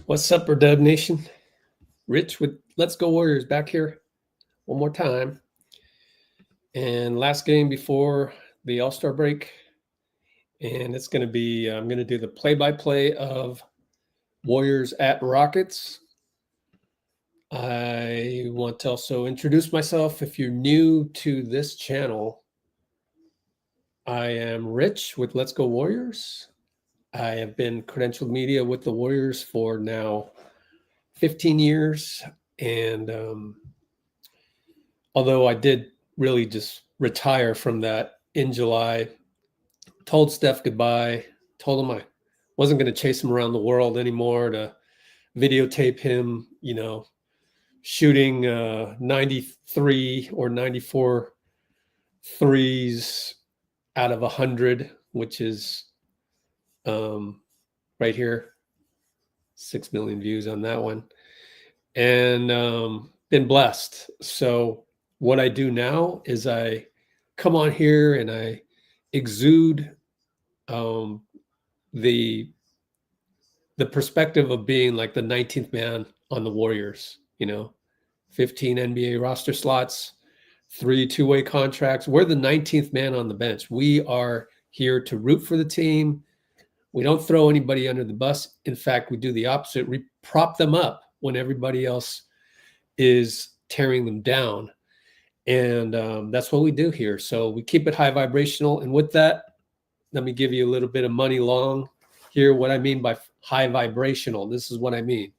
What's up, Dev Nation? Rich with Let's Go Warriors back here one more time. And last game before the All-Star break. And it's going to be, I'm going to do the play-by-play of Warriors at Rockets. I want to also introduce myself. If you're new to this channel, I am Rich with Let's Go Warriors. I have been credentialed media with the Warriors for now 15 years. And although I did really just retire from that in July, told Steph goodbye, told him I wasn't going to chase him around the world anymore to videotape him, you know, shooting 93 or 94 threes out of 100, which is right here, 6 million views on that one. And been blessed. So what I do now is I come on here and I exude the perspective of being like the 19th man on the Warriors, you know, 15 NBA roster slots, 3 two-way contracts. We're the 19th man on the bench. We are here to root for the team. We don't throw anybody under the bus. In fact, we do the opposite. We prop them up when everybody else is tearing them down. And that's what we do here. So we keep it high vibrational. And with that, let me give you a little bit of Muni Long here. What I mean by high vibrational. This is what I mean.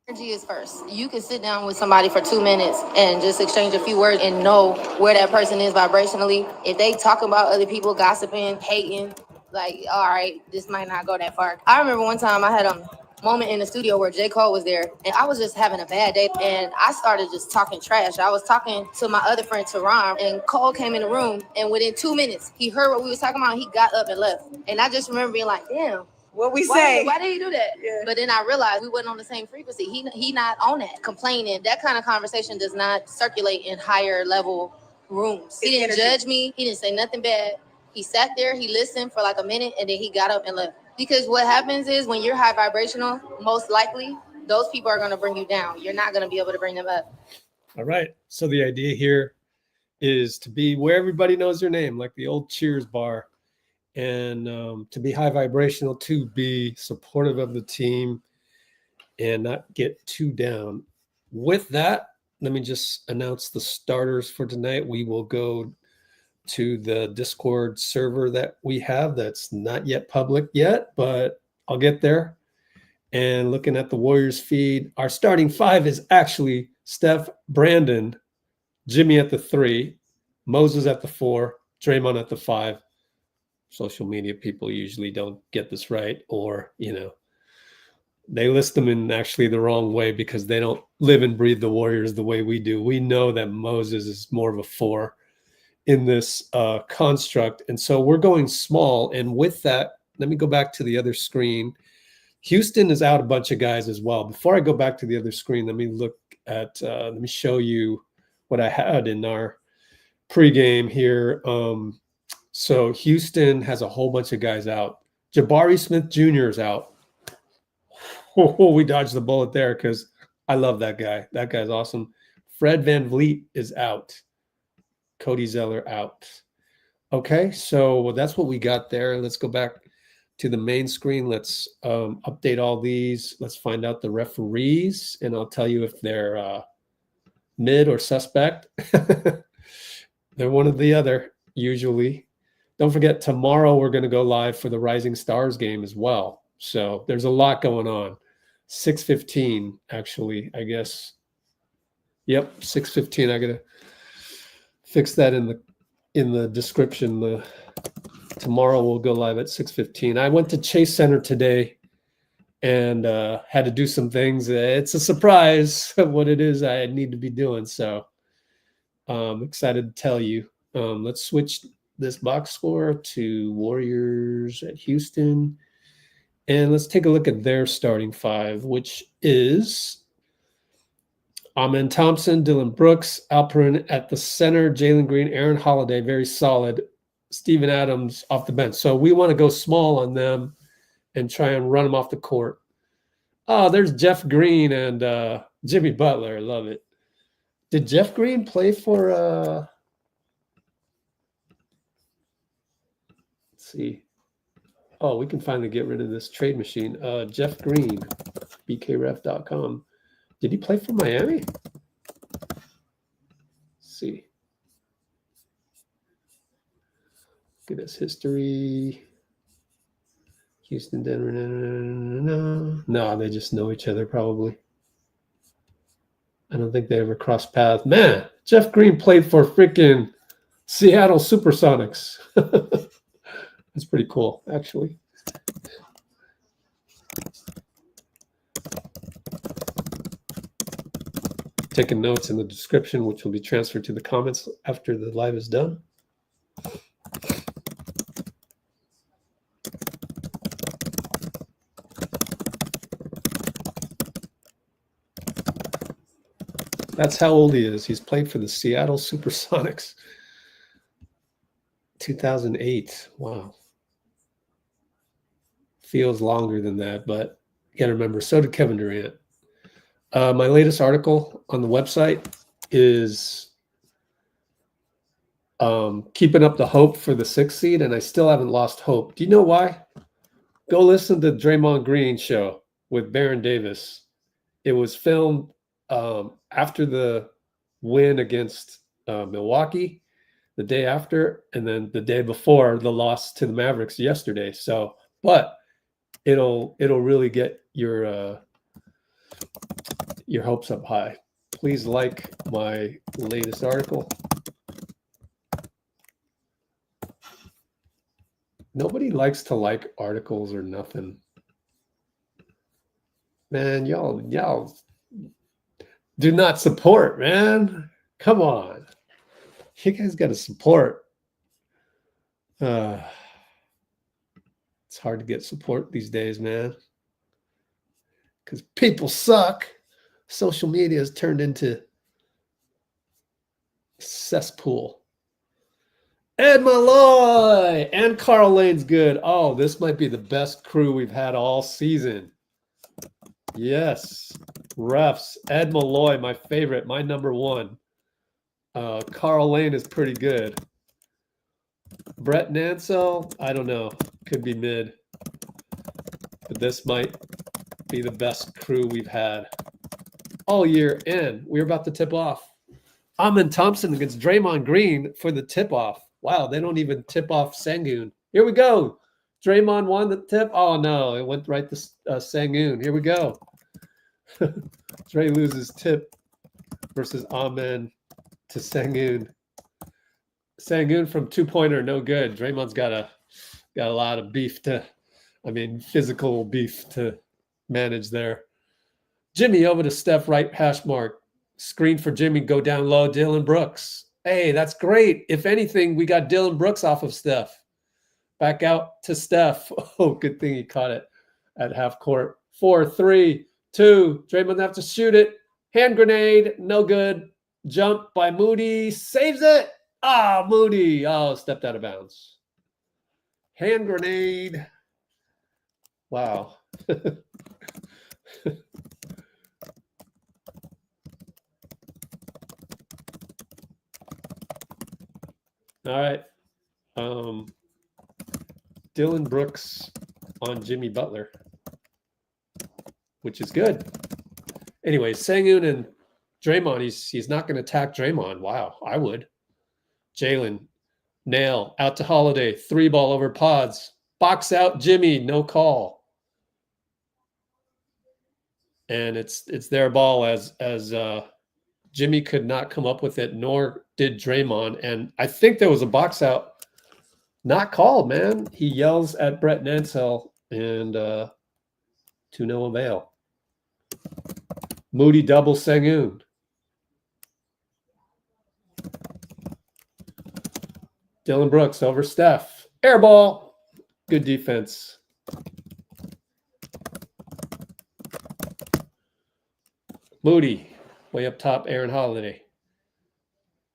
Energy is first. You can sit down with somebody for 2 minutes and just exchange a few words and know where that person is vibrationally. If they talk about other people, gossiping, hating, like, all right, this might not go that far. I remember one time I had a moment in the studio where J.Cole was there, and I was just having a bad day, and I started just talking trash. I was talking to my other friend, Teron, and Cole came in the room, and within 2 minutes, he heard what we was talking about, and he got up and left. And I just remember being like, damn. What we say? Why did he do that? Yeah. But then I realized we wasn't on the same frequency. He not on that. Complaining, that kind of conversation does not circulate in higher level rooms. He didn't judge me. He didn't say nothing bad. He sat there, he listened for like a minute, and then he got up and left. Because what happens is when you're high vibrational, most likely those people are going to bring you down. You're not going to be able to bring them up. All right. So the idea here is to be where everybody knows your name, like the old Cheers bar. And to be high vibrational, to be supportive of the team and not get too down. With that, let me just announce the starters for tonight. We will go to the Discord server that we have that's not yet public yet, but I'll get there. And looking at the Warriors feed, our starting five is actually Steph, Brandon, Jimmy at the 3, Moses at the 4, Draymond at the 5. Social media people usually don't get this right, or, you know, they list them in actually the wrong way because they don't live and breathe the Warriors the way we do. We know that Moses is more of a 4 in this construct. And so we're going small. And with that, let me go back to the other screen. Houston is out a bunch of guys as well. Before I go back to the other screen, let me look at, let me show you what I had in our pregame here. So Houston has a whole bunch of guys out. Jabari Smith Jr. is out. Oh, we dodged the bullet there because I love that guy. That guy's awesome. Fred VanVleet is out. Cody Zeller out. Okay, so that's what we got there. Let's go back to the main screen. Let's update all these. Let's find out the referees, and I'll tell you if they're mid or suspect. They're one or the other, usually. Don't forget, tomorrow we're going to go live for the Rising Stars game as well. So there's a lot going on. 6:15, actually, I guess. Yep, 6:15. I got to fix that in the description. Tomorrow we'll go live at 6:15. I went to Chase Center today and had to do some things. It's a surprise what it is I need to be doing. So I'm excited to tell you. Let's switch this box score to Warriors at Houston. And let's take a look at their starting five, which is Amen Thompson, Dillon Brooks, Alperin at the center, Jalen Green, Aaron Holiday, very solid. Steven Adams off the bench. So we want to go small on them and try and run them off the court. Oh, there's Jeff Green and Jimmy Butler. Love it. Did Jeff Green play for let's see. Oh, we can finally get rid of this trade machine. Jeff Green, bkref.com. Did he play for Miami? Let's see. Look at his history. Houston, Denver. No, they just know each other probably. I don't think they ever crossed paths. Man, Jeff Green played for freaking Seattle Supersonics. That's pretty cool, actually. Taking notes in the description, which will be transferred to the comments after the live is done. That's how old he is. He's played for the Seattle Supersonics. 2008. Wow. Feels longer than that, but you gotta remember, so did Kevin Durant. My latest article on the website is keeping up the hope for the 6th seed, and I still haven't lost hope. Do you know why? Go listen to Draymond Green show with Baron Davis. It was filmed after the win against Milwaukee, the day after, and then the day before the loss to the Mavericks yesterday. So, but it'll really get your hopes up high. Please like my latest article. Nobody likes to like articles or nothing. Man, y'all do not support, man. Come on. You guys got to support. It's hard to get support these days, man. Because people suck. Social media has turned into a cesspool. Ed Malloy and Karl Lane's good. Oh, this might be the best crew we've had all season. Yes. Refs. Ed Malloy, my favorite, my number one. Karl Lane is pretty good. Brett Nansel, I don't know. Could be mid. But this might be the best crew we've had all year. And we're about to tip off. Amen Thompson against Draymond Green for the tip-off. Wow, they don't even tip off Sengun. Here we go. Draymond won the tip. Oh, no, it went right to Sengun. Here we go. Dre loses tip versus Amen to Sengun. Sengun from two-pointer, no good. Draymond's got a lot of beef physical beef to manage there. Jimmy over to Steph, right hash mark. Screen for Jimmy, go down low. Dillon Brooks. Hey, that's great. If anything, we got Dillon Brooks off of Steph. Back out to Steph. Oh, good thing he caught it at half court. 4, 3, 2. Draymond have to shoot it. Hand grenade, no good. Jump by Moody. Saves it. Ah, Moody. Oh, stepped out of bounds. Hand grenade. Wow. All right. Dillon Brooks on Jimmy Butler, which is good. Anyway, Sengun and Draymond, he's not going to attack Draymond. Wow, I would. Jalen, nail, out to Holiday, 3-ball over Podz. Box out Jimmy, no call. And it's their ball as Jimmy could not come up with it, nor did Draymond. And I think there was a box out not called, man. He yells at Brett Nansel and to no avail. Moody double Sengun. Dillon Brooks over Steph. Air ball. Good defense. Moody. Way up top, Aaron Holiday.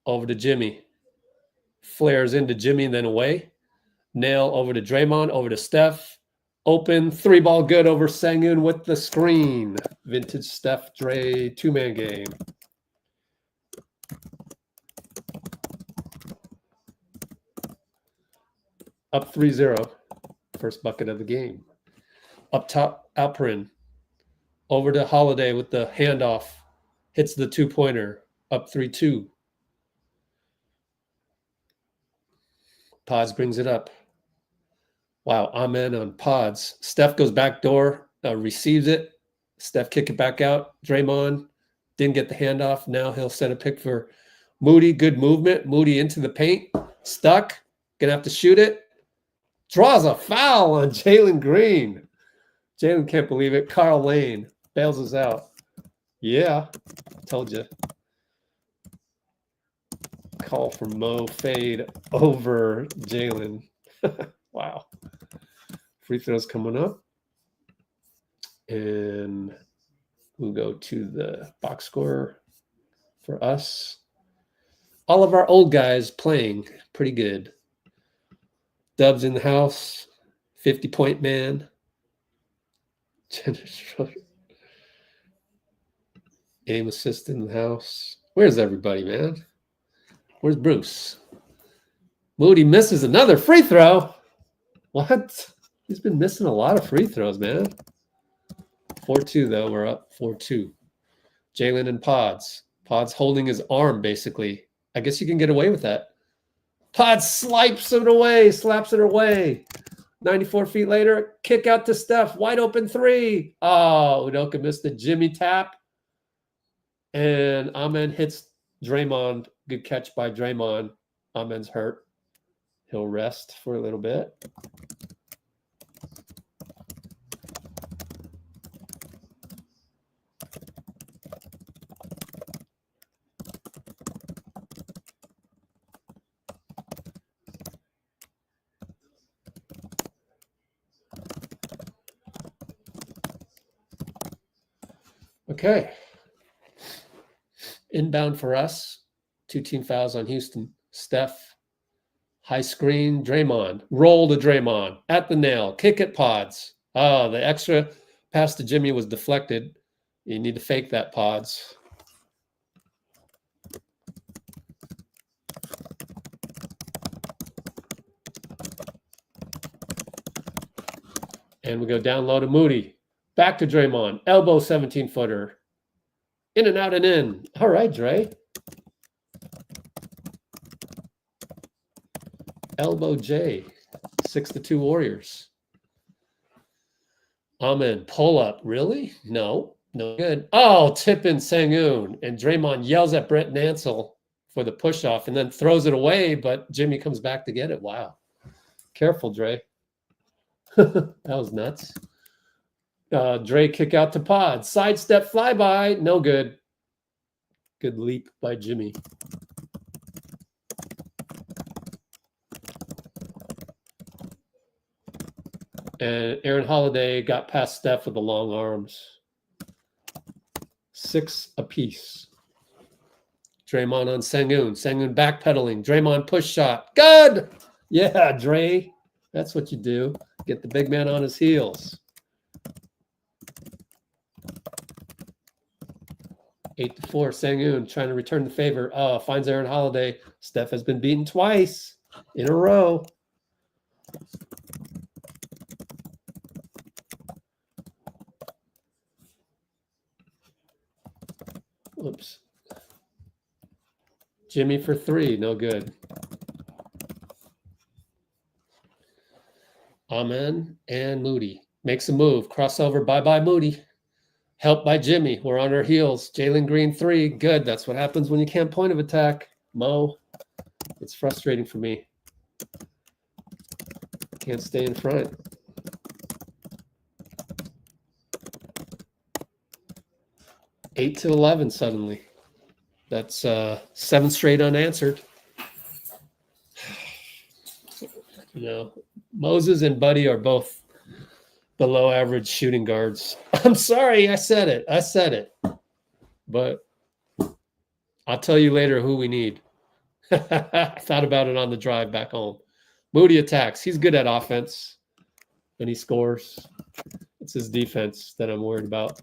Over to Jimmy. Flares into Jimmy and then away. Nail over to Draymond, over to Steph. Open 3-ball good over Sengun with the screen. Vintage Steph-Dray 2-man game. Up 3-0. First bucket of the game. Up top, Alperin. Over to Holiday with the handoff. Hits the 2-pointer. Up 3-2. Podz brings it up. Wow, amen on Podz. Steph goes back door, receives it. Steph kick it back out. Draymond didn't get the handoff. Now he'll set a pick for Moody. Good movement. Moody into the paint. Stuck. Gonna have to shoot it. Draws a foul on Jalen Green. Jalen can't believe it. Karl Lane bails us out. Yeah, told you. Call for Mo fade over Jalen. Wow. Free throws coming up. And we'll go to the box score for us. All of our old guys playing pretty good. Dubs in the house. 50-point man. AimAssist in the house. Where's everybody, man? Where's Bruce? Moody misses another free throw. What? He's been missing a lot of free throws, man. 4-2, though. We're up 4-2. Jalen and Podz. Podz holding his arm, basically. I guess you can get away with that. Podz slaps it away. 94 feet later, kick out to Steph. Wide open 3. Oh, Udoka missed the Jimmy tap. And Amen hits Draymond. Good catch by Draymond. Amen's hurt. He'll rest for a little bit. Okay. Inbound for us. 2 team fouls on Houston. Steph. High screen. Draymond. Roll to Draymond. At the nail. Kick at Podz. Oh, the extra pass to Jimmy was deflected. You need to fake that, Podz. And we go down low to Moody. Back to Draymond. Elbow 17-footer. In and out and in. All right, Dre. Elbow J. 6-2 Warriors. Amen. Pull up. Really? No. No good. Oh, tip in Sengun. And Draymond yells at Brett Nansel for the push-off and then throws it away, but Jimmy comes back to get it. Wow. Careful, Dre. That was nuts. Dre kick out to Podz. Sidestep flyby. No good. Good leap by Jimmy. And Aaron Holiday got past Steph with the long arms. 6 apiece. Draymond on Sengun. Sengun backpedaling. Draymond push shot. Good. Yeah, Dre. That's what you do. Get the big man on his heels. 8-4. Sengun trying to return the favor. Oh, finds Aaron Holiday. Steph has been beaten twice in a row. Oops. Jimmy for 3. No good. Amen and Moody. Makes a move. Crossover. Bye-bye, Moody. Help by Jimmy. We're on our heels. Jalen Green 3. Good. That's what happens when you can't point of attack. Mo. It's frustrating for me. Can't stay in front. Eight to 11 suddenly. That's 7 straight unanswered. You know, Moses and Buddy are both below average shooting guards. I'm sorry, I said it. But I'll tell you later who we need. I thought about it on the drive back home. Moody attacks. He's good at offense. and he scores. It's his defense that I'm worried about.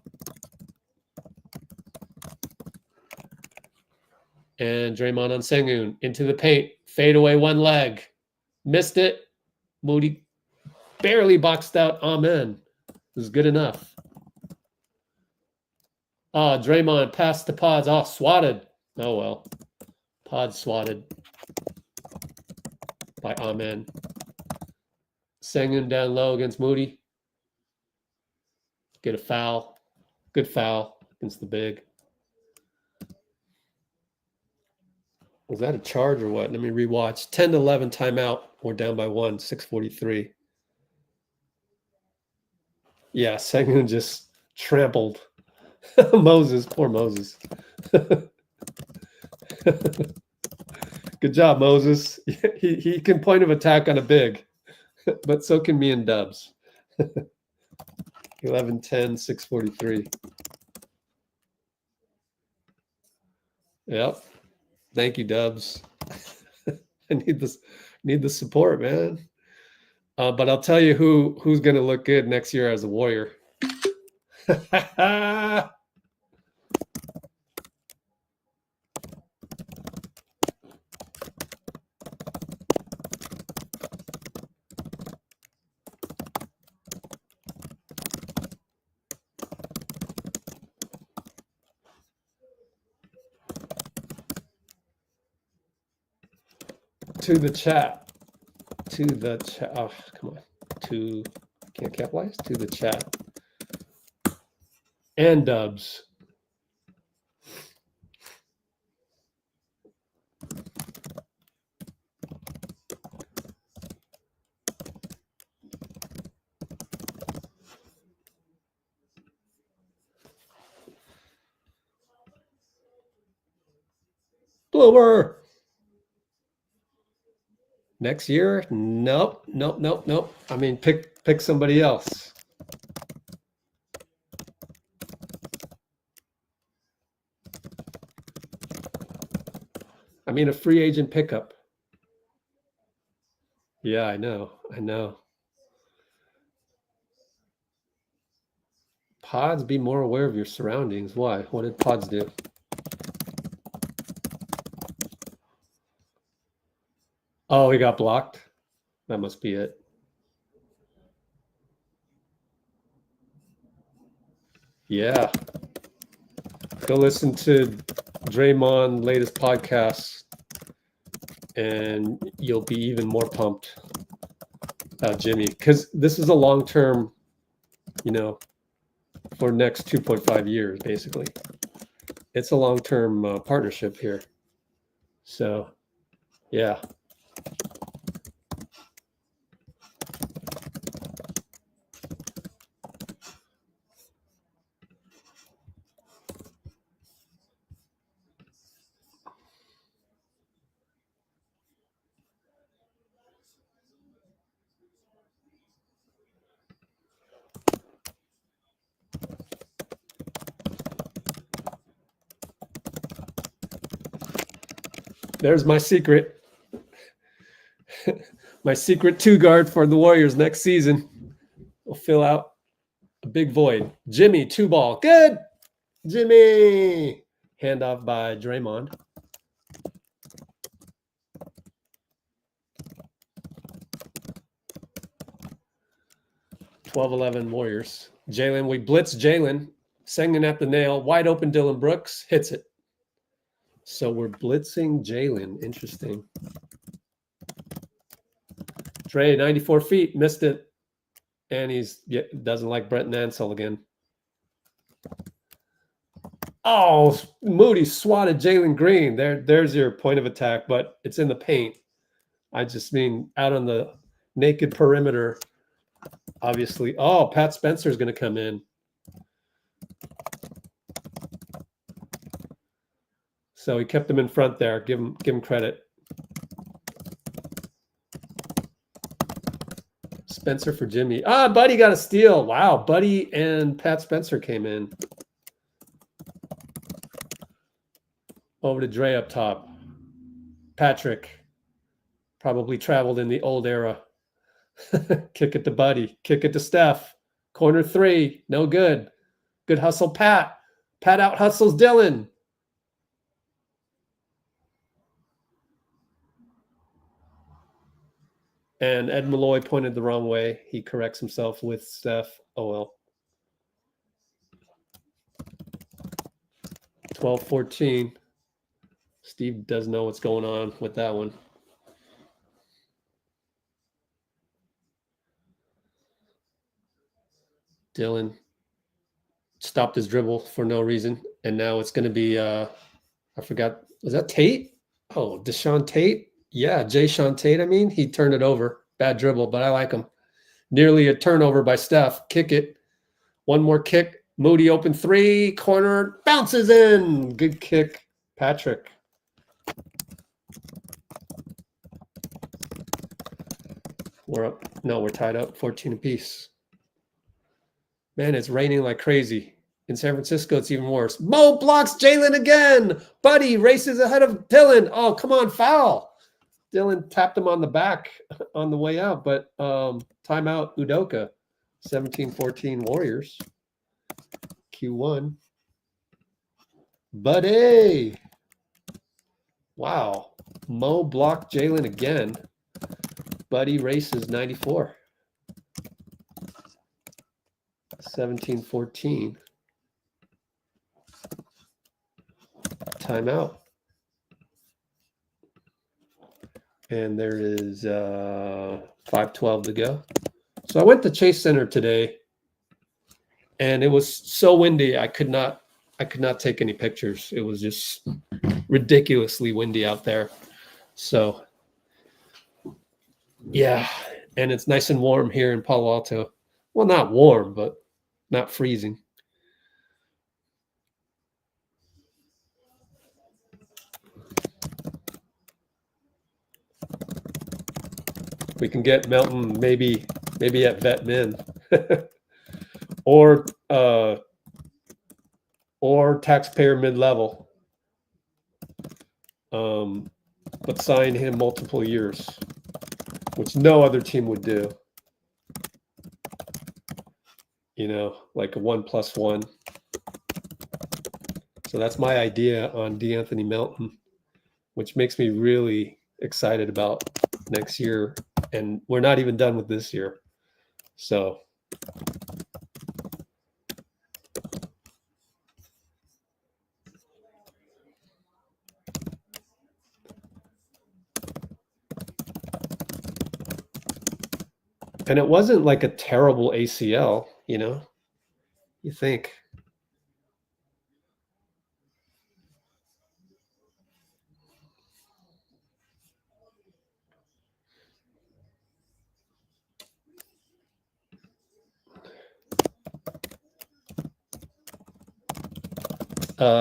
And Draymond on Sengun into the paint. Fade away one leg. Missed it. Moody barely boxed out. Amen. It was good enough. Draymond passed to Podz. Oh, swatted. Oh, well. Podz swatted by Amen. Sengun down low against Moody. Get a foul. Good foul against the big. Was that a charge or what? Let me rewatch. 10-11 timeout. We're down by 1, 6:43. Yeah, Sengun just trampled Moses. Poor Moses. Good job, Moses. He can point of attack on a big, but so can me and Dubs. 11-10, 6:43. Yep. Thank you, Dubs. I need the support, man. But I'll tell you who's going to look good next year as a Warrior. To the chat. Oh, come on. Can't capitalize. To the chat. And Dubs. Bloomer. Next year? Nope. I mean, pick somebody else. I mean, a free agent pickup. Yeah, I know. Podz, be more aware of your surroundings. Why? What did Podz do? Oh, he got blocked? That must be it. Yeah. Go listen to Draymond latest podcast and you'll be even more pumped about Jimmy. Because this is a long-term, for next 2.5 years, basically. It's a long-term partnership here. So, yeah. There's my secret. My secret 2-guard for the Warriors next season. Will fill out a big void. Jimmy, 2-ball. Good. Jimmy. Handoff by Draymond. (12-11) Warriors. Jalen, we blitz Jalen. Sengun at the nail. Wide open Dillon Brooks. Hits it. So we're blitzing Jalen. Interesting. Dre, 94 feet. Missed it. And doesn't like Brett Nansel again. Oh, Moody swatted Jalen Green. There's your point of attack, but it's in the paint. I just mean out on the naked perimeter. Obviously. Oh, Pat Spencer's going to come in. So he kept him in front there. Give him credit. Spencer for Jimmy. Buddy got a steal. Wow, Buddy and Pat Spencer came in. Over to Dre up top. Patrick probably traveled in the old era. Kick it to Buddy. Kick it to Steph. Corner 3. No good. Good hustle, Pat. Pat out hustles Dillon. And Ed Malloy pointed the wrong way. He corrects himself with Steph. Oh, well. 12-14. Steve does know what's going on with that one. Dillon stopped his dribble for no reason. And now it's going to be, I forgot, was that Tate? Oh, Deshaun Tate? Yeah, Jay-Sean Tate, I mean. He turned it over. Bad dribble, but I like him. Nearly a turnover by Steph. Kick it. One more kick. Moody open 3. Corner. Bounces in. Good kick. Patrick. We're up. No, we're tied up. 14 apiece. Man, it's raining like crazy. In San Francisco, it's even worse. Mo blocks Jalen again. Buddy races ahead of Dillon. Oh, come on, foul. Dillon tapped him on the back on the way out, but timeout Udoka. 17-14 Warriors. Q1. Buddy. Wow. Mo blocked Jalen again. Buddy races 94. 17-14. Timeout. And there is 5:12 to go. So I went to Chase Center today, and it was so windy I could not take any pictures. It was just ridiculously windy out there. So yeah, and it's nice and warm here in Palo Alto. Well, not warm, but not freezing. We can get Melton maybe at vet min, or taxpayer mid-level, but sign him multiple years, which no other team would do. You know, like a 1+1. So that's my idea on DeAnthony Melton, which makes me really excited about next year. And we're not even done with this year. So and it wasn't like a terrible ACL, you know, you think.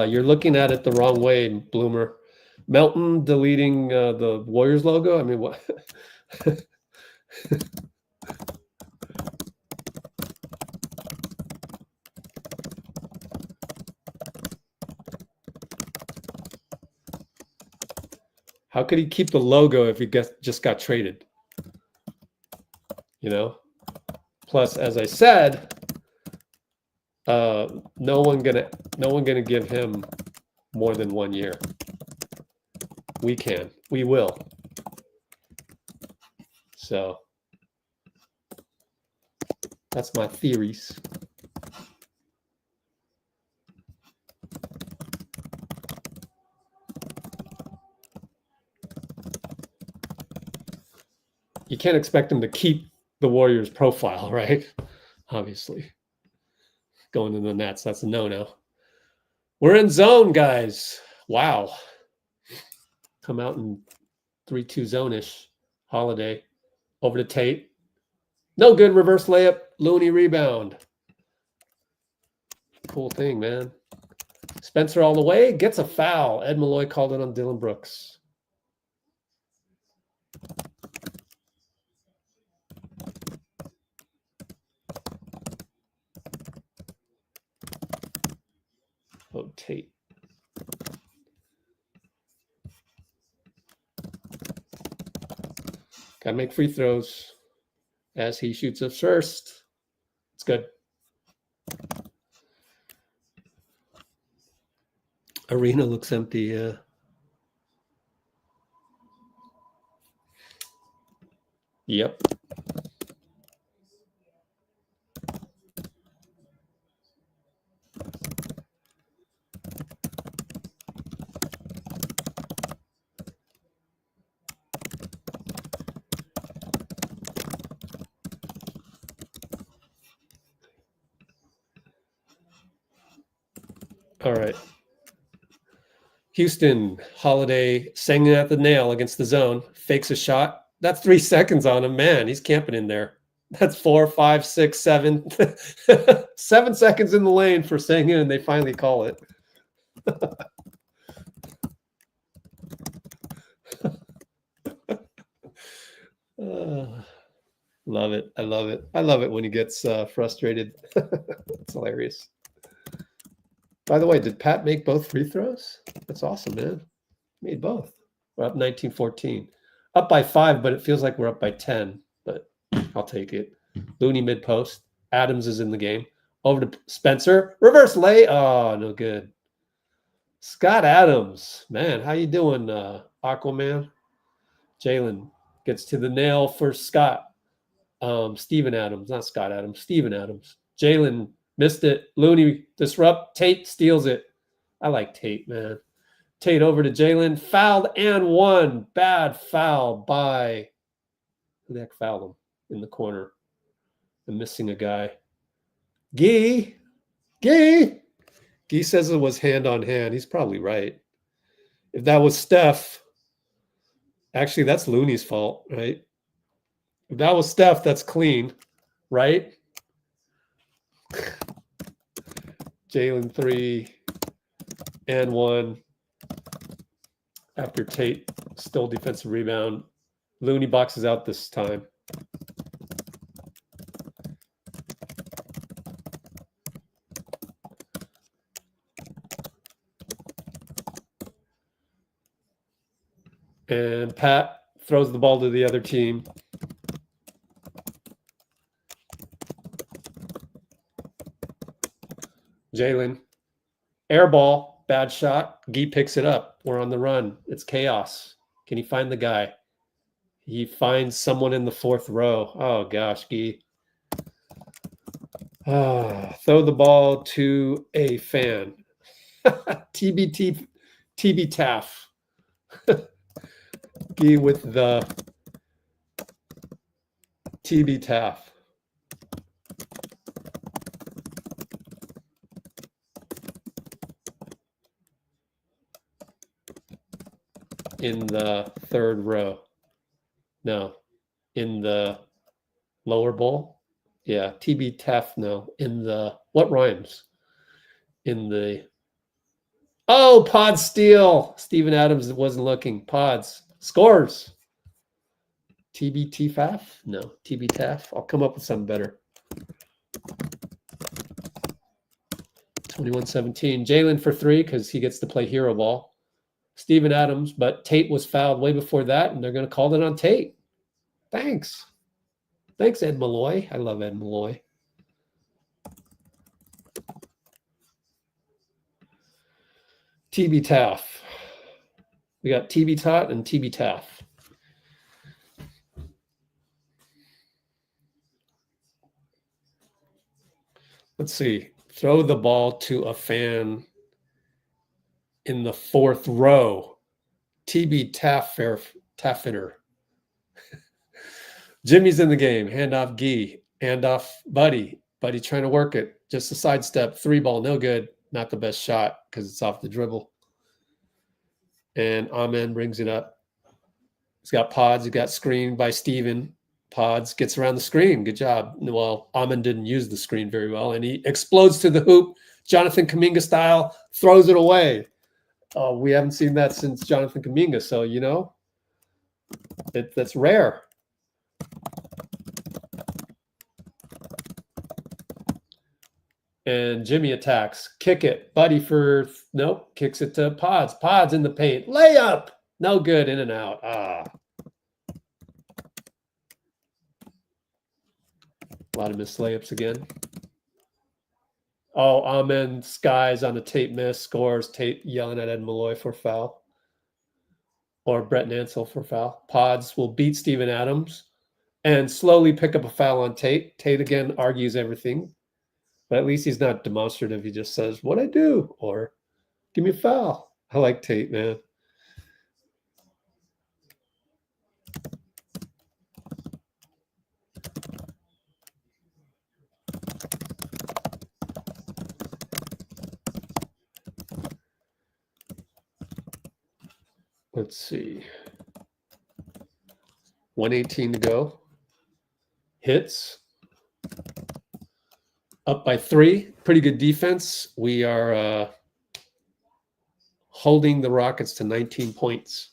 You're looking at it the wrong way, Bloomer. Melton deleting the Warriors logo. I mean, what? How could he keep the logo if he just got traded? You know. Plus, as I said, no one gonna give him more than 1 year. We can. We will. So that's my theories. You can't expect him to keep the Warriors profile, right? Obviously. Going to the Nets, that's a no-no. We're in zone, guys. Wow. Come out in 3-2 zone-ish. Holiday. Over to Tate. No good. Reverse layup. Looney rebound. Cool thing, man. Spencer all the way. Gets a foul. Ed Malloy called it on Dillon Brooks. Oh, Tate. Gotta make free throws. as he shoots up first. It's good. Arena looks empty, yeah. Yep. All right. Houston, Holiday, Sengun at the nail against the zone, fakes a shot. That's 3 seconds on him. Man, he's camping in there. That's 4, 5, 6, 7. 7 seconds in the lane for Sengun, and they finally call it. Love it. I love it. I love it when he gets frustrated. It's hilarious. By the way, did Pat make both free throws? That's awesome, man. Made both. We're up 19-14. Up by 5, but it feels like we're up by 10. But I'll take it. Looney mid-post. Adams is in the game. Over to Spencer. Reverse lay. Oh, no good. Scott Adams. Man, how you doing, Aquaman? Jalen gets to the nail for Scott. Steven Adams. Not Scott Adams. Steven Adams. Jalen missed it. Looney disrupt. Tate steals it. I like Tate, man. Tate over to Jalen. Fouled and one. Bad foul by... Who the heck fouled him in the corner? I'm missing a guy. Gee says it was hand on hand. He's probably right. If that was Steph, actually, that's Looney's fault, right? If that was Steph, that's clean, right? Jalen 3 and 1 after Tate stole defensive rebound. Looney boxes out this time. And Pat throws the ball to the other team. Jalen, air ball, bad shot. Gee picks it up. We're on the run. It's chaos. Can he find the guy? He finds someone in the 4th row. Oh, gosh, Gee. Throw the ball to a fan. TB Taff. Gee with the TB Taff. In the 3rd row. No. In the lower bowl. Yeah. TB Taff. No. In the... What rhymes? In the... Oh, Podz steal. Steven Adams wasn't looking. Podz scores. TB Tfaff? No. TB Taff. I'll come up with something better. 21-17. Jalen for 3 because he gets to play hero ball. Steven Adams, but Tate was fouled way before that, and they're going to call it on Tate. Thanks. Thanks, Ed Malloy. I love Ed Malloy. TB Taff. We got TB Tot and TB Taff. Let's see. Throw the ball to a fan in the 4th row. TB Taffitter. Jimmy's in the game. Handoff Gee. Handoff Buddy. Buddy trying to work it. Just a sidestep. 3 ball. No good. Not the best shot because it's off the dribble. And Amen brings it up. He's got Podz. He got screened by Steven. Podz gets around the screen. Good job. Well, Amen didn't use the screen very well. And he explodes to the hoop. Jonathan Kuminga style. Throws it away. Oh, we haven't seen that since Jonathan Kuminga. So, you know, that's rare. And Jimmy attacks. Kick it. Buddy for, nope, kicks it to Podz. Podz in the paint. Layup. No good. In and out. lot of missed layups again. Oh, Amen Skies on a tape miss, scores. Tate yelling at Ed Malloy for foul. Or Brett Nansel for foul. Podz will beat Steven Adams and slowly pick up a foul on Tate. Tate again argues everything. But at least he's not demonstrative. He just says, "What'd I do?" Or, "Give me a foul." I like Tate, man. Let's see. 1:18 to go. Hits. Up by 3. Pretty good defense. We are holding the Rockets to 19 points.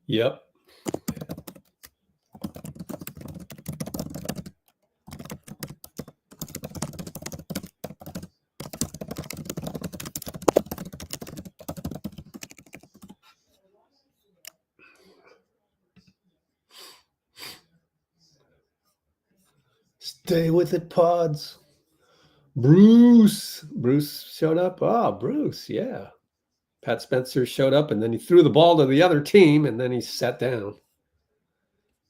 Yep. Stay with it, Podz. Bruce showed up. Oh, Bruce, yeah. Pat Spencer showed up, and then he threw the ball to the other team, and then he sat down.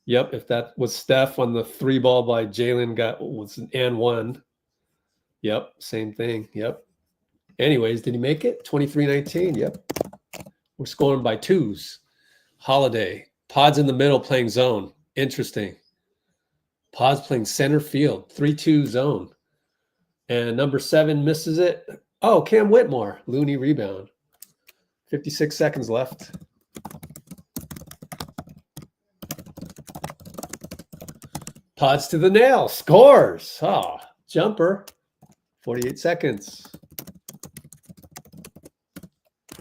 Yep, if that was Steph on the 3 ball by Jalen was an and 1. Yep, same thing. Yep. Anyways, did he make it? 23-19. Yep. We're scoring by 2s. Holiday. Podz in the middle playing zone. Interesting. Podz playing center field. 3-2 zone. And number 7 misses it. Oh, Cam Whitmore. Looney rebound. 56 seconds left. Podz to the nail. Scores. Oh, jumper. 48 seconds.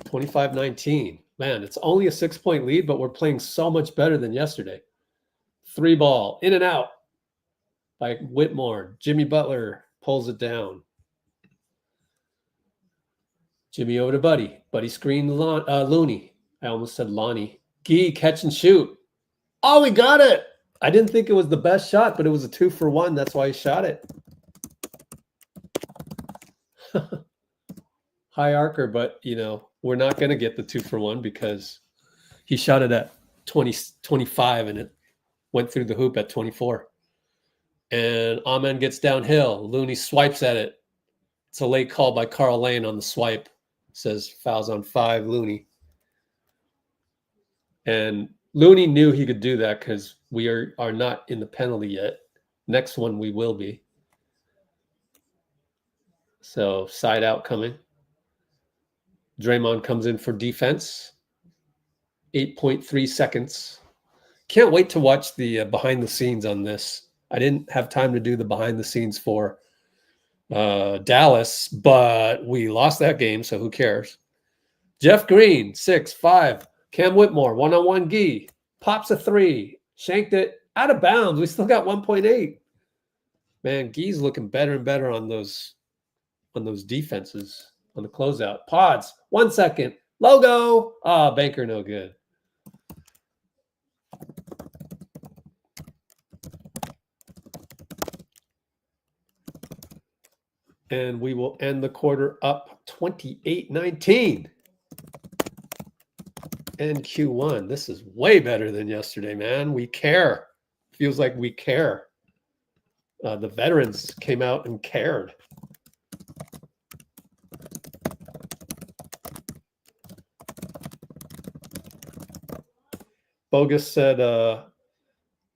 25-19. Man, it's only a 6-point lead, but we're playing so much better than yesterday. 3 ball. In and out by Whitmore. Jimmy Butler pulls it down. Jimmy over to Buddy. Buddy screen Looney. I almost said Lonnie. Gee, catch and shoot. Oh, we got it. I didn't think it was the best shot, but it was a 2-for-1. That's why he shot it. High arcer, but, we're not going to get the 2-for-1 because he shot it at 25 and it went through the hoop at 24. And Amen gets downhill. Looney swipes at it. It's a late call by Karl Lane on the swipe. Says fouls on 5, Looney. And Looney knew he could do that because we are not in the penalty yet. Next one we will be. So side out coming. Draymond comes in for defense. 8.3 seconds. Can't wait to watch the behind the scenes on this. I didn't have time to do the behind the scenes for Dallas, but we lost that game, so who cares? Jeff Green, 6-5. Cam Whitmore, 1-on-1 Gee. Pops a 3. Shanked it out of bounds. We still got 1.8. Man, Gee's looking better and better on those defenses on the closeout. Podz, 1 second. Logo. Banker, no good. And we will end the quarter up 28-19. And Q1. This is way better than yesterday, man. We care. Feels like we care. The veterans came out and cared. Bogus said,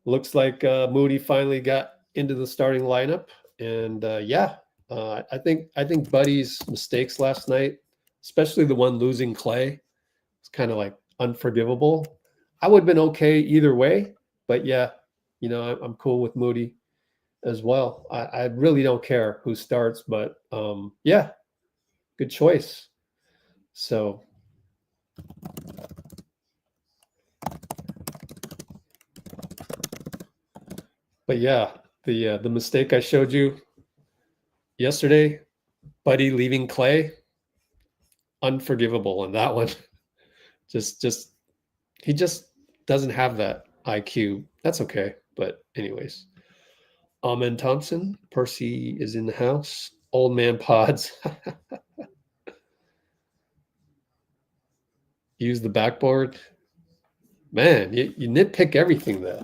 looks like Moody finally got into the starting lineup. And I think Buddy's mistakes last night, especially the one losing Clay, it's kind of like unforgivable. I would have been okay either way, but yeah, I'm cool with Moody as well. I really don't care who starts, but yeah, good choice. So but yeah, the mistake I showed you yesterday, Buddy leaving Clay, unforgivable on that one. just he just doesn't have that IQ. That's okay. But anyways, Amen Thompson, Percy is in the house. Old man Podz. Use the backboard. Man, you nitpick everything there.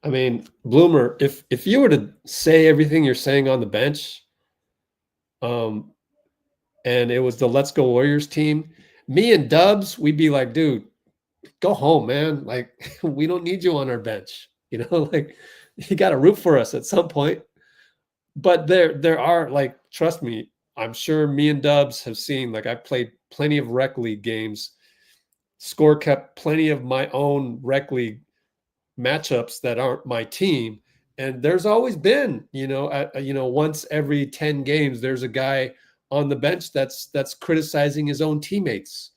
I mean, Bloomer, if you were to say everything you're saying on the bench, and it was the Let's Go Warriors team, me and Dubs, we'd be like, dude, go home, man. Like, we don't need you on our bench. You know, like you got to root for us at some point. But there are, like, trust me, I'm sure me and Dubs have seen, like, I've played plenty of rec league games, score kept plenty of my own rec league matchups that aren't my team, and there's always been, once every 10 games there's a guy on the bench that's criticizing his own teammates,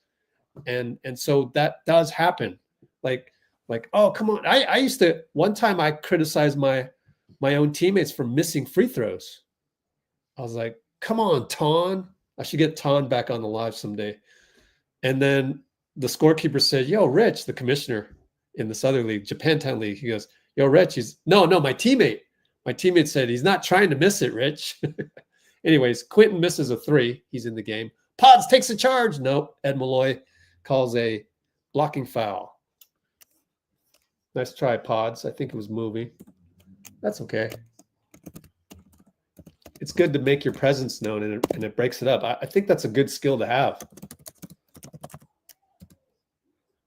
and so that does happen. Like, oh, come on. I used to, one time I criticized my own teammates for missing free throws. I was like, come on, Ton. I should get Ton back on the live someday. And then the scorekeeper said, yo, Rich, the commissioner in this other league, Japantown League, he goes, yo, Rich, no, my teammate. My teammate said, he's not trying to miss it, Rich. Anyways, Quinten misses a 3. He's in the game. Podz takes a charge. Nope. Ed Malloy calls a blocking foul. Nice try, Podz. I think it was moving. That's okay. It's good to make your presence known, and it breaks it up. I think that's a good skill to have.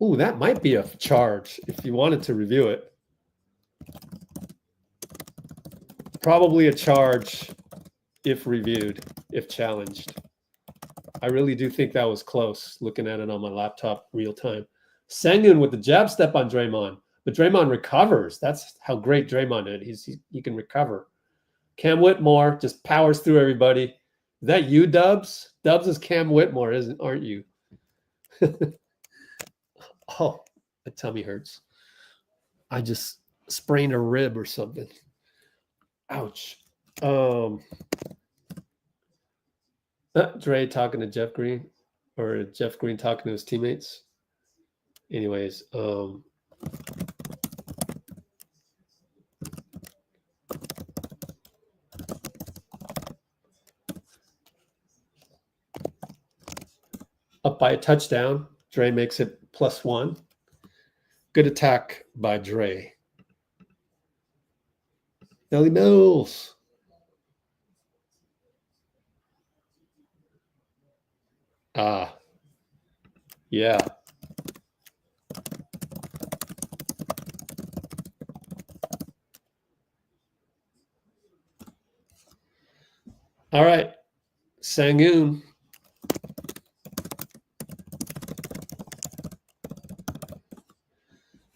Ooh, that might be a charge if you wanted to review it. Probably a charge if reviewed, if challenged. I really do think that was close, looking at it on my laptop real time. Sengun with the jab step on Draymond, but Draymond recovers. That's how great Draymond is. He can recover. Cam Whitmore just powers through everybody. Is that you, Dubs? Dubs is Cam Whitmore, aren't you? Oh, my tummy hurts. I just sprained a rib or something. Ouch. Dre talking to Jeff Green, or Jeff Green talking to his teammates. Anyways, up by a touchdown. Dre makes it +1. Good attack by Dre. Nelly Mills. Yeah. All right. Sengun.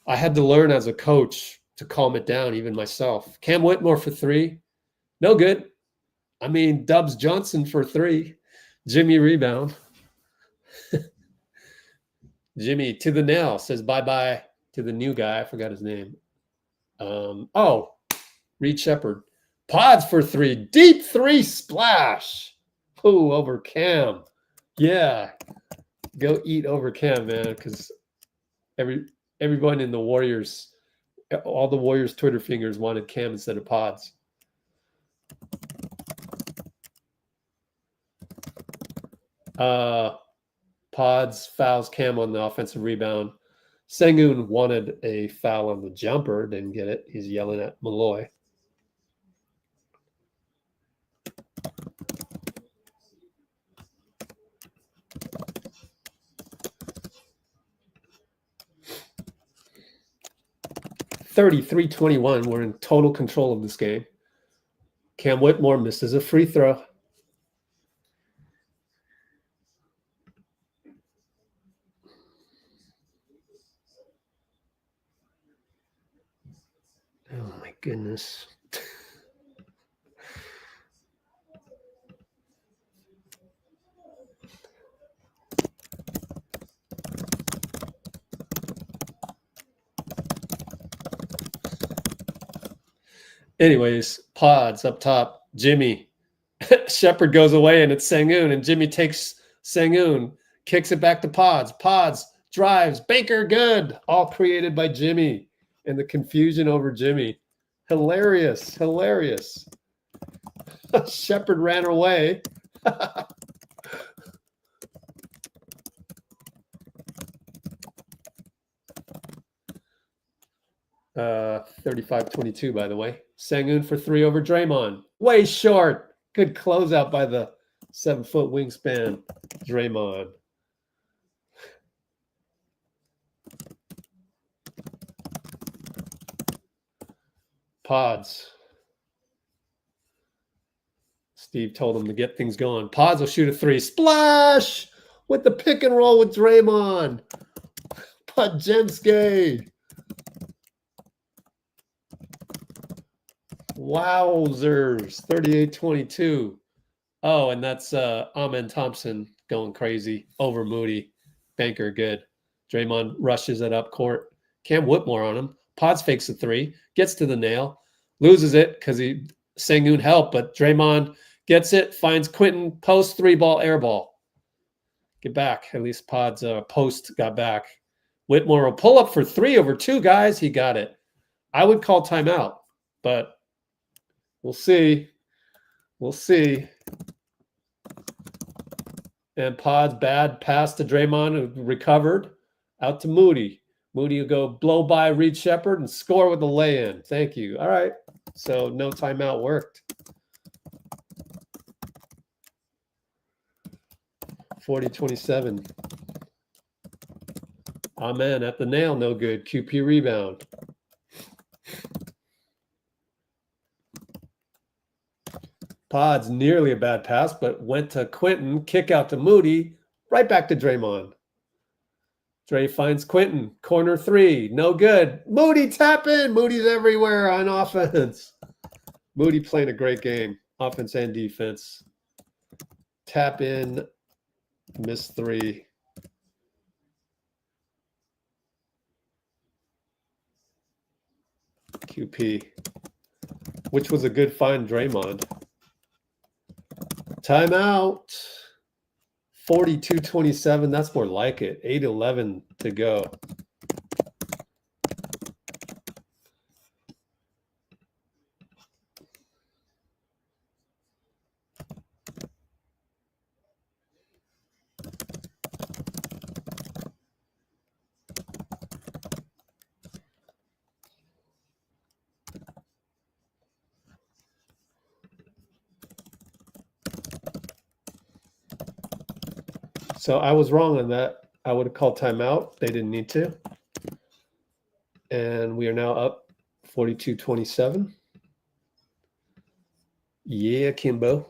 I had to learn as a coach to calm it down, even myself. Cam Whitmore for 3. No good. I mean, Dubs Johnson for 3. Jimmy rebound. Jimmy to the nail says bye-bye to the new guy. I forgot his name. Reed Shepard. Podz for 3. Deep 3 splash. Ooh, over Cam. Yeah. Go eat over Cam, man, because everyone in the Warriors, all the Warriors Twitter fingers wanted Cam instead of Podz. Podz fouls Cam on the offensive rebound. Sengun wanted a foul on the jumper, didn't get it. He's yelling at Malloy. (33-21). We're in total control of this game. Cam Whitmore misses a free throw. Oh my goodness. Anyways, Podz up top, Jimmy. Shepard goes away and it's Sengun, and Jimmy takes Sengun, kicks it back to Podz. Podz drives, Baker good, all created by Jimmy, and the confusion over Jimmy. Hilarious, hilarious. Shepard ran away. 35-22, by the way. Sengun for 3 over Draymond. Way short. Good closeout by the 7-foot wingspan Draymond. Podz. Steve told him to get things going. Podz will shoot a 3. Splash! With the pick and roll with Draymond. Podjenski. Wowzers. 38-22. Oh, and that's Amen Thompson going crazy over Moody. Banker good. Draymond rushes it up court. Cam Whitmore on him. Podz fakes a 3. Gets to the nail. Loses it because he Sengun help, but Draymond gets it. Finds Quinten. Post 3-ball air ball. Get back. At least Podz post got back. Whitmore will pull up for 3 over 2 guys. He got it. I would call timeout, but we'll see. We'll see. And Podz bad pass to Draymond, who recovered. Out to Moody. Moody will go blow by Reed Shepard and score with a lay-in. Thank you. All right. So no timeout worked. 40-27. Amen. At the nail, no good. QP rebound. Podz nearly a bad pass, but went to Quinten. Kick out to Moody. Right back to Draymond. Dre finds Quinten. Corner 3. No good. Moody tap in. Moody's everywhere on offense. Moody playing a great game. Offense and defense. Tap in. Miss 3. QP. Which was a good find, Draymond. Timeout. 42-27. That's more like it. 8:11 to go. So I was wrong on that. I would have called timeout. They didn't need to. And we are now up 42-27. Yeah, Kimbo.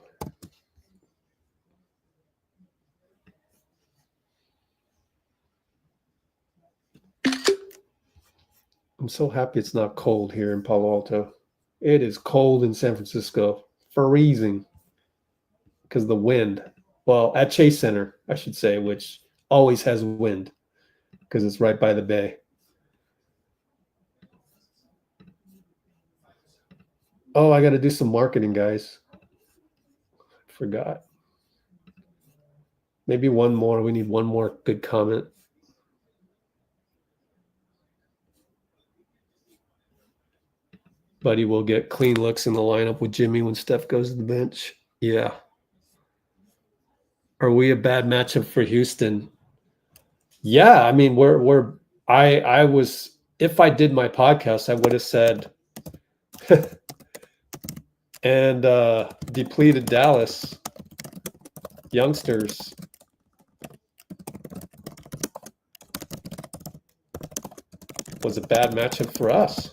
I'm so happy it's not cold here in Palo Alto. It is cold in San Francisco. Freezing. Because the wind. Well, at Chase Center, I should say, which always has wind because it's right by the bay. Oh, I got to do some marketing, guys. Forgot. Maybe one more. We need one more good comment. Buddy will get clean looks in the lineup with Jimmy when Steph goes to the bench. Yeah. Are we a bad matchup for Houston? Yeah, I mean, I was, if I did my podcast, I would have said, and depleted Dallas youngsters. Was a bad matchup for us.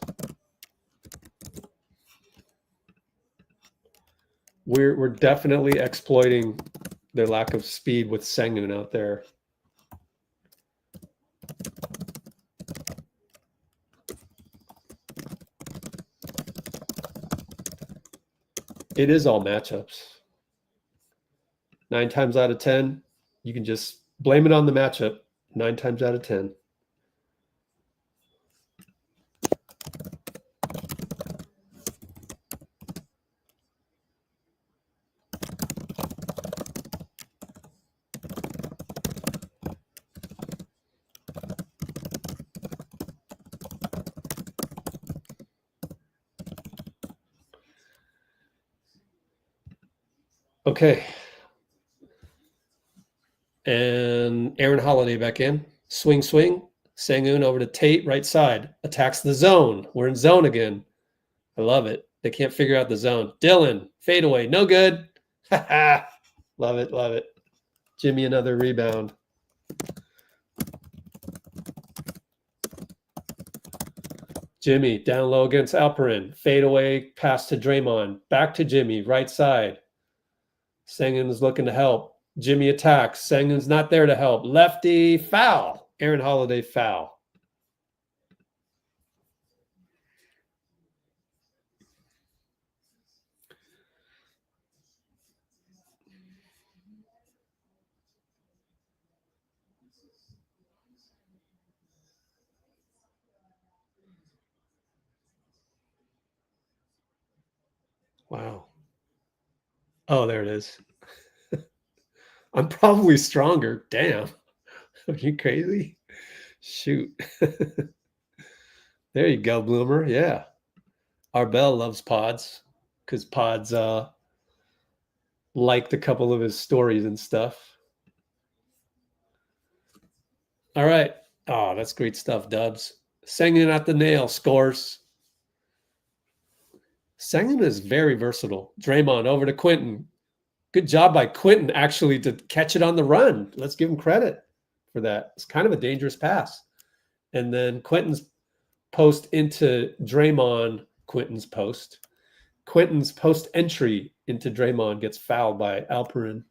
We're definitely exploiting their lack of speed with Sengun out there. It is all matchups. 9 times out of 10, you can just blame it on the matchup. 9 times out of 10. Okay. And Aaron Holiday back in. Swing, swing. Sengun over to Tate, right side. Attacks the zone. We're in zone again. I love it. They can't figure out the zone. Dillon, fadeaway. No good. Love it, love it. Jimmy, another rebound. Jimmy, down low against Alperin. Fadeaway, pass to Draymond. Back to Jimmy, right side. Sengun's looking to help. Jimmy attacks. Sengun's not there to help. Lefty, foul. Aaron Holiday, foul. Wow. Oh, there it is. I'm probably stronger. Damn. Are you crazy? Shoot. There you go, Bloomer. Yeah. Arbel loves Podz because Podz liked a couple of his stories and stuff. All right. Oh, that's great stuff, Dubs. Sengun at the nail, scores. Sengun is very versatile. Draymond over to Quinten. Good job by Quinten actually to catch it on the run. Let's give him credit for that. It's kind of a dangerous pass. And then Quinten's post into Draymond, Quinten's post. Quinten's post entry into Draymond gets fouled by Alperin.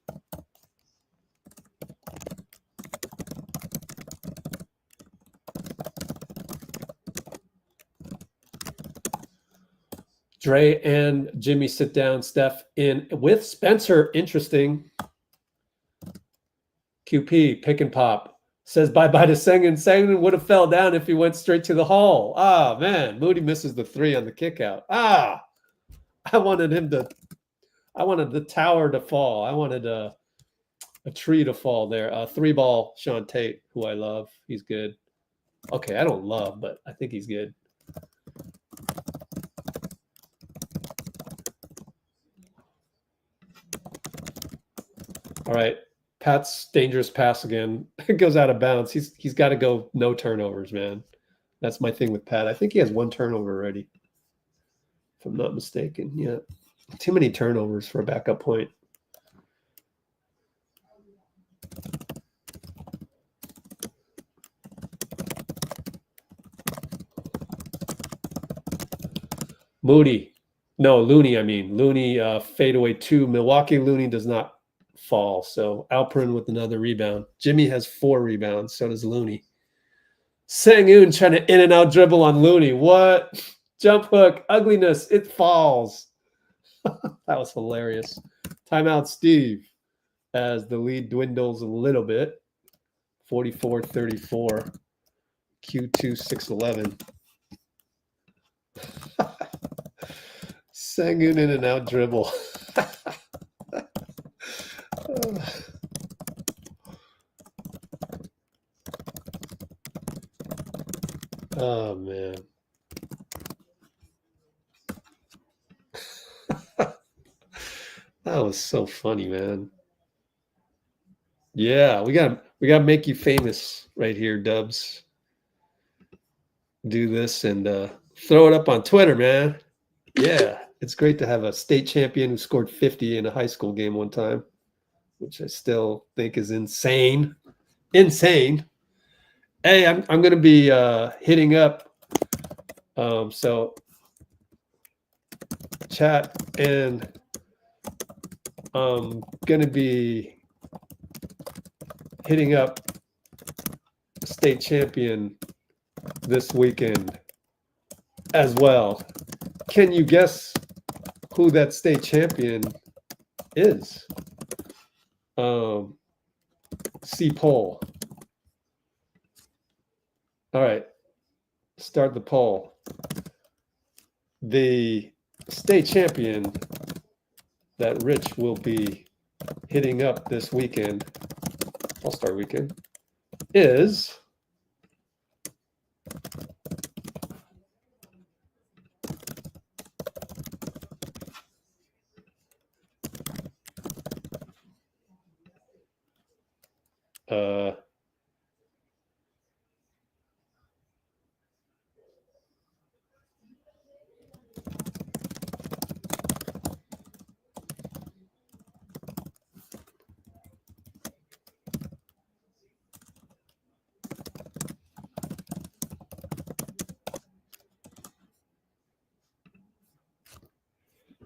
Dre and Jimmy sit down. Steph in with Spencer. Interesting. QP, pick and pop. Says bye-bye to Sengun. Sengun would have fell down if he went straight to the hole. Ah, man. Moody misses the 3 on the kick out. Ah, I wanted the tower to fall. I wanted a tree to fall there. 3-ball Sean Tate, who I love. He's good. Okay, I don't love, but I think he's good. All right. Pat's dangerous pass again. It goes out of bounds. He's got to go no turnovers, man. That's my thing with Pat. I think he has 1 turnover already, if I'm not mistaken. Yeah. Too many turnovers for a backup point. Moody. No, Looney, I mean. Looney fadeaway 2. Milwaukee Looney does not fall. So Alperin with another rebound. Jimmy has 4 rebounds. So does Looney. Sengun trying to in and out dribble on Looney. What? Jump hook. Ugliness. It falls. That was hilarious. Timeout, Steve, as the lead dwindles a little bit. 44-34. Q2 611. Sengun in and out dribble. Oh, man. That was so funny, man. Yeah, we gotta make you famous right here, Dubs. Do this and throw it up on Twitter, man. Yeah, it's great to have a state champion who scored 50 in a high school game one time, which I still think is insane. Insane. Hey, I'm going to be hitting up. So chat, and I'm going to be hitting up state champion this weekend as well. Can you guess who that state champion is. See poll. All right, start the poll. The state champion that Rich will be hitting up this weekend, All-Star weekend, is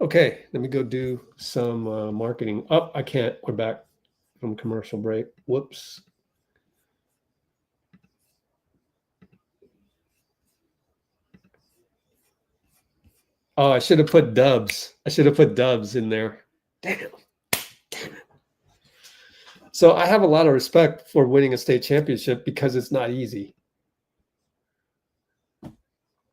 okay, let me go do some marketing. Oh, I can't. We're back from commercial break. Whoops. Oh, I should have put dubs. I should have put dubs in there. Damn. Damn it. So I have a lot of respect for winning a state championship because it's not easy.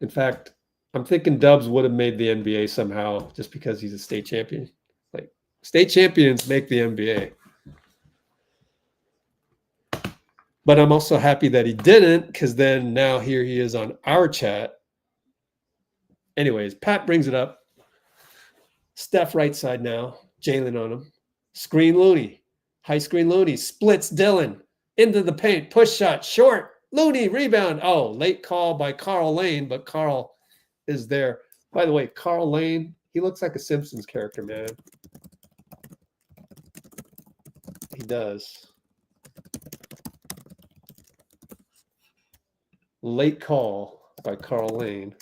In fact, I'm thinking Dubs would have made the NBA somehow just because he's a state champion. Like, state champions make the NBA. But I'm also happy that he didn't, because then now here he is on our chat. Anyways, Pat brings it up. Steph right side now. Jalen on him. Screen Looney. High screen Looney. Splits Dillon. Into the paint. Push shot. Short. Looney. Rebound. Oh, late call by Karl Lane, but Karl is there. By the way, Karl Lane, he looks like a Simpsons character, man. He does. Late call by Karl Lane.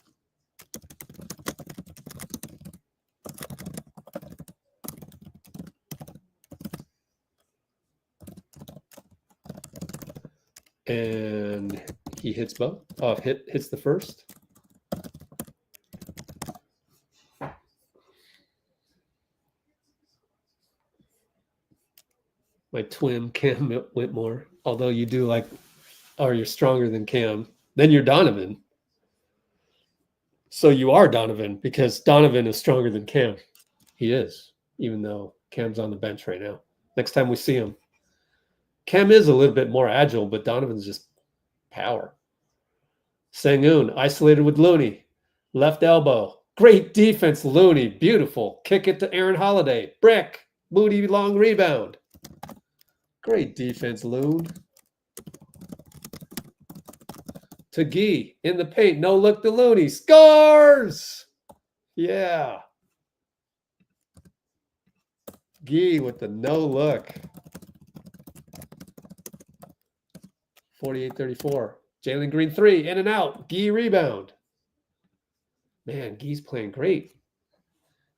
And he hits both. Oh, hits the first. My twin, Cam Whitmore. Although you do like, or you're stronger than Cam, then you're Donovan. So you are Donovan because Donovan is stronger than Cam. He is, even though Cam's on the bench right now. Next time we see him. Cam is a little bit more agile, but Donovan's just power. Sengun, isolated with Looney. Left elbow. Great defense, Looney. Beautiful. Kick it to Aaron Holiday. Brick. Moody long rebound. Great defense, Loon. To Gee in the paint. No look to Looney. Scores! Yeah. Gee with the no look. 48-34. Jalen Green 3. In and out. Gee rebound. Man, Gee's playing great.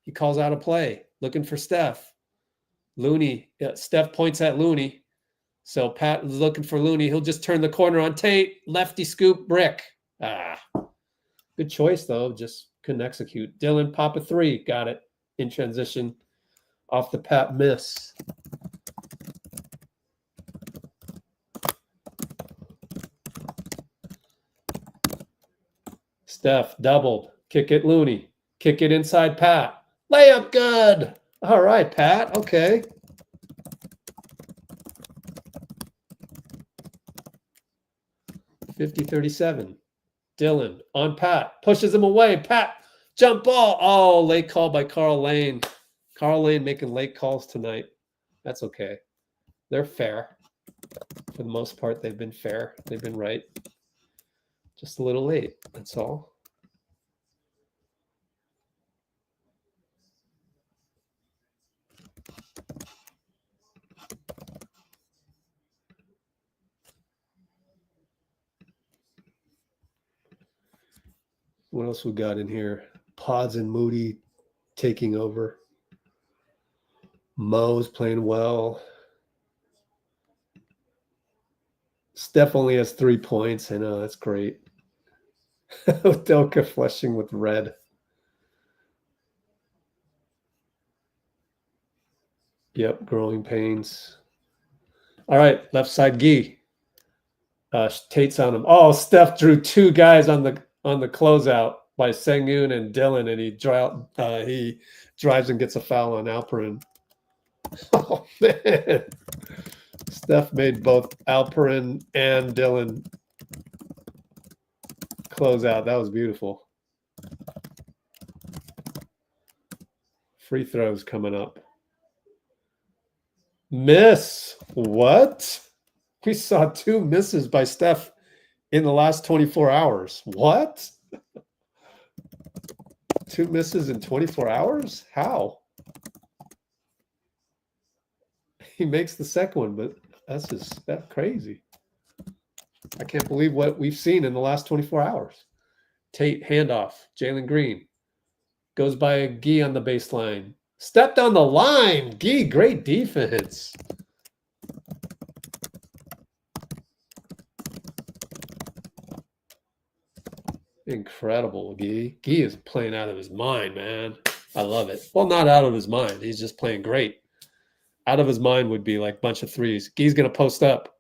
He calls out a play. Looking for Steph. Looney. Steph points at Looney. So Pat is looking for Looney. He'll just turn the corner on Tate. Lefty scoop, brick. Good choice, though. Just couldn't execute. Dillon, pop a 3. Got it. In transition. Off the Pat miss. Steph doubled. Kick it, Looney. Kick it inside Pat. Layup good. All right, Pat. Okay. (50-37). Dillon on Pat. Pushes him away. Pat, jump ball. Oh, late call by Karl Lane. Karl Lane making late calls tonight. That's okay. They're fair. For the most part, they've been fair. They've been right. Just a little late. That's all. What else we got in here? Podz and Moody taking over. Mo's playing well. Steph only has 3 points. I know, that's great. Delka flushing with red. Yep, growing pains. All right, left side gi. Tate's on him. Oh, Steph drew two guys on the closeout by Sengun and Dillon, and he drives and gets a foul on Alperin. Oh man, Steph made both Alperin and Dillon close out. That was beautiful. Free throws coming up. Miss. What? We saw two misses by Steph in the last 24 hours. What? Two misses in 24 hours? How? He makes the second one, but that's crazy. I can't believe what we've seen in the last 24 hours. Tate, handoff. Jalen Green. Goes by a Gee on the baseline. Stepped on the line. Gee, great defense. Incredible, Gee. Gee is playing out of his mind, man. I love it. Well, not out of his mind. He's just playing great. Out of his mind would be like a bunch of threes. Gee's going to post up.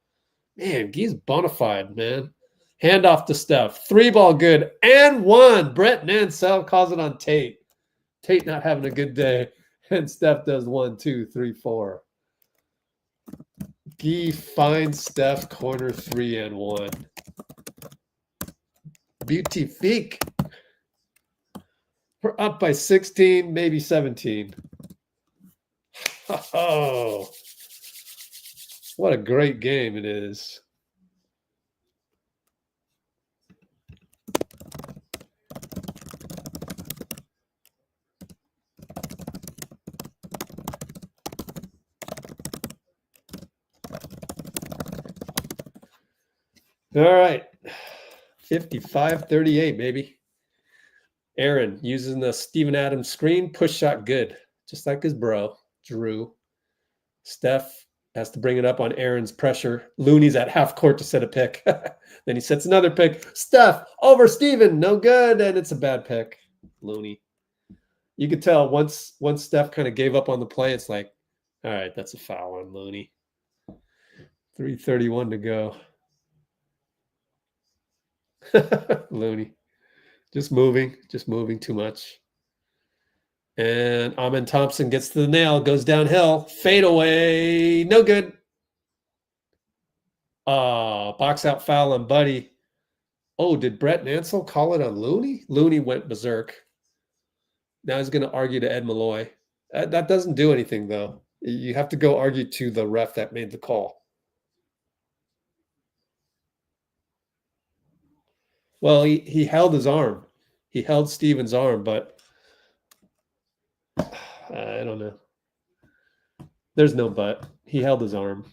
Man, Gee's bona fide, man. Handoff to Steph. Three ball good and one. Brett Nansel calls it on Tate. Tate not having a good day. And Steph does 1, 2, 3, 4. Gee finds Steph corner 3 and 1. Beautifique. We're up by 16, maybe 17. Oh, what a great game it is. All right. 55-38, baby. Aaron using the Steven Adams screen. Push shot good. Just like his bro, Drew. Steph has to bring it up on Aaron's pressure. Looney's at half court to set a pick. Then he sets another pick. Steph over Steven. No good. And it's a bad pick. Looney. You could tell once Steph kind of gave up on the play, it's like, all right, that's a foul on Looney. 3:31 to go. Looney. Just moving too much. And Amen Thompson gets to the nail, goes downhill, fade away, no good. Box out foul on Buddy. Oh, did Brett Nansel call it on Looney? Looney went berserk. Now he's going to argue to Ed Malloy. That doesn't do anything, though. You have to go argue to the ref that made the call. Well, he held his arm. He held Steven's arm, but I don't know. There's no but. He held his arm.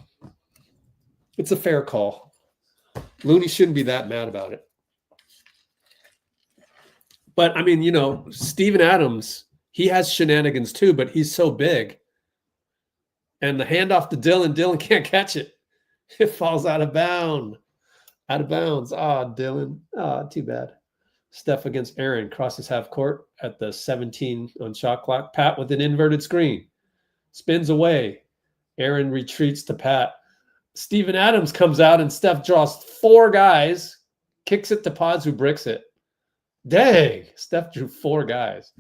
It's a fair call. Looney shouldn't be that mad about it. But, I mean, you know, Steven Adams, he has shenanigans too, but he's so big. And the handoff to Dillon, Dillon can't catch it. It falls out of bounds. Out of bounds. Dillon. Too bad. Steph against Aaron. Crosses half court at the 17 on shot clock. Pat with an inverted screen. Spins away. Aaron retreats to Pat. Steven Adams comes out and Steph draws 4 guys. Kicks it to Podz, who bricks it. Dang. Steph drew 4 guys.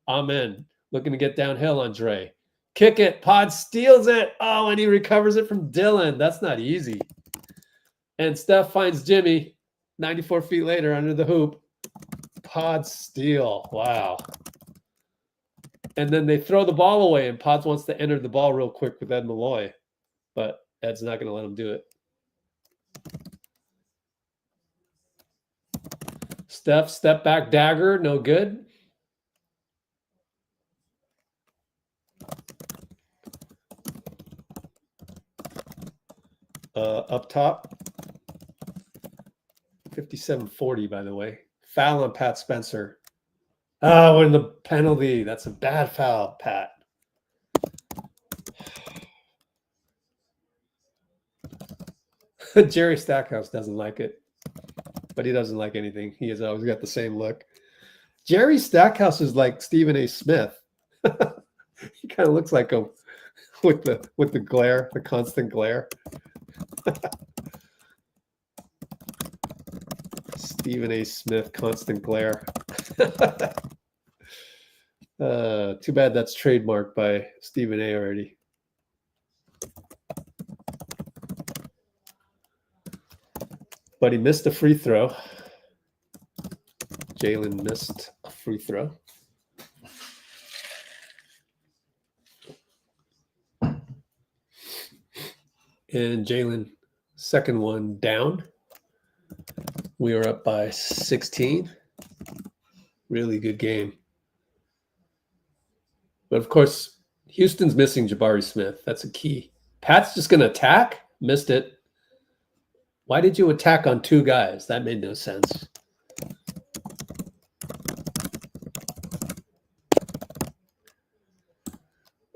Amen. Looking to get downhill on Dre. Kick it. Podz steals it. Oh, and he recovers it from Dillon. That's not easy. And Steph finds Jimmy 94 feet later under the hoop. Podz steal. Wow. And then they throw the ball away, and Podz wants to enter the ball real quick with Ed Malloy. But Ed's not going to let him do it. Steph, step back dagger. No good. Up top. 57-40, by the way. Foul on Pat Spencer. Oh, and the penalty. That's a bad foul, Pat. Jerry Stackhouse doesn't like it, but he doesn't like anything. He has always got the same look. Jerry Stackhouse is like Stephen A. Smith. He kind of looks like him. with the glare, the constant glare. Stephen A. Smith, constant glare. Too bad that's trademarked by Stephen A. already. But he missed a free throw. Jalen missed a free throw. And Jalen, second one down. We are up by 16. Really good game. But of course, Houston's missing Jabari Smith. That's a key. Pat's just going to attack? Missed it. Why did you attack on two guys? That made no sense.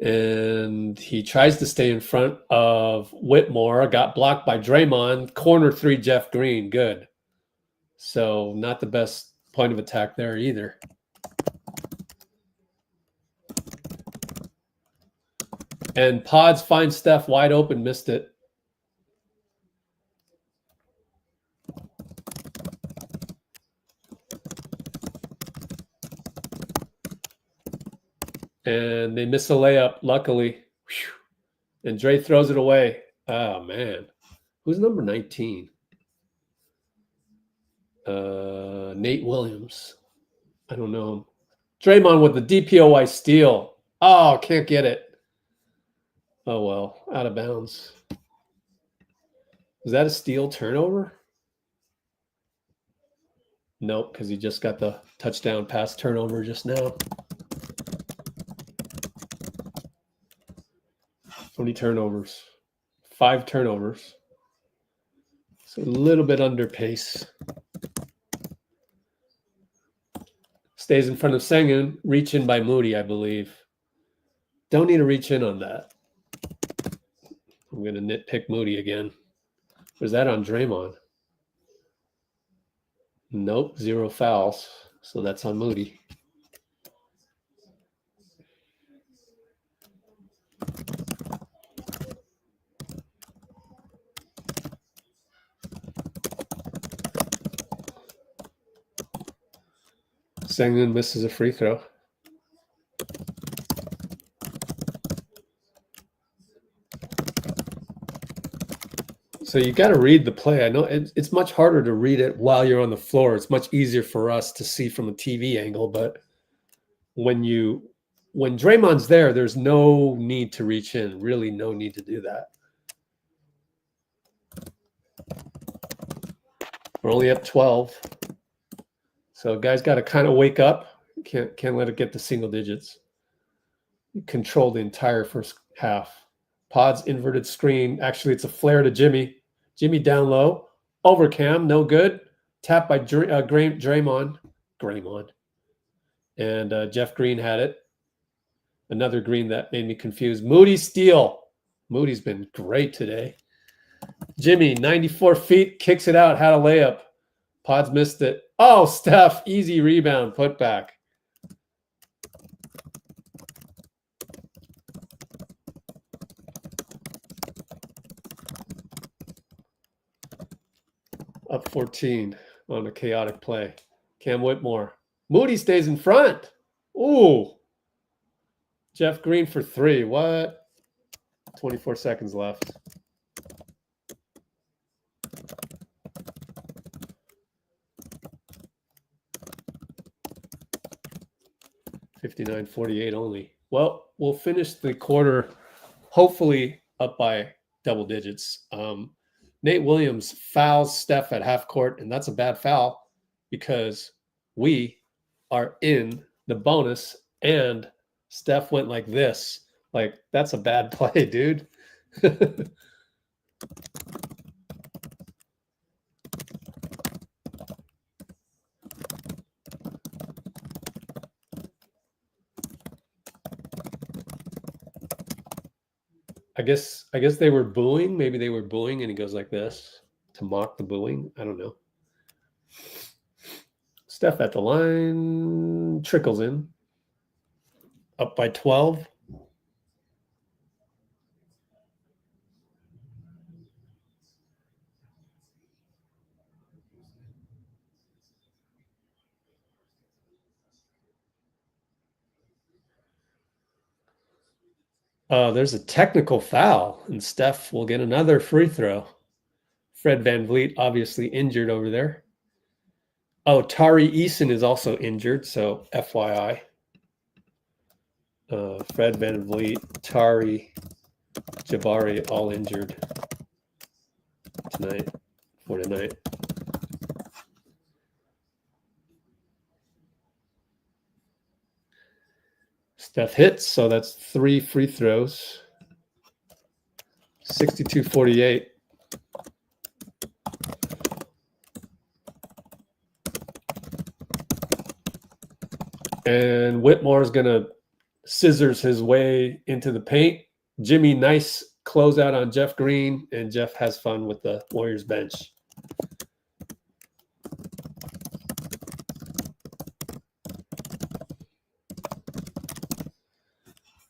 And he tries to stay in front of Whitmore. Got blocked by Draymond. Corner three, Jeff Green. Good. So not the best point of attack there either. And Podz finds Steph wide open. Missed it. And they miss a layup, luckily. Whew. And Dre throws it away. Oh, man. Who's number 19? Nate Williams. I don't know him. Draymond with the DPOY steal. Oh, can't get it. Oh, well. Out of bounds. Was that a steal turnover? Nope, because he just got the touchdown pass turnover just now. How many turnovers? 5 turnovers. So a little bit under pace. Stays in front of Sengun. Reach in by Moody, I believe. Don't need to reach in on that. I'm going to nitpick Moody again. Was that on Draymond? Nope, 0 fouls. So that's on Moody. Sengun misses a free throw. So you got to read the play. I know it's much harder to read it while you're on the floor. It's much easier for us to see from a TV angle. But when Draymond's there, there's no need to reach in. Really, no need to do that. We're only up 12. So guys got to kind of wake up. Can't let it get to single digits. You control the entire first half. Podz inverted screen. Actually, it's a flare to Jimmy. Jimmy down low. Over Cam. No good. Tap by Draymond. And Jeff Green had it. Another Green that made me confused. Moody steal. Moody's been great today. Jimmy, 94 feet, kicks it out. Had a layup. Podz missed it. Oh, Steph, easy rebound, put back. Up 14 on a chaotic play. Cam Whitmore. Moody stays in front. Ooh. Jeff Green for 3. What? 24 seconds left. $59.48 only. Well, we'll finish the quarter hopefully up by double digits. Nate Williams fouls Steph at half court, and that's a bad foul because we are in the bonus, and Steph went like this. Like, that's a bad play, dude. I guess they were booing. Maybe they were booing, and he goes like this to mock the booing. I don't know. Steph at the line, trickles in. Up by 12. There's a technical foul, and Steph will get another free throw. Fred VanVleet obviously injured over there. Oh, Tari Eason is also injured, so FYI. Fred VanVleet, Tari, Jabari all injured tonight. Steph hits, so that's 3 free throws. 62-48. And Whitmore's going to scissors his way into the paint. Jimmy, nice closeout on Jeff Green, and Jeff has fun with the Warriors bench.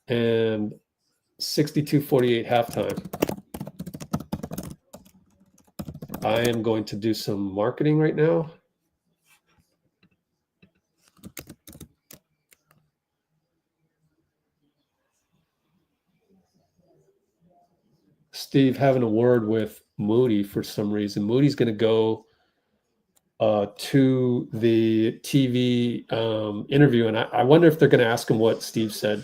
And 62-48 halftime. I am going to do some marketing right now. Steve having a word with Moody for some reason. Moody's going to go to the TV interview, and I wonder if they're going to ask him what Steve said.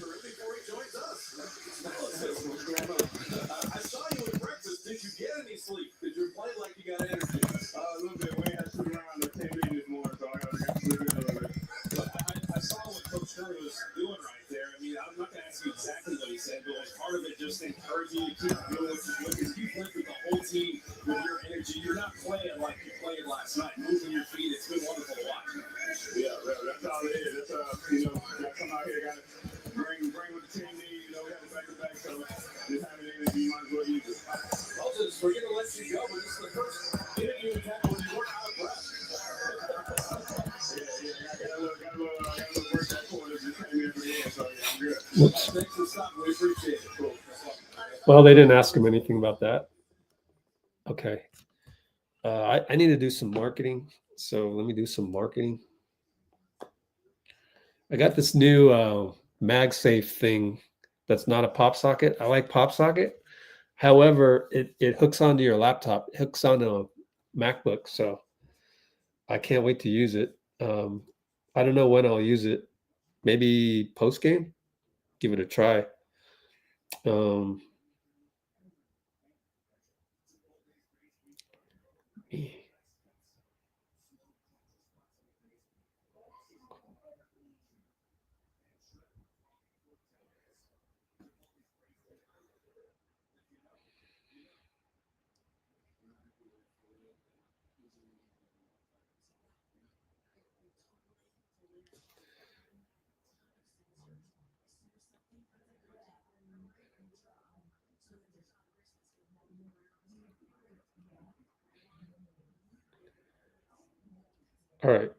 I saw you at breakfast. Did you get any sleep? Did you play like you got energy? A little bit. We had to shoot around. I came in this morning, so I got to get sleep a little bit. But I saw what Coach Curry was doing right there. I mean, I'm not going to ask you exactly what he said, but was part of it just encouraging you to keep doing what you're doing? Because you went with the whole team with your energy. You're not playing like you played last night, moving your feet. It's been wonderful to watch. Yeah, that's all it is. That's, you know, got to come out here, got to bring what the team needs. You know, we have a back-to-back, so just having energy, you might as well use it. Moses, we're going to let you go, but this is the first interview we've had when you weren't out of breath. Yeah, I got a little break that point as you came in for the end, so yeah, I'm good. Whoops. Thanks for stopping. We appreciate it. Cool. Well, they didn't ask him anything about that. Okay. I need to do some marketing. So let me do some marketing. I got this new MagSafe thing that's not a pop socket. I like pop socket. However, it hooks onto your laptop. It hooks onto a MacBook. So I can't wait to use it. I don't know when I'll use it. Maybe post game. Give it a try. All right.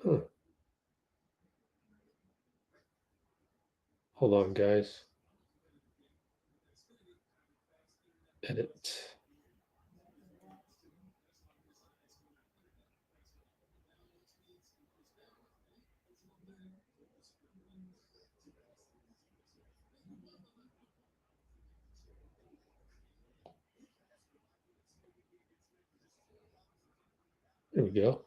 Huh. Hold on, guys. Edit. There we go.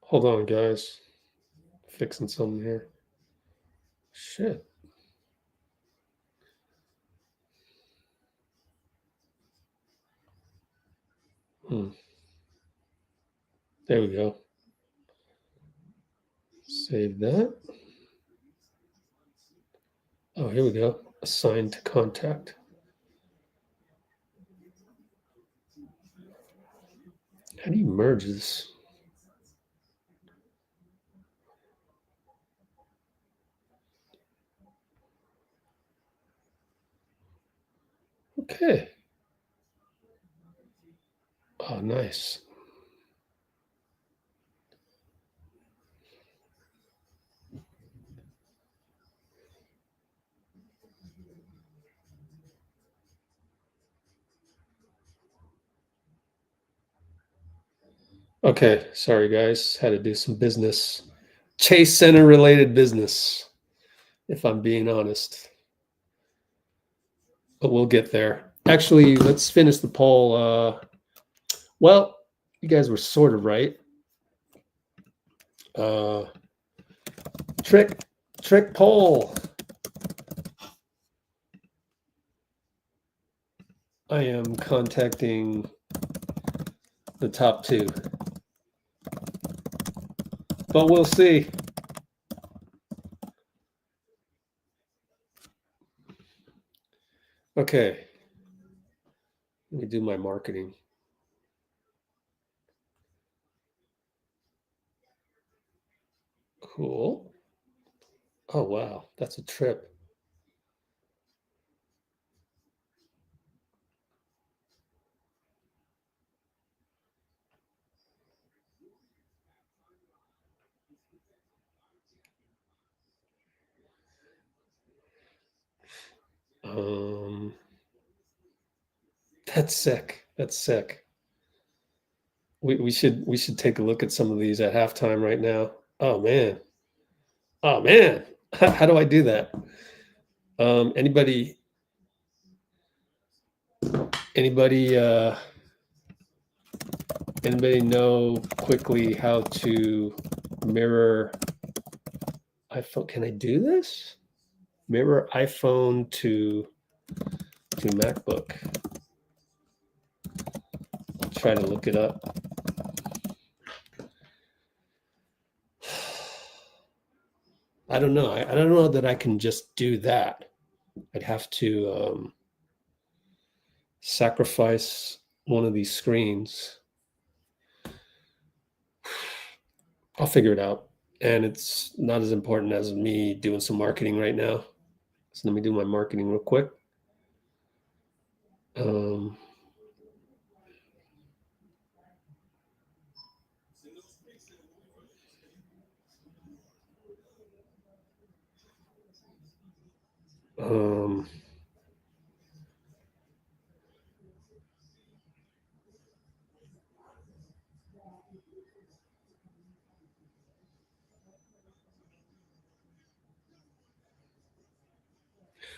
Hold on, guys. Fixing something here. Shit. There we go. Save that. Oh, here we go. Assign to contact. How do you merge this? Okay. Oh, nice. Okay, sorry guys, had to do some business. Chase Center related business, if I'm being honest. But we'll get there. Actually, let's finish the poll. Well, you guys were sort of right. Trick poll. I am contacting the top two. But we'll see. Okay. Let me do my marketing. Cool. Oh, wow. That's a trip. That's sick. That's sick. We should take a look at some of these at halftime right now. Oh man. Oh man. How do I do that? Anybody know quickly how to mirror iPhone? Can I do this? Mirror iPhone to MacBook. I'll try to look it up. I don't know. I don't know that I can just do that. I'd have to sacrifice one of these screens. I'll figure it out. And it's not as important as me doing some marketing right now. So let me do my marketing real quick.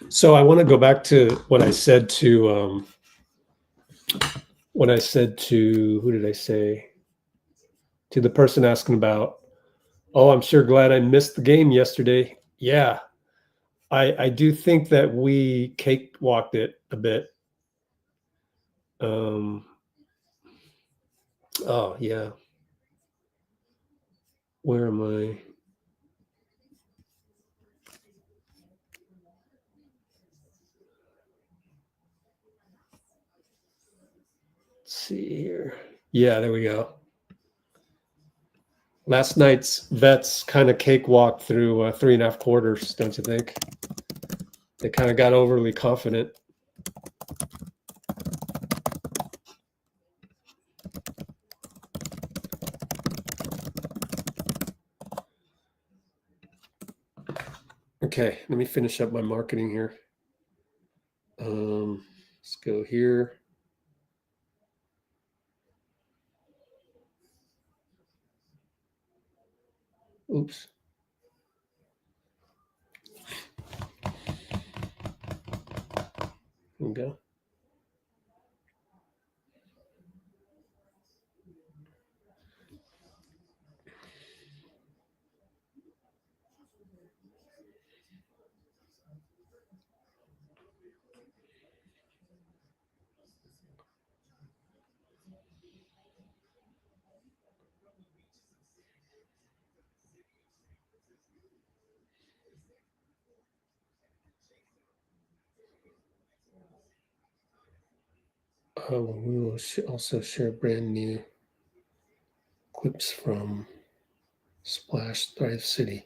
So I want to go back to what I said to who did I say? To the person asking about, oh, I'm sure glad I missed the game yesterday. Yeah, I do think that we cakewalked it a bit. Oh yeah. Where am I? Let's see here. Yeah, there we go. Last night's vets kind of cakewalked through 3.5 quarters, don't you think? They kind of got overly confident. Okay, let me finish up my marketing here. Let's go here. Oops. Here we go. We will also share brand new clips from Splash Thrive City.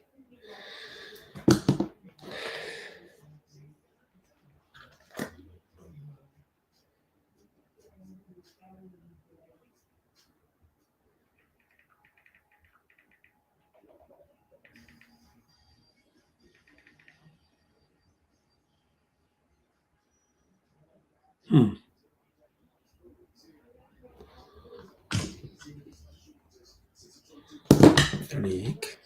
30 ink.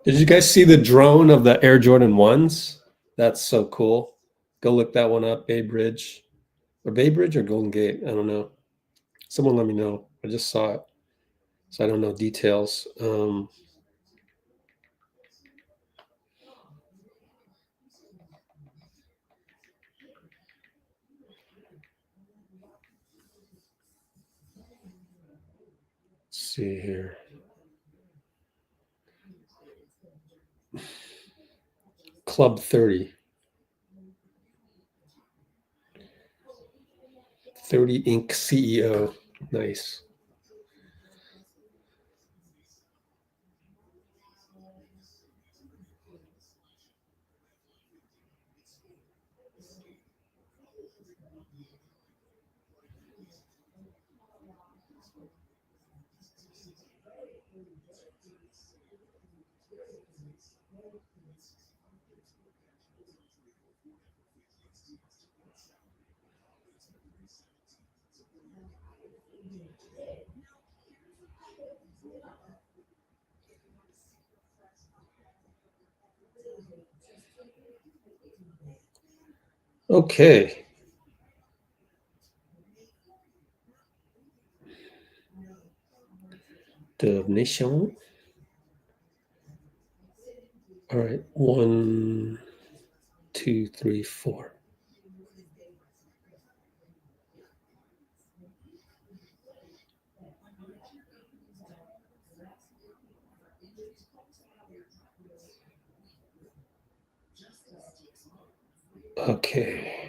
Did you guys see the drone of the Air Jordan 1s? That's so cool. Go look that one up, Bay Bridge. Or Bay Bridge or Golden Gate? I don't know. Someone let me know. I just saw it. So I don't know details. Let's see here. Club 30. 30 ink CEO. Nice. Okay. Donation. All right. 1, 2, 3, 4. Okay.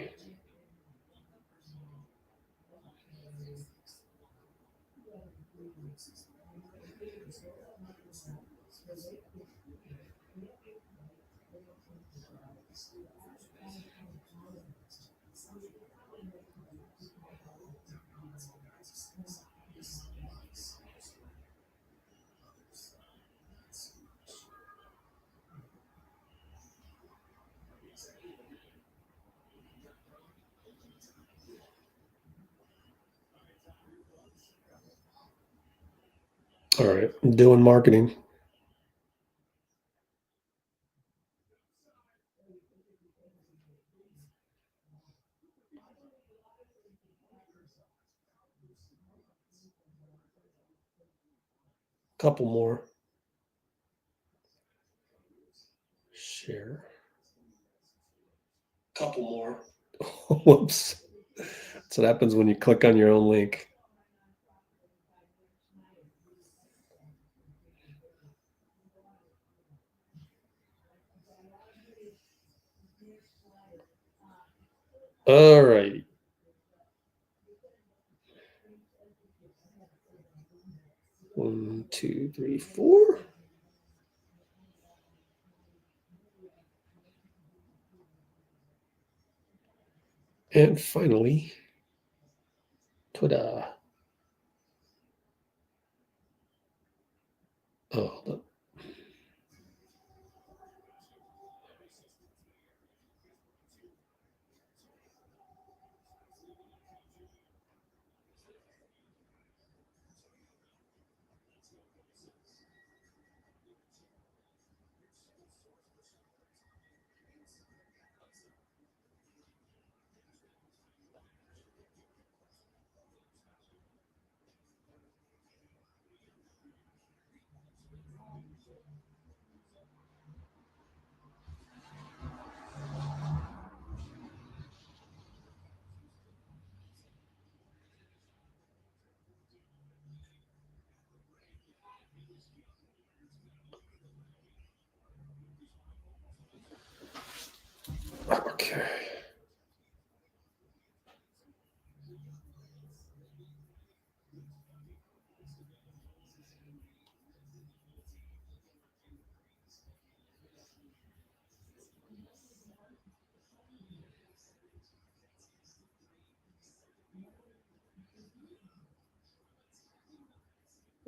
All right. I'm doing marketing. Couple more. Share. Couple more. Whoops. That's what happens when you click on your own link. All right. One, two, three, 4. And finally, ta-da. Oh, hold on. Okay.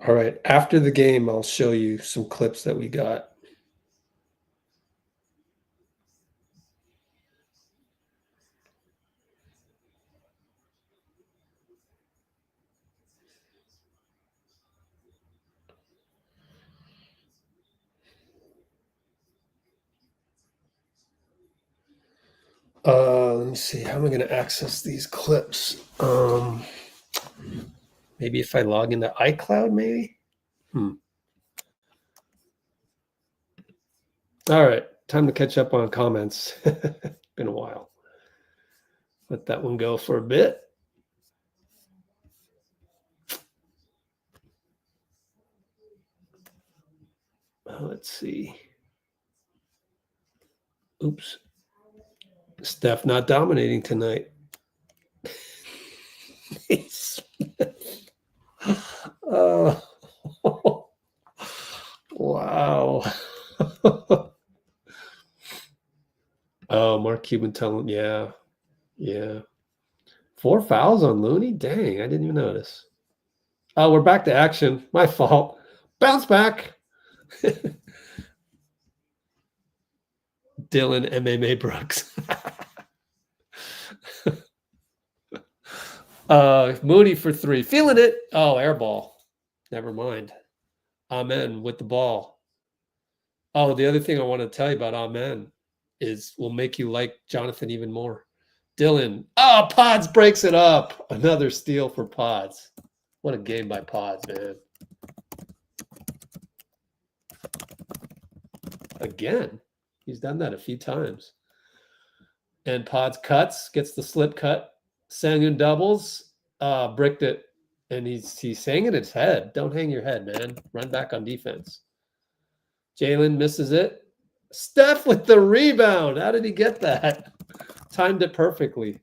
All right. After the game, I'll show you some clips that we got. Let me see. How am I going to access these clips? Maybe if I log into iCloud, maybe? All right. Time to catch up on comments. Been a while. Let that one go for a bit. Let's see. Oops. Steph not dominating tonight. Wow. Oh, Mark Cuban telling, yeah. 4 fouls on Looney? Dang, I didn't even notice. Oh, we're back to action. My fault. Bounce back. Dillon MMA Brooks. Moody for 3. Feeling it. Oh, air ball. Never mind. Amen with the ball. Oh, the other thing I want to tell you about Amen is will make you like Jonathan even more. Dillon. Oh, Podz breaks it up. Another steal for Podz. What a game by Podz, man. Again. He's done that a few times. And Podz cuts, gets the slip cut. Sengun doubles, bricked it. And he's hanging his head. Don't hang your head, man. Run back on defense. Jalen misses it. Steph with the rebound. How did he get that? Timed it perfectly.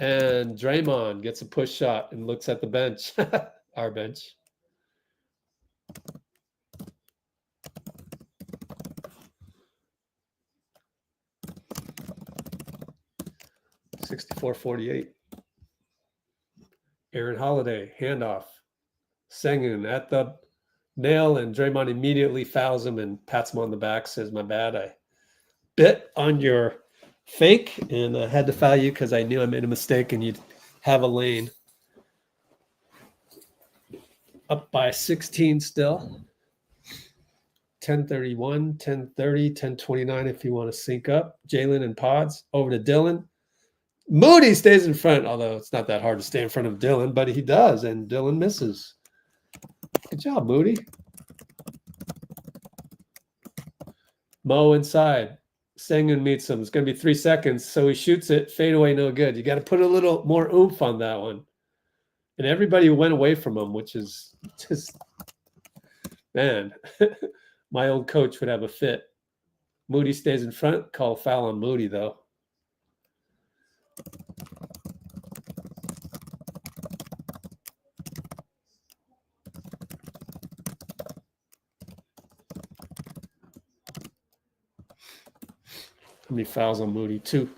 And Draymond gets a push shot and looks at the bench. Our bench. (64-48). Aaron Holiday, handoff. Sengun at the nail, and Draymond immediately fouls him and pats him on the back, says, my bad, I bit on your fake, and I had to foul you because I knew I made a mistake and you'd have a lane. Up by 16 still. 10:31, 10:30, 10:29 if you want to sync up. Jalen and Podz over to Dillon. Moody stays in front, although it's not that hard to stay in front of Dillon, but he does, and Dillon misses. Good job, Moody. Mo inside. Sengun meets him. It's going to be 3 seconds, so he shoots it. Fade away, no good. You got to put a little more oomph on that one. And everybody went away from him, which is just, man, my old coach would have a fit. Moody stays in front. Call a foul on Moody, though. How many fouls on Moody? 2.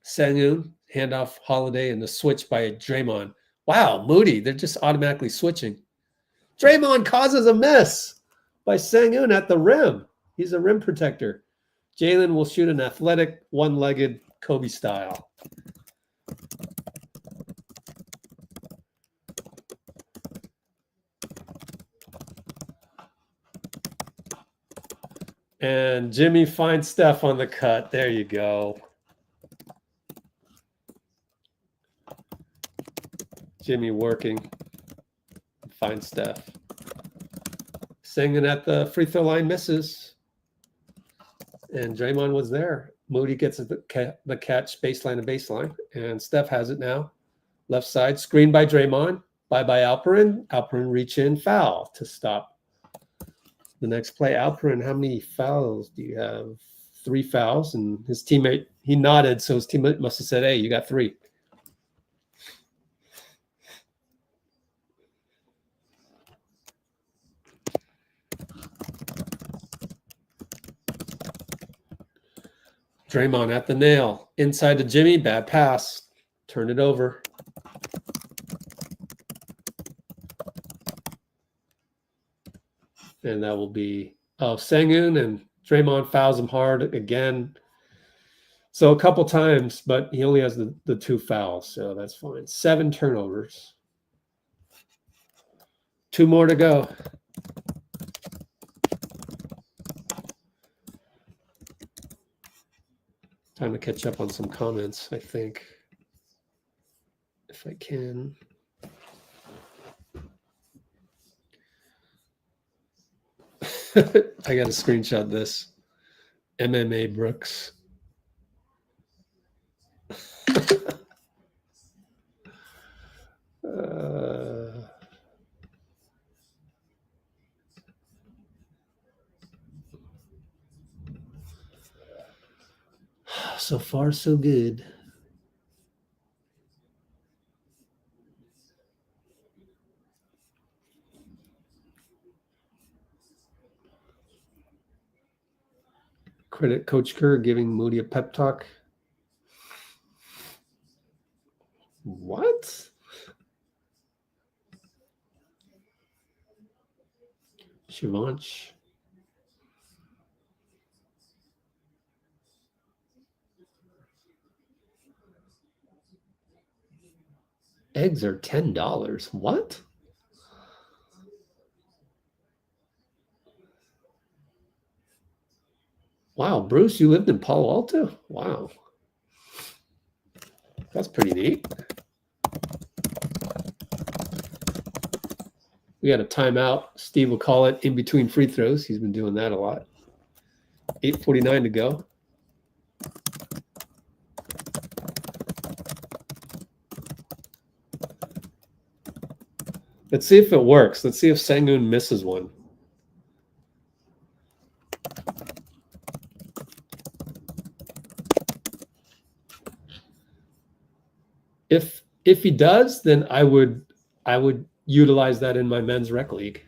Sengun, handoff Holiday, and the switch by Draymond. Wow, Moody, they're just automatically switching. Draymond causes a miss by Sengun at the rim. He's a rim protector. Jalen will shoot an athletic, one-legged Kobe style. And Jimmy finds Steph on the cut. There you go. Jimmy working. Finds Steph. Sengun at the free throw line misses. And Draymond was there. Moody gets the catch baseline to baseline. And Steph has it now. Left side, screen by Draymond. Bye-bye Alperin. Alperin reach in, foul to stop the next play. Alperin, how many fouls do you have? 3 fouls. And his teammate, he nodded, so his teammate must have said, hey, you got 3. Draymond at the nail. Inside to Jimmy. Bad pass. Turn it over. And that will be Sengun, and Draymond fouls him hard again. So a couple times, but he only has the 2 fouls, so that's fine. 7 turnovers. 2 more to go. Time to catch up on some comments, I think. If I can. I got to screenshot this. MMA Brooks. So far, so good. Credit Coach Kerr giving Moody a pep talk. What? Shivansh. Eggs are $10. What? Wow, Bruce, you lived in Palo Alto? Wow. That's pretty neat. We got a timeout. Steve will call it in between free throws. He's been doing that a lot. 8:49 to go. Let's see if it works. Let's see if Sengun misses one. If he does, then I would utilize that in my men's rec league.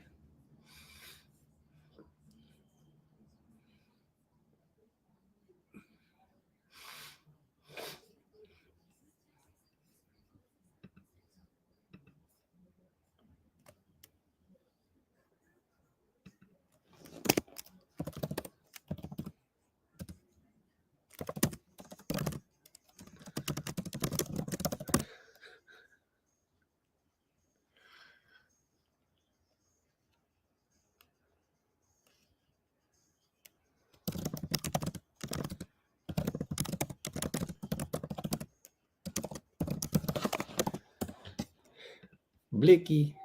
Blicky.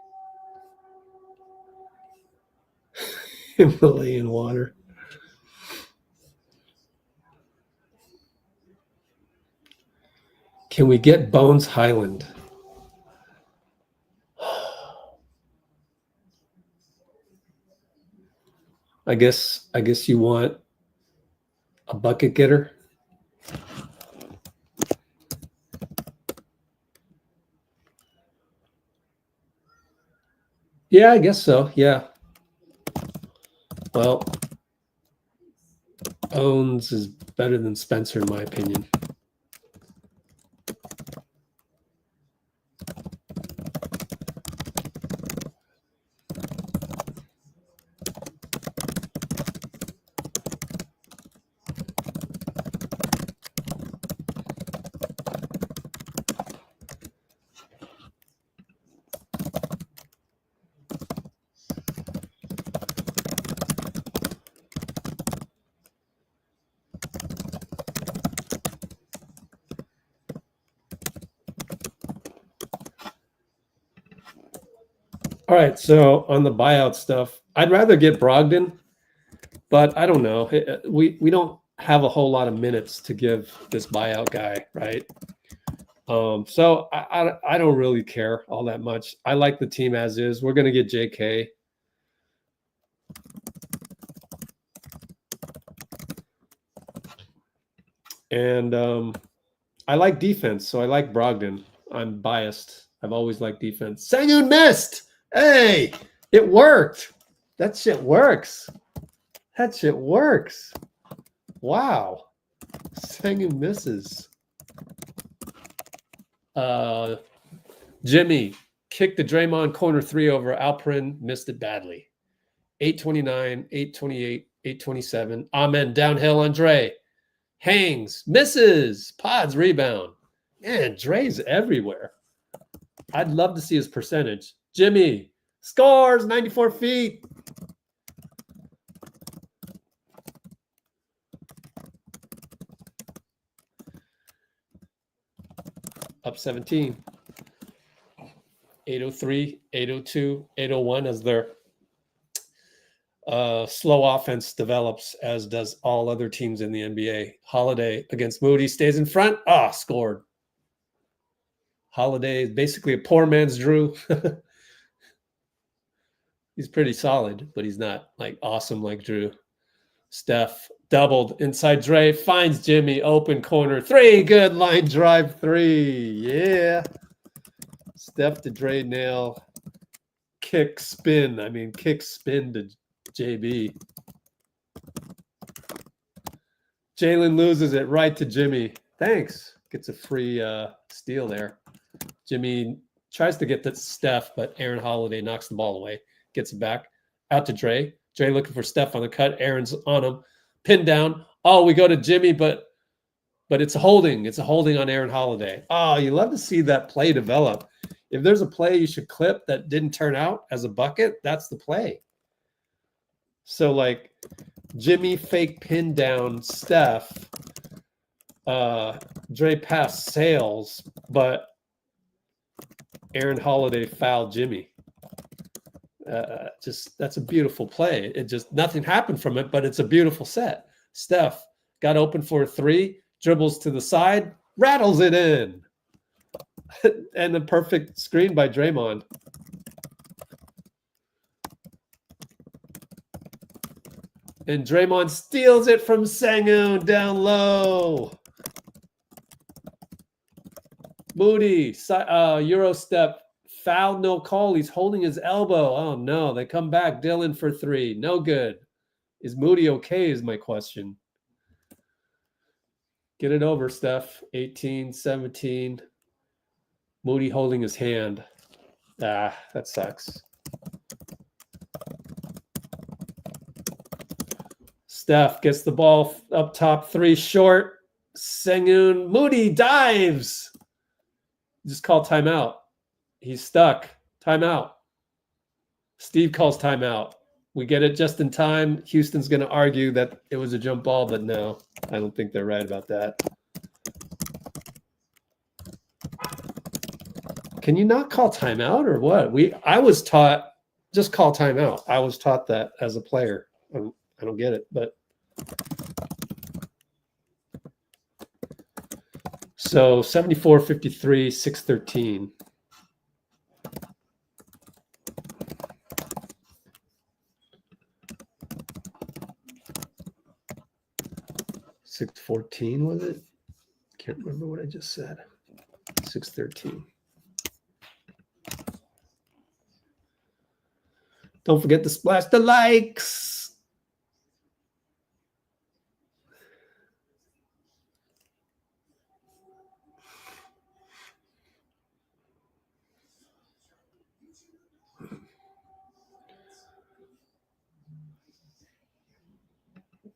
Himalayan water. Can we get Bones Highland? I guess you want a bucket getter. Yeah, I guess so. Yeah. Well, Owens is better than Spencer, in my opinion. All right, so on the buyout stuff, I'd rather get Brogdon, but I don't know. We don't have a whole lot of minutes to give this buyout guy, right? So I don't really care all that much. I like the team as is. We're going to get JK. And I like defense, so I like Brogdon. I'm biased. I've always liked defense. Sengun missed! Hey, it worked. That shit works. That shit works. Wow. Sengun misses. Jimmy kicked the Draymond corner three over Alperin, missed it badly. 8:29, 8:28, 8:27. Amen. Downhill on Dre. Hangs, misses. Podz rebound. Man, Dre's everywhere. I'd love to see his percentage. Jimmy scores 94 feet. up 17. 803, 802, 801 as their slow offense develops, as does all other teams in the NBA. Holiday against Moody stays in front. Scored. Holiday is basically a poor man's Drew. He's pretty solid, but he's not like awesome like Drew. Steph doubled inside Dre, finds Jimmy, open corner, 3, good line drive 3. Yeah. Steph to Dre nail, kick spin. Kick spin to JB. Jalen loses it right to Jimmy. Thanks. Gets a free steal there. Jimmy tries to get to Steph, but Aaron Holiday knocks the ball away. Gets it back out to Dre. Dre looking for Steph on the cut. Aaron's on him. Pinned down. We go to Jimmy, but it's a holding. It's a holding on Aaron Holiday. You love to see that play develop. If there's a play you should clip that didn't turn out as a bucket, that's the play. So, like, Jimmy fake pin down Steph. Dre pass sails, but Aaron Holiday fouled Jimmy. That's a beautiful play. It just, nothing happened from it, but it's a beautiful set. Steph got open for a 3, dribbles to the side, rattles it in. And the perfect screen by Draymond. And Draymond steals it from Sengun down low. Moody, Euro step, foul, no call. He's holding his elbow. Oh, no. They come back. Dillon for 3. No good. Is Moody okay is my question. Get it over, Steph. 18, 17. Moody holding his hand. That sucks. Steph gets the ball up top, 3 short. Sengun, Moody dives. Just call timeout. He's stuck. Timeout. Steve calls timeout. We get it just in time. Houston's going to argue that it was a jump ball, but no, I don't think they're right about that. Can you not call timeout or what? I was taught just call timeout. I was taught that as a player. I don't get it, but so 74-53, 6-13. $6-14 was it? Can't remember what I just said. 6-13. Don't forget to splash the likes.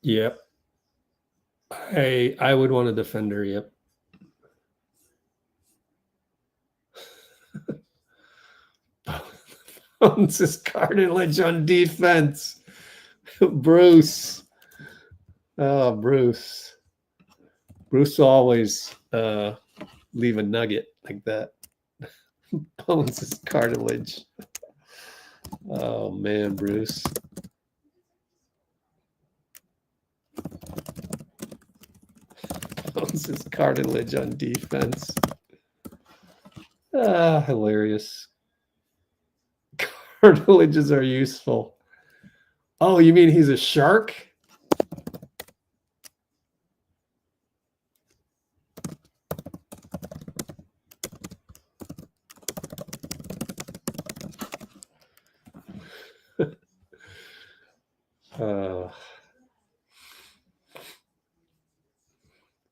Yep. I would want a defender, yep. Owns his cartilage on defense. Bruce. Oh, Bruce. Bruce will always leave a nugget like that. Owns his cartilage. Oh, man, Bruce. Owns his cartilage on defense. Hilarious. Cartilages are useful. Oh, you mean he's a shark?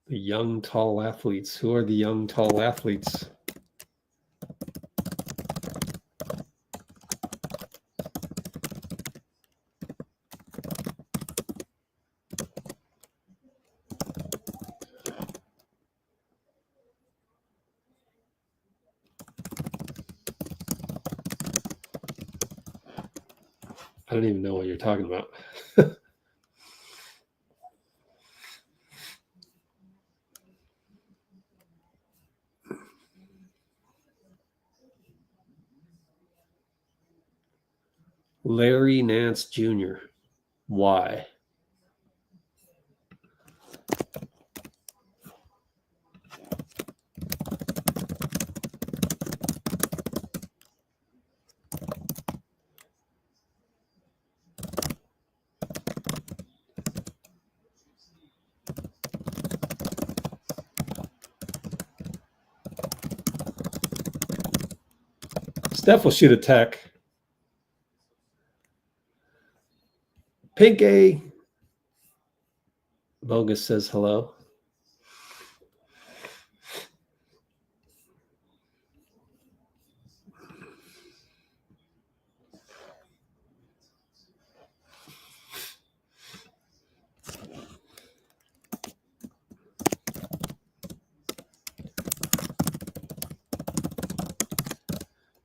The young, tall athletes. Who are the young, tall athletes? I don't even know what you're talking about. Larry Nance Jr. Why? Steph will shoot a tech. Pink A. Bogus says hello.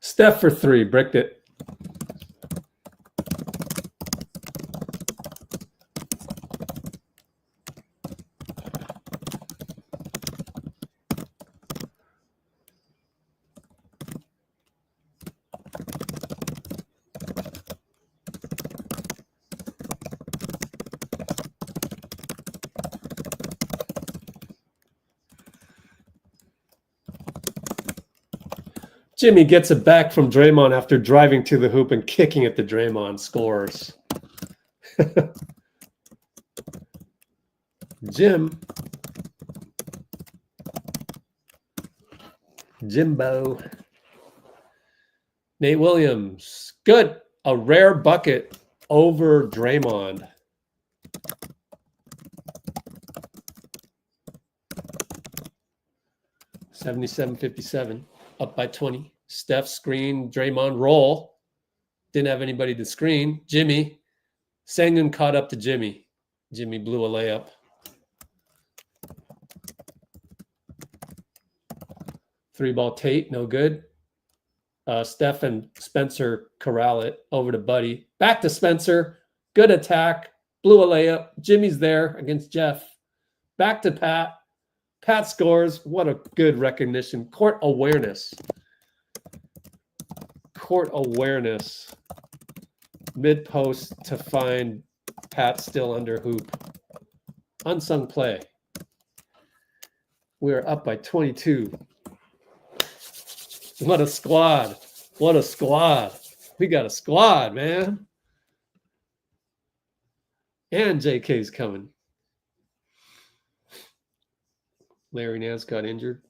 Steph for 3, bricked it. Jimmy gets it back from Draymond after driving to the hoop and kicking it to Draymond. Scores. Jimbo. Nate Williams. Good. A rare bucket over Draymond. $77.57. Up by 20. Steph screen, Draymond roll. Didn't have anybody to screen. Jimmy. Sengun caught up to Jimmy. Jimmy blew a layup. Three ball Tate, no good. Steph and Spencer corral it over to Buddy. Back to Spencer. Good attack. Blew a layup. Jimmy's there against Jeff. Back to Pat. Pat scores. What a good recognition. Court awareness. Court awareness. Mid post to find Pat still under hoop. Unsung play. We're up by 22. What a squad. What a squad. We got a squad, man. And JK's coming. Larry Nance got injured.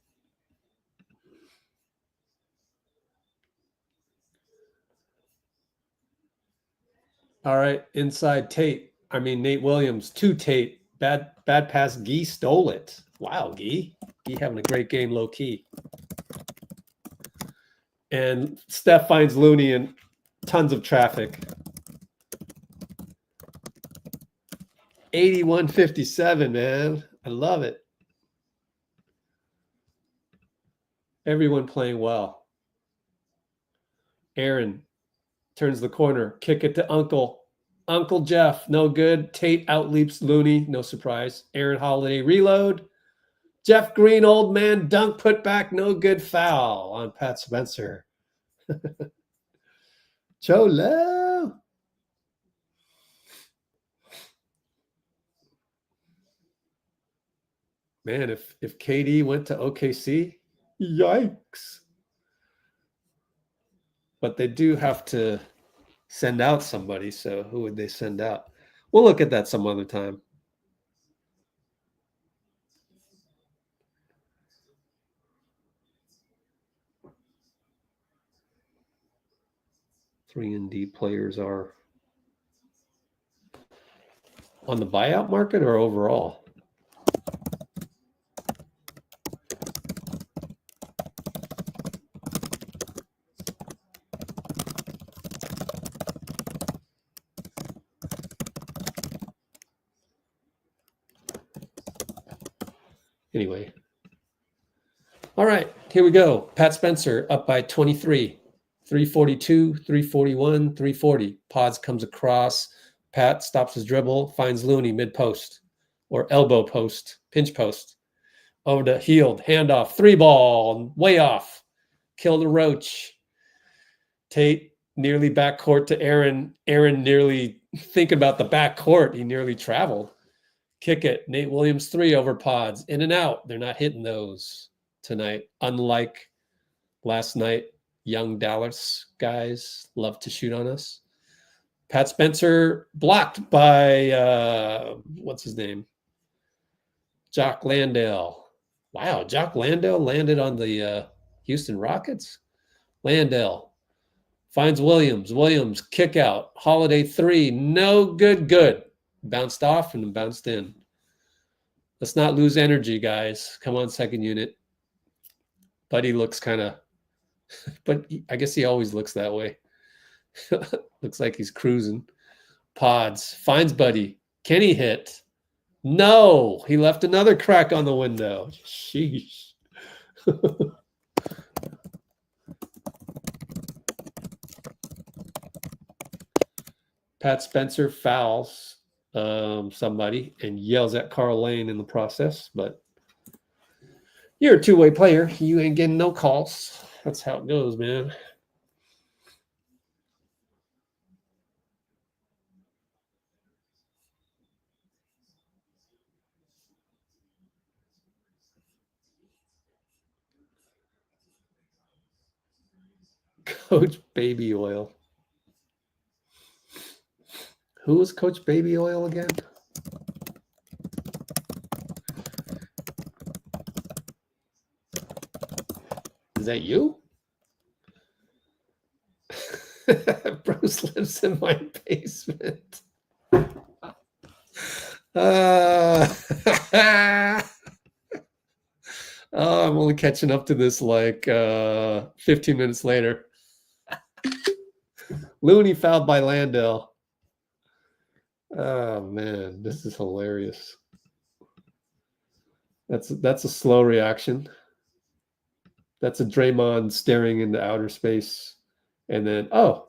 All right, inside Tate. Nate Williams to Tate. Bad pass. Gee stole it. Wow, Gee having a great game low key. And Steph finds Looney in tons of traffic. 81-57, man. I love it. Everyone playing well. Aaron turns the corner. Kick it to Uncle. Uncle Jeff, no good. Tate outleaps Looney, no surprise. Aaron Holiday reload. Jeff Green, old man dunk, put back, no good. Foul on Pat Spencer. Cholo. Man, if KD went to OKC, yikes. But they do have to send out somebody, so who would they send out? We'll look at that some other time. Three and D players are on the buyout market or overall? Anyway. All right, here we go. Pat Spencer up by 23. 342, 341, 340. Podz comes across. Pat stops his dribble, finds Looney mid-post or elbow post, pinch post. Over to Heald, handoff, three ball, way off. Kill the roach. Tate nearly backcourt to Aaron. Aaron nearly thinking about the backcourt. He nearly traveled. Kick it. Nate Williams 3 over Podz. In and out. They're not hitting those tonight. Unlike last night, young Dallas guys love to shoot on us. Pat Spencer blocked by, what's his name? Jock Landale. Wow, Jock Landale landed on the Houston Rockets. Landale finds Williams. Williams kick out. Holiday 3. No good, good. Bounced off and bounced in. Let's not lose energy, guys. Come on, second unit. Buddy looks kind of, but I guess he always looks that way. Looks like he's cruising. Podz finds Buddy. Can he hit? No, he left another crack on the window. Sheesh. Pat Spencer fouls somebody and yells at Karl Lane in the process, but you're a two-way player. You ain't getting no calls. That's how it goes, man. Coach Baby Oil. Who was Coach Baby Oil again? Is that you? Bruce lives in my basement. Oh, I'm only catching up to this like 15 minutes later. Looney fouled by Landale. Oh man, this is hilarious. That's a slow reaction. That's a Draymond staring into outer space. And then, oh.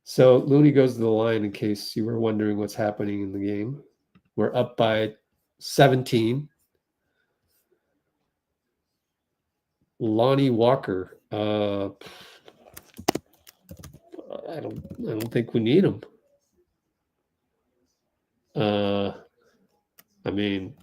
So Looney goes to the line in case you were wondering what's happening in the game. We're up by 17. Lonnie Walker. I don't think we need him. I mean,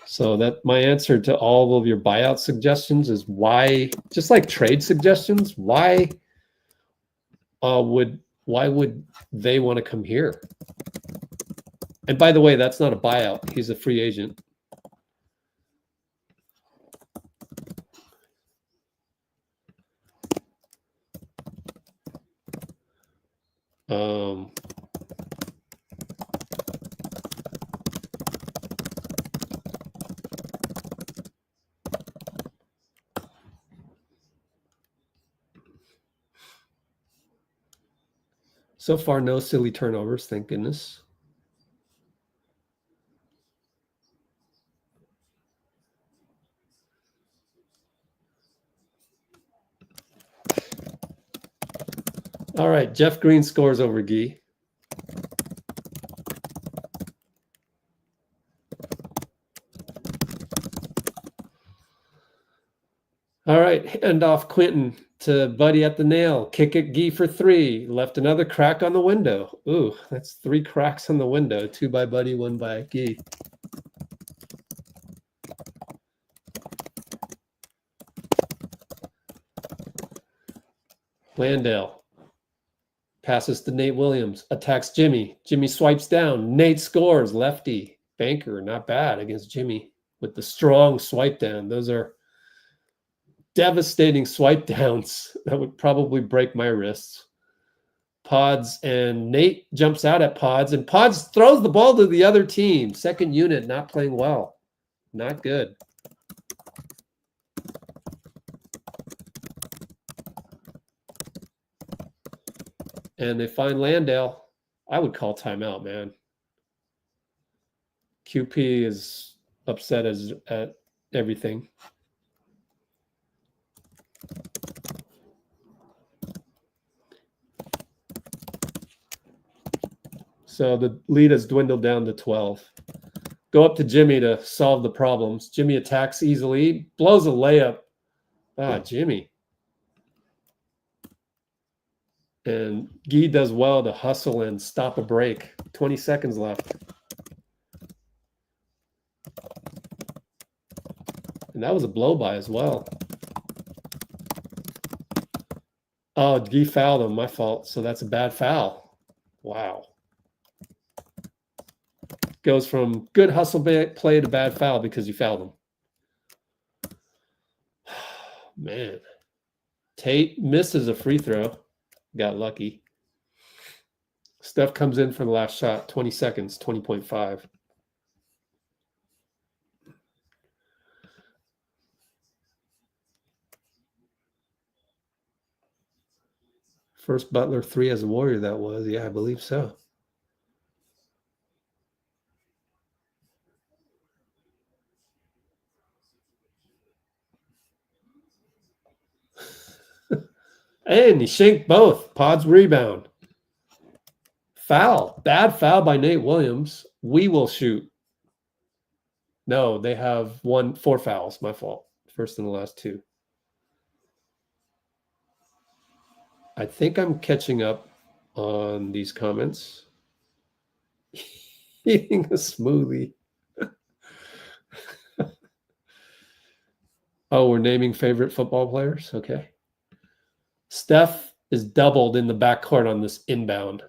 so that my answer to all of your buyout suggestions is why, just like trade suggestions, why would they want to come here? And by the way, that's not a buyout. He's a free agent. So far, no silly turnovers, thank goodness. All right, Jeff Green scores over Gee. All right, hand off Quinten to Buddy at the nail. Kick it, Gee for 3. Left another crack on the window. Ooh, that's 3 cracks on the window. 2 by Buddy, 1 by Gee. Landale passes to Nate Williams. Attacks Jimmy. Jimmy swipes down. Nate scores. Lefty. Banker, not bad against Jimmy with the strong swipe down. Those are devastating swipe downs that would probably break my wrists. Podz and Nate jumps out at Podz, and Podz throws the ball to the other team. Second unit not playing well. Not good. And they find Landale. I would call timeout, man. QP is upset at everything. So the lead has dwindled down to 12. Go up to Jimmy to solve the problems. Jimmy attacks easily, blows a layup. Ah, Jimmy. And Guy does well to hustle and stop a break. 20 seconds left. And that was a blow by as well. Oh, Guy fouled him. My fault. So that's a bad foul. Wow. Goes from good hustle play to bad foul because you fouled him. Man. Tate misses a free throw. Got lucky. Steph comes in for the last shot. 20 seconds, 20.5. First Butler 3 as a Warrior that was. Yeah, I believe so. And he shanked both. Podz rebound. Foul. Bad foul by Nate Williams. We will shoot. No, they have 4 fouls. My fault. First and the last 2. I think I'm catching up on these comments. Eating a smoothie. Oh, we're naming favorite football players? Okay. Steph is doubled in the backcourt on this inbound.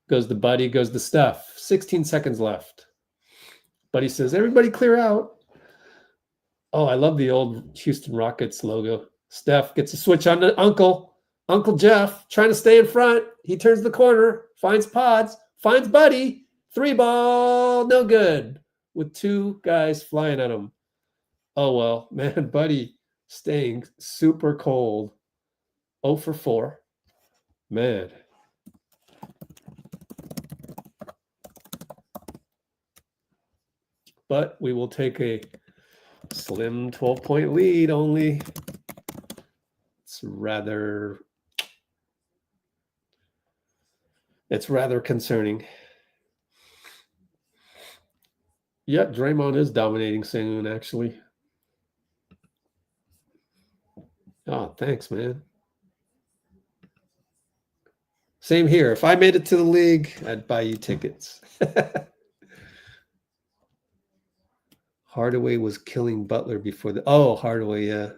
Goes to Buddy, goes to Steph. 16 seconds left. Buddy says, everybody clear out. Oh, I love the old Houston Rockets logo. Steph gets a switch on to Uncle Jeff, trying to stay in front. He turns the corner, finds Podz, finds Buddy. 3 ball, no good. With 2 guys flying at him. Oh, well, man, Buddy staying super cold. 0 for 4. Man. But we will take a slim 12-point lead only. It's rather concerning. Yeah, Draymond is dominating Sengun, actually. Oh, thanks, man. Same here. If I made it to the league, I'd buy you tickets. Hardaway was killing Butler before the... Oh, Hardaway, yeah.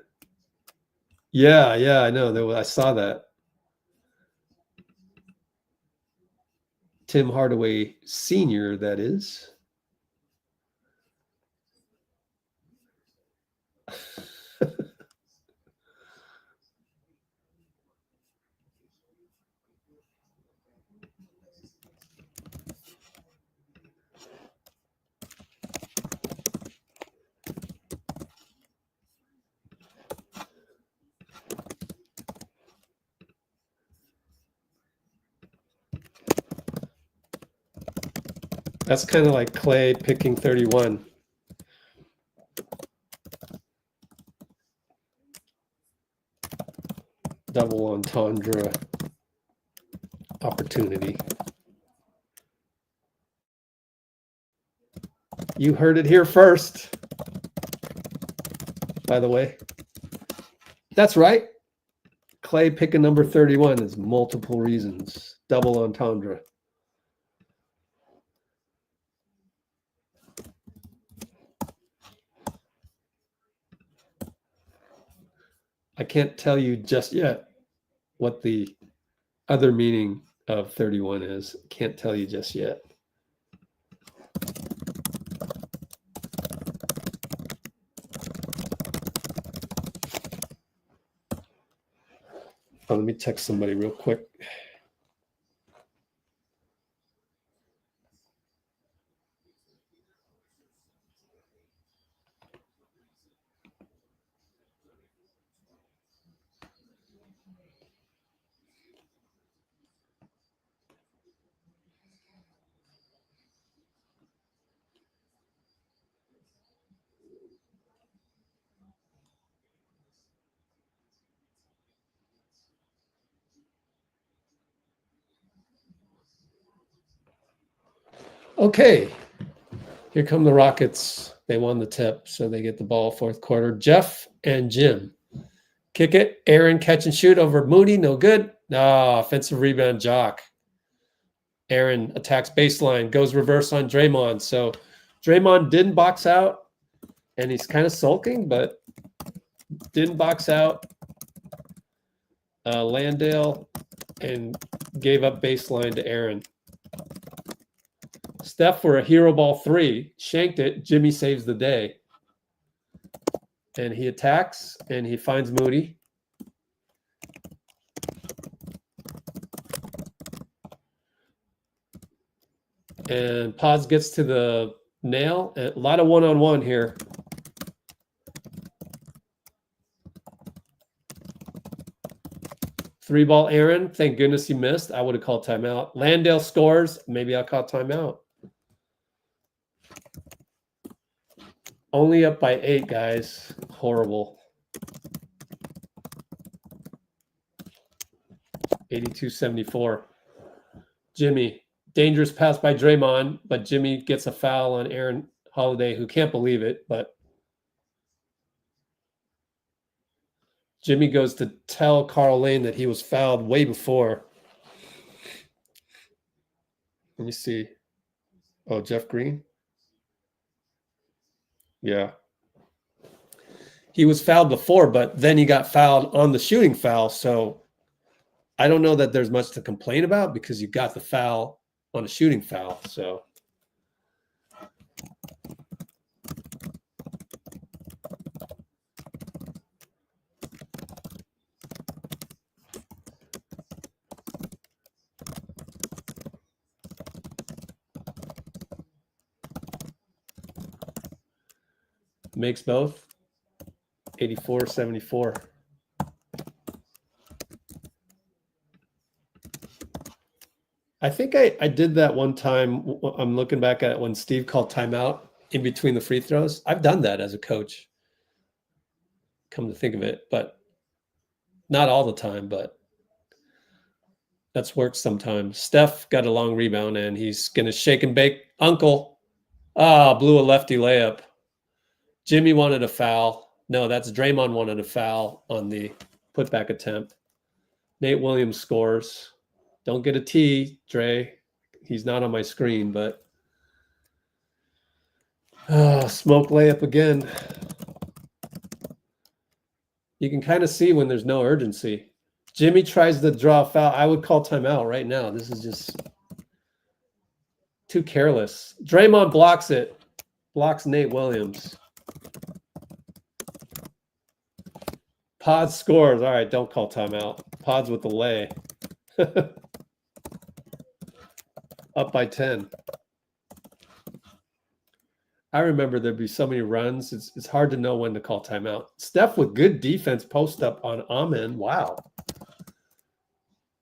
Yeah, I know. I saw that. Tim Hardaway Sr., that is. That's kind of like Clay picking 31. Double entendre opportunity. You heard it here first, by the way. That's right. Clay picking number 31 is multiple reasons. Double entendre. I can't tell you just yet what the other meaning of 31 is. Can't tell you just yet. Oh, let me text somebody real quick. Okay. Here come the Rockets. They won the tip, so they get the ball fourth quarter. Jeff and Jim. Kick it. Aaron catch and shoot over Moody. No good. Offensive rebound, Jock. Aaron attacks baseline, goes reverse on Draymond. So Draymond didn't box out, and he's kind of sulking, but didn't box out. Landale and gave up baseline to Aaron. Steph for a hero ball three, shanked it. Jimmy saves the day. And he attacks, and he finds Moody. And Podz gets to the nail. A lot of one-on-one here. Three ball Aaron. Thank goodness he missed. I would have called timeout. Landale scores. Maybe I'll call timeout. Only up by 8, guys. Horrible. 82-74. Jimmy. Dangerous pass by Draymond, but Jimmy gets a foul on Aaron Holiday, who can't believe it, but Jimmy goes to tell Karl Lane that he was fouled way before. Let me see. Oh, Jeff Green? Yeah. He was fouled before, but then he got fouled on the shooting foul, so I don't know that there's much to complain about because you got the foul on a shooting foul, so. Makes both. 84-74. I think I did that one time. I'm looking back at it when Steve called timeout in between the free throws. I've done that as a coach, come to think of it, but not all the time, but that's worked sometimes. Steph got a long rebound, and he's going to shake and bake. Uncle. Blew a lefty layup. Jimmy wanted a foul. No, that's Draymond wanted a foul on the putback attempt. Nate Williams scores. Don't get a T, Dre. He's not on my screen, but smoke layup again. You can kind of see when there's no urgency. Jimmy tries to draw a foul. I would call timeout right now. This is just too careless. Draymond blocks it. Blocks Nate Williams. Podz scores. All right, don't call timeout. Podz with the lay. Up by 10. I remember there'd be so many runs. It's hard to know when to call timeout. Steph with good defense post up on Amen. Wow.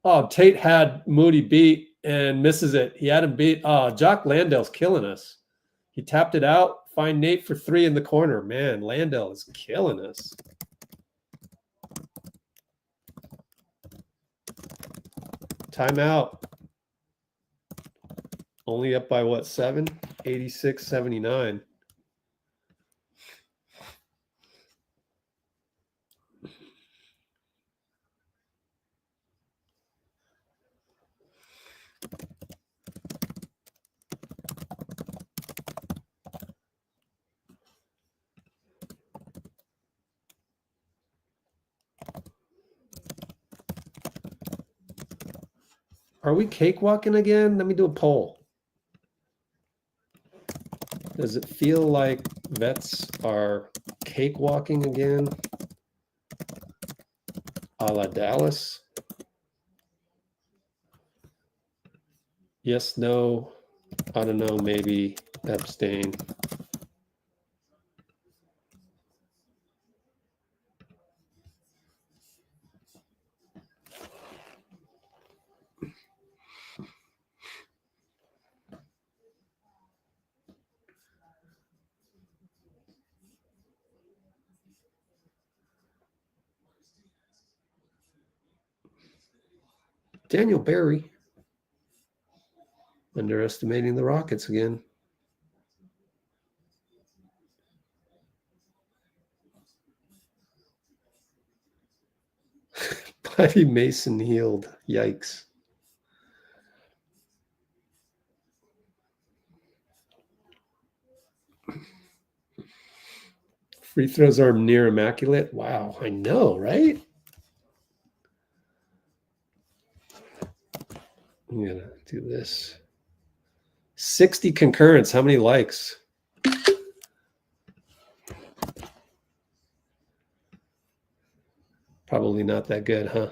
Oh, Tate had Moody beat and misses it. He had him beat. Jock Landale's killing us. He tapped it out. Find Nate for 3 in the corner. Man, Landale is killing us. Timeout. Only up by what, 7? 86-79. Are we cakewalking again? Let me do a poll. Does it feel like vets are cakewalking again? A la Dallas? Yes, no, I don't know, maybe abstain. Daniel Barry. Underestimating the Rockets again. Buddy Mason healed. Yikes. Free throws are near immaculate. Wow, I know, right? I'm gonna do this. 60 concurrents. How many likes? Probably not that good, huh?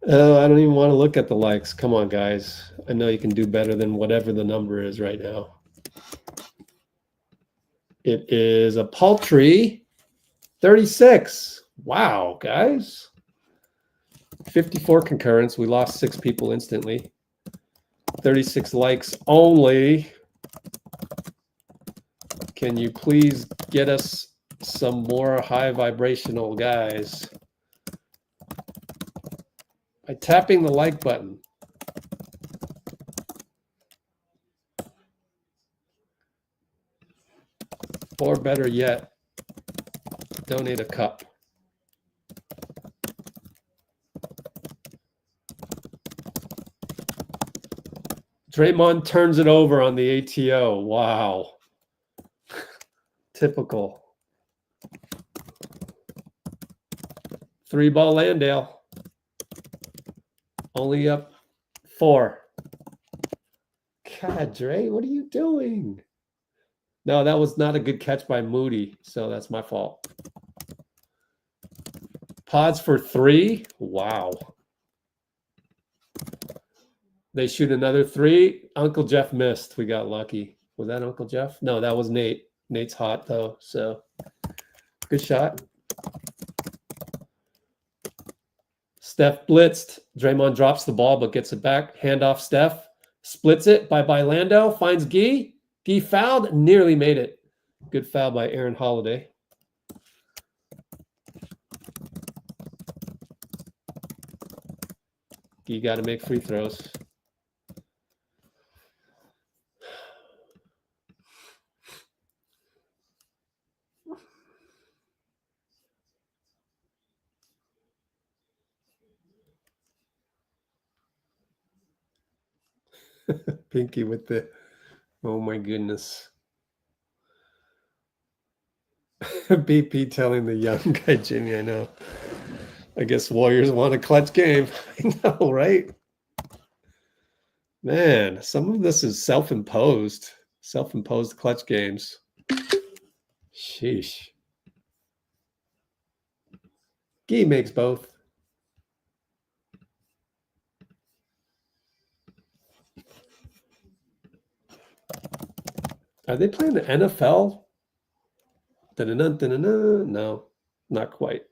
Oh, I don't even want to look at the likes. Come on, guys. I know you can do better than whatever the number is right now. It is a paltry 36. Wow, guys. 54 concurrents. We lost 6 people instantly. 36 likes only. Can you please get us some more high vibrational guys by tapping the like button? Or better yet, donate a cup. Draymond turns it over on the ATO. Wow. Typical. 3-ball Landale. Only up 4. God, Dre, what are you doing? No, that was not a good catch by Moody, so that's my fault. Podz for 3. Wow. They shoot another 3. Uncle Jeff missed. We got lucky. Was that Uncle Jeff? No, that was Nate. Nate's hot, though, so good shot. Steph blitzed. Draymond drops the ball, but gets it back. Handoff Steph. Splits it. Bye-bye Lando. Finds Gee. Gee fouled. Nearly made it. Good foul by Aaron Holiday. Gee got to make free throws. Pinky with the, oh my goodness. BP telling the young guy, Jimmy, I know. I guess Warriors want a clutch game. I know, right? Man, some of this is self-imposed clutch games. Sheesh. Gee makes both. Are they playing the NFL? Da-da-da, da-da-da. No, not quite.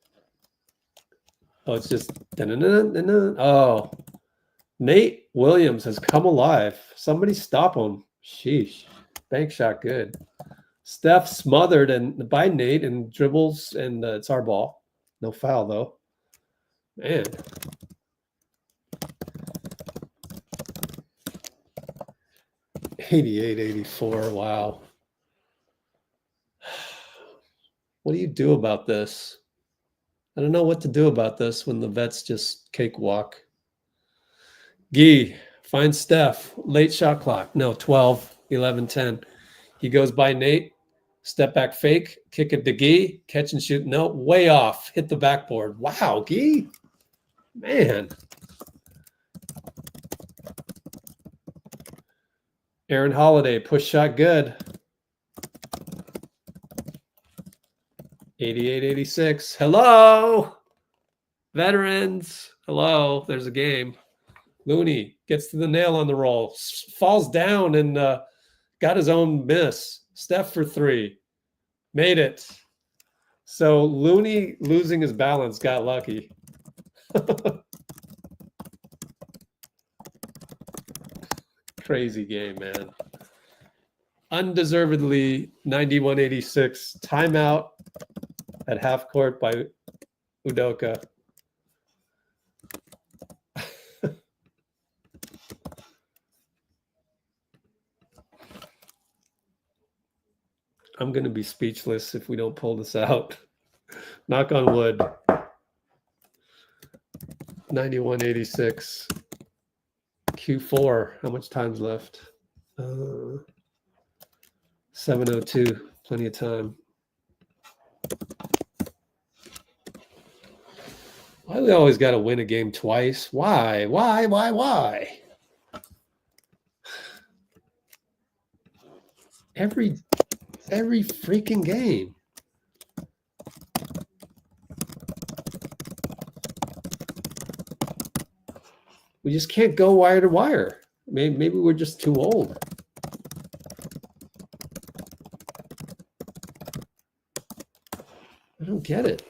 Oh, it's just da-da-da, da-da. Oh, Nate Williams has come alive. Somebody stop him. Sheesh. Bank shot good. Steph smothered and by Nate and dribbles, and it's our ball. No foul, though. Man. $88-84. Wow. What do you do about this? I don't know what to do about this when the vets just cakewalk. Gee finds Steph. Late shot clock. No, 12, 11, 10. He goes by Nate. Step back fake. Kick it to Gee. Catch and shoot. No, way off. Hit the backboard. Wow, Gee. Man. Aaron Holiday. Push shot good. 88-86. Hello. Veterans. Hello. There's a game. Looney gets to the nail on the roll. Falls down and got his own miss. Steph for 3. Made it. So Looney losing his balance got lucky. Crazy game, man. Undeservedly 91-86. Timeout at half court by Udoka. I'm going to be speechless if we don't pull this out. Knock on wood. 91-86. Q4. How much time's left? 7:02. Plenty of time. Why we always got to win a game twice? Why? Every freaking game. We just can't go wire to wire. Maybe we're just too old. I don't get it.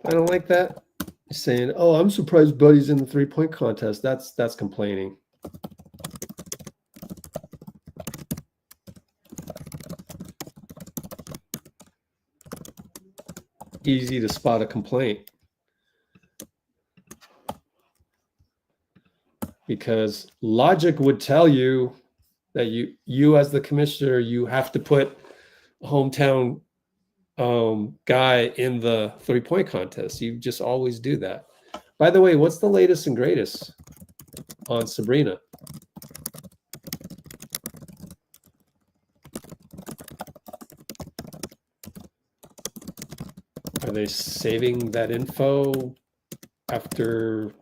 I don't like that. Saying, "Oh, I'm surprised Buddy's in the three-point contest." That's complaining. Easy to spot a complaint. Because logic would tell you that you as the commissioner, you have to put a hometown guy in the three-point contest. You just always do that. By the way, what's the latest and greatest on Sabrina? Are they saving that info after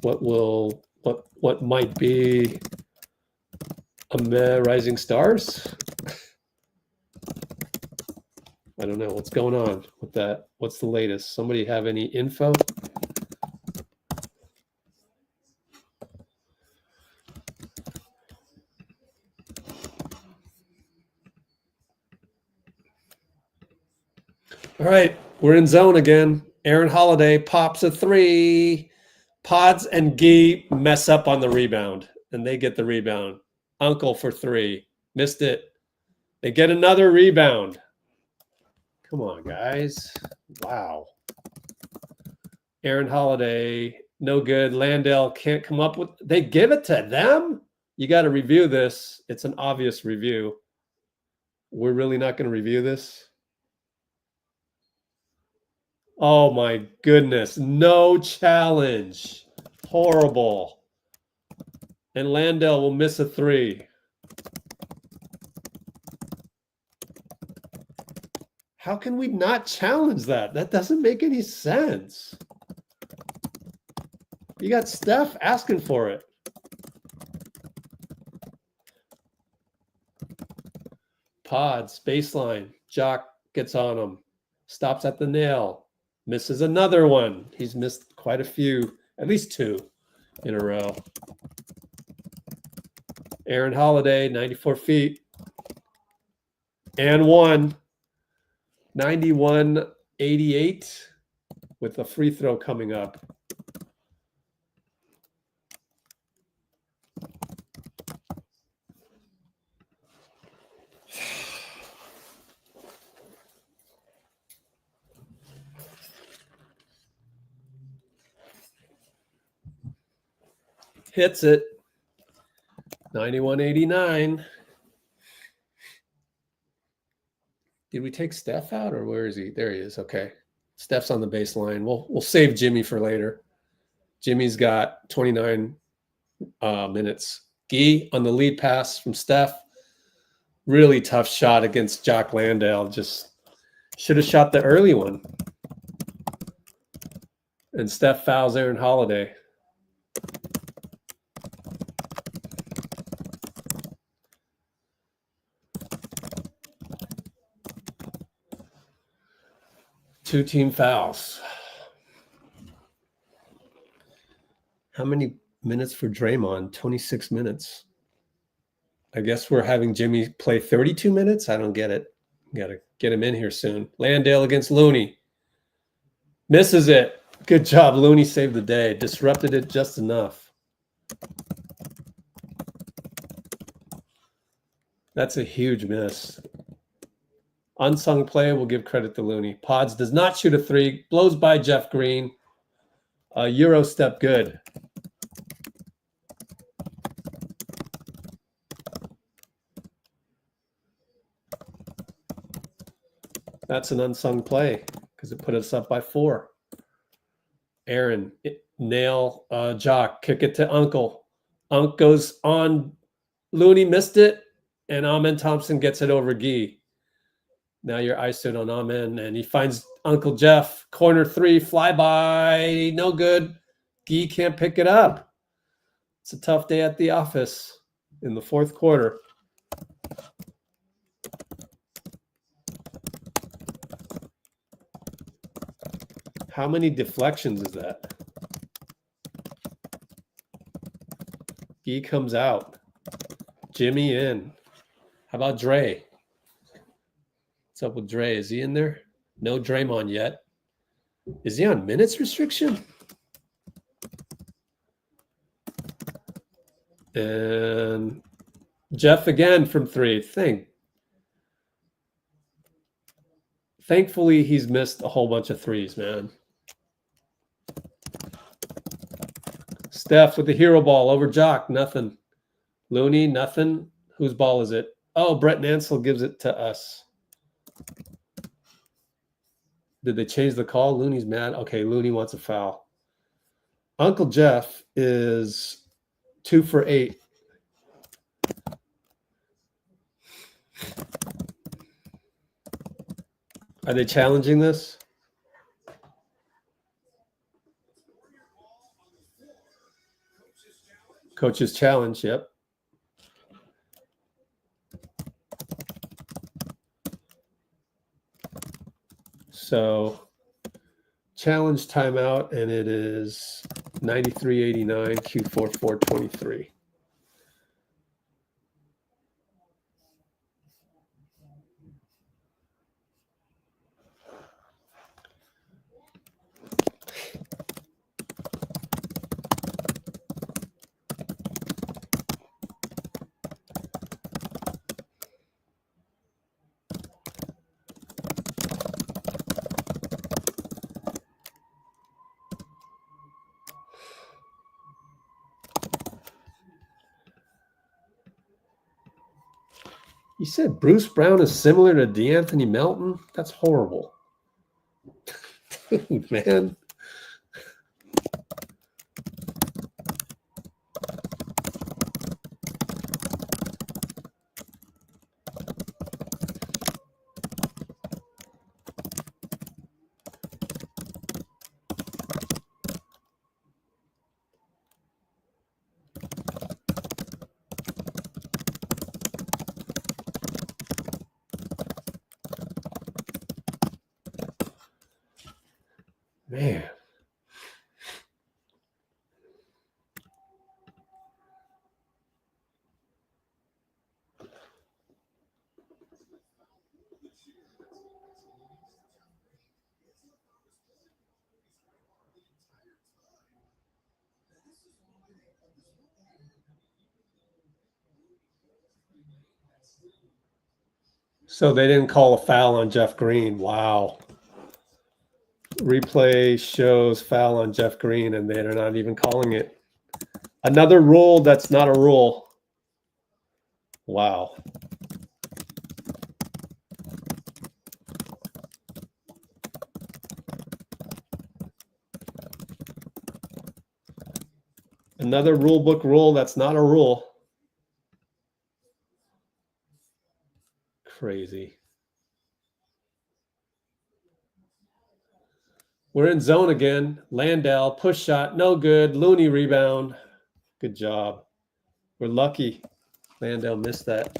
what might be a Rising Stars? I don't know what's going on with that. What's the latest? Somebody have any info? All right, we're in zone again. Aaron Holiday pops a three. Podz and Gee mess up on the rebound, and they get the rebound. Uncle for three. Missed it. They get another rebound. Come on, guys. Wow. Aaron Holiday, no good. Landale can't come up with... They give it to them? You got to review this. It's an obvious review. We're really not going to review this? Oh, my goodness. No challenge. Horrible. And Landale will miss a three. How can we not challenge that? That doesn't make any sense. You got Steph asking for it. Podz, baseline. Jock gets on him. Stops at the nail. Misses another one. He's missed quite a few, at least two in a row. Aaron Holiday, 94 feet. And one. 91-88 with a free throw coming up. Hits it. 91-89. Did we take Steph out, or where is he? There he is. Okay. Steph's on the baseline. We'll save Jimmy for later. Jimmy's got 29 minutes. Gee on the lead pass from Steph. Really tough shot against Jock Landale. Just should have shot the early one. And Steph fouls Aaron Holiday. Two team fouls. How many minutes for Draymond? 26 minutes. I guess we're having Jimmy play 32 minutes. I don't get it. Got to get him in here soon. Landale against Looney. Misses it. Good job. Looney saved the day. Disrupted it just enough. That's a huge miss. Unsung play, we'll give credit to Looney. Podz does not shoot a three. Blows by Jeff Green. Euro step good. That's an unsung play because it put us up by 4. Aaron, nail, Jock, kick it to Uncle. Unk goes on. Looney missed it, and Amen Thompson gets it over Gee. Now you're ISO'd on Amen, and he finds Uncle Jeff. Corner 3, flyby, no good. Gee can't pick it up. It's a tough day at the office in the 4th quarter. How many deflections is that? Gee comes out. Jimmy in. How about Dre? What's up with Dre? Is he in there? No Draymond yet. Is he on minutes restriction? And Jeff again from 3. Thankfully, he's missed a whole bunch of threes, man. Steph with the hero ball over Jock. Nothing. Looney, nothing. Whose ball is it? Oh, Brett Nansel gives it to us. Did they change the call? Looney's mad. Okay, Looney wants a foul. Uncle Jeff is 2 for 8. Are they challenging this? Coach's challenge, yep. So challenge timeout, and it is 93-89, Q4 423. You said Bruce Brown is similar to DeAnthony Melton? That's horrible. Man. Man. So they didn't call a foul on Jeff Green. Wow. Replay shows foul on Jeff Green, and they're not even calling it. Another rule that's not a rule. Wow. Another rule book rule that's not a rule. Crazy. We're in zone again. Landell, push shot, no good. Looney rebound. Good job. We're lucky. Landell missed that.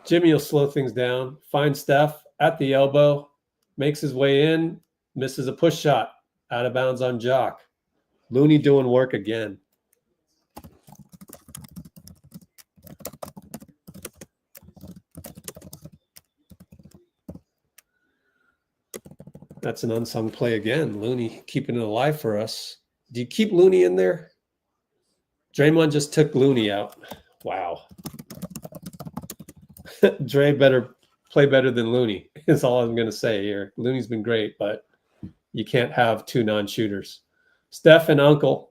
Jimmy will slow things down. Finds Steph at the elbow. Makes his way in. Misses a push shot. Out of bounds on Jock. Looney doing work again. That's an unsung play again. Looney keeping it alive for us. Do you keep Looney in there? Draymond just took Looney out. Wow. Dre better play better than Looney is all I'm going to say here. Looney's been great, but you can't have two non-shooters. Steph and Uncle.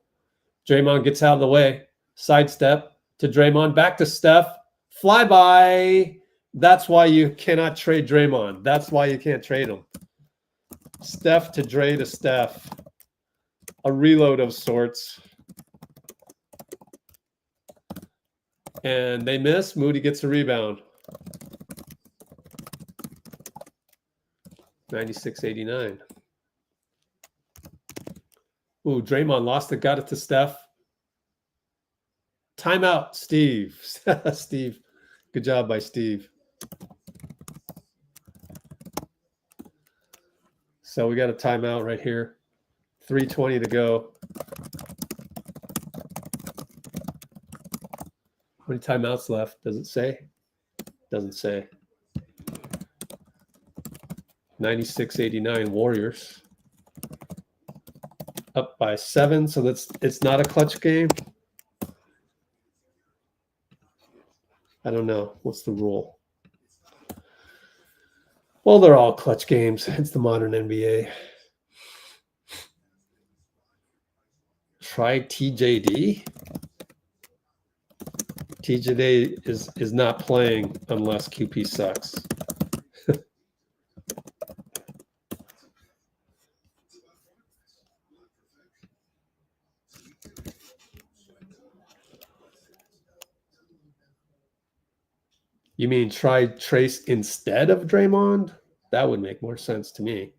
Draymond gets out of the way. Sidestep to Draymond. Back to Steph. Flyby. That's why you cannot trade Draymond. That's why you can't trade him. Steph to Dre to Steph. A reload of sorts. And they miss. Moody gets a rebound. 96-89. Ooh, Draymond lost it. Got it to Steph. Timeout, Steve. Steve. Good job by Steve. So we got a timeout right here. 3:20 to go. How many timeouts left? Does it say? Doesn't say. 96-89 Warriors. Up by 7, so it's not a clutch game. I don't know. What's the rule? Well, they're all clutch games. It's the modern NBA. Try TJD. TJD is not playing unless QP sucks. You mean try Trace instead of Draymond? That would make more sense to me.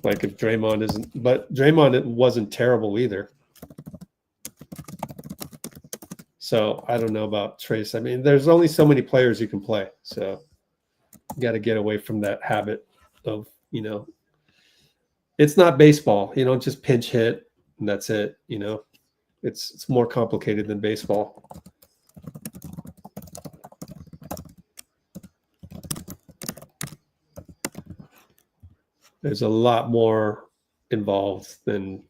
Like if Draymond isn't, but Draymond wasn't terrible either. So I don't know about Trace. I mean, there's only so many players you can play. So you got to get away from that habit of, you know, it's not baseball. You don't just pinch hit and that's it. You know, it's more complicated than baseball. There's a lot more involved than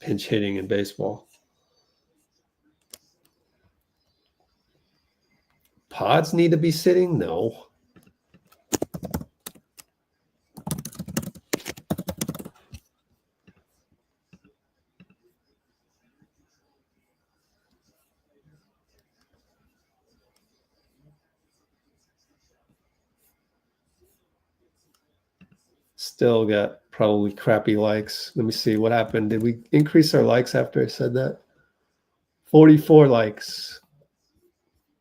pinch hitting in baseball. Podz need to be sitting? No. Still got probably crappy likes. Let me see what happened. Did we increase our likes after I said that? 44 likes.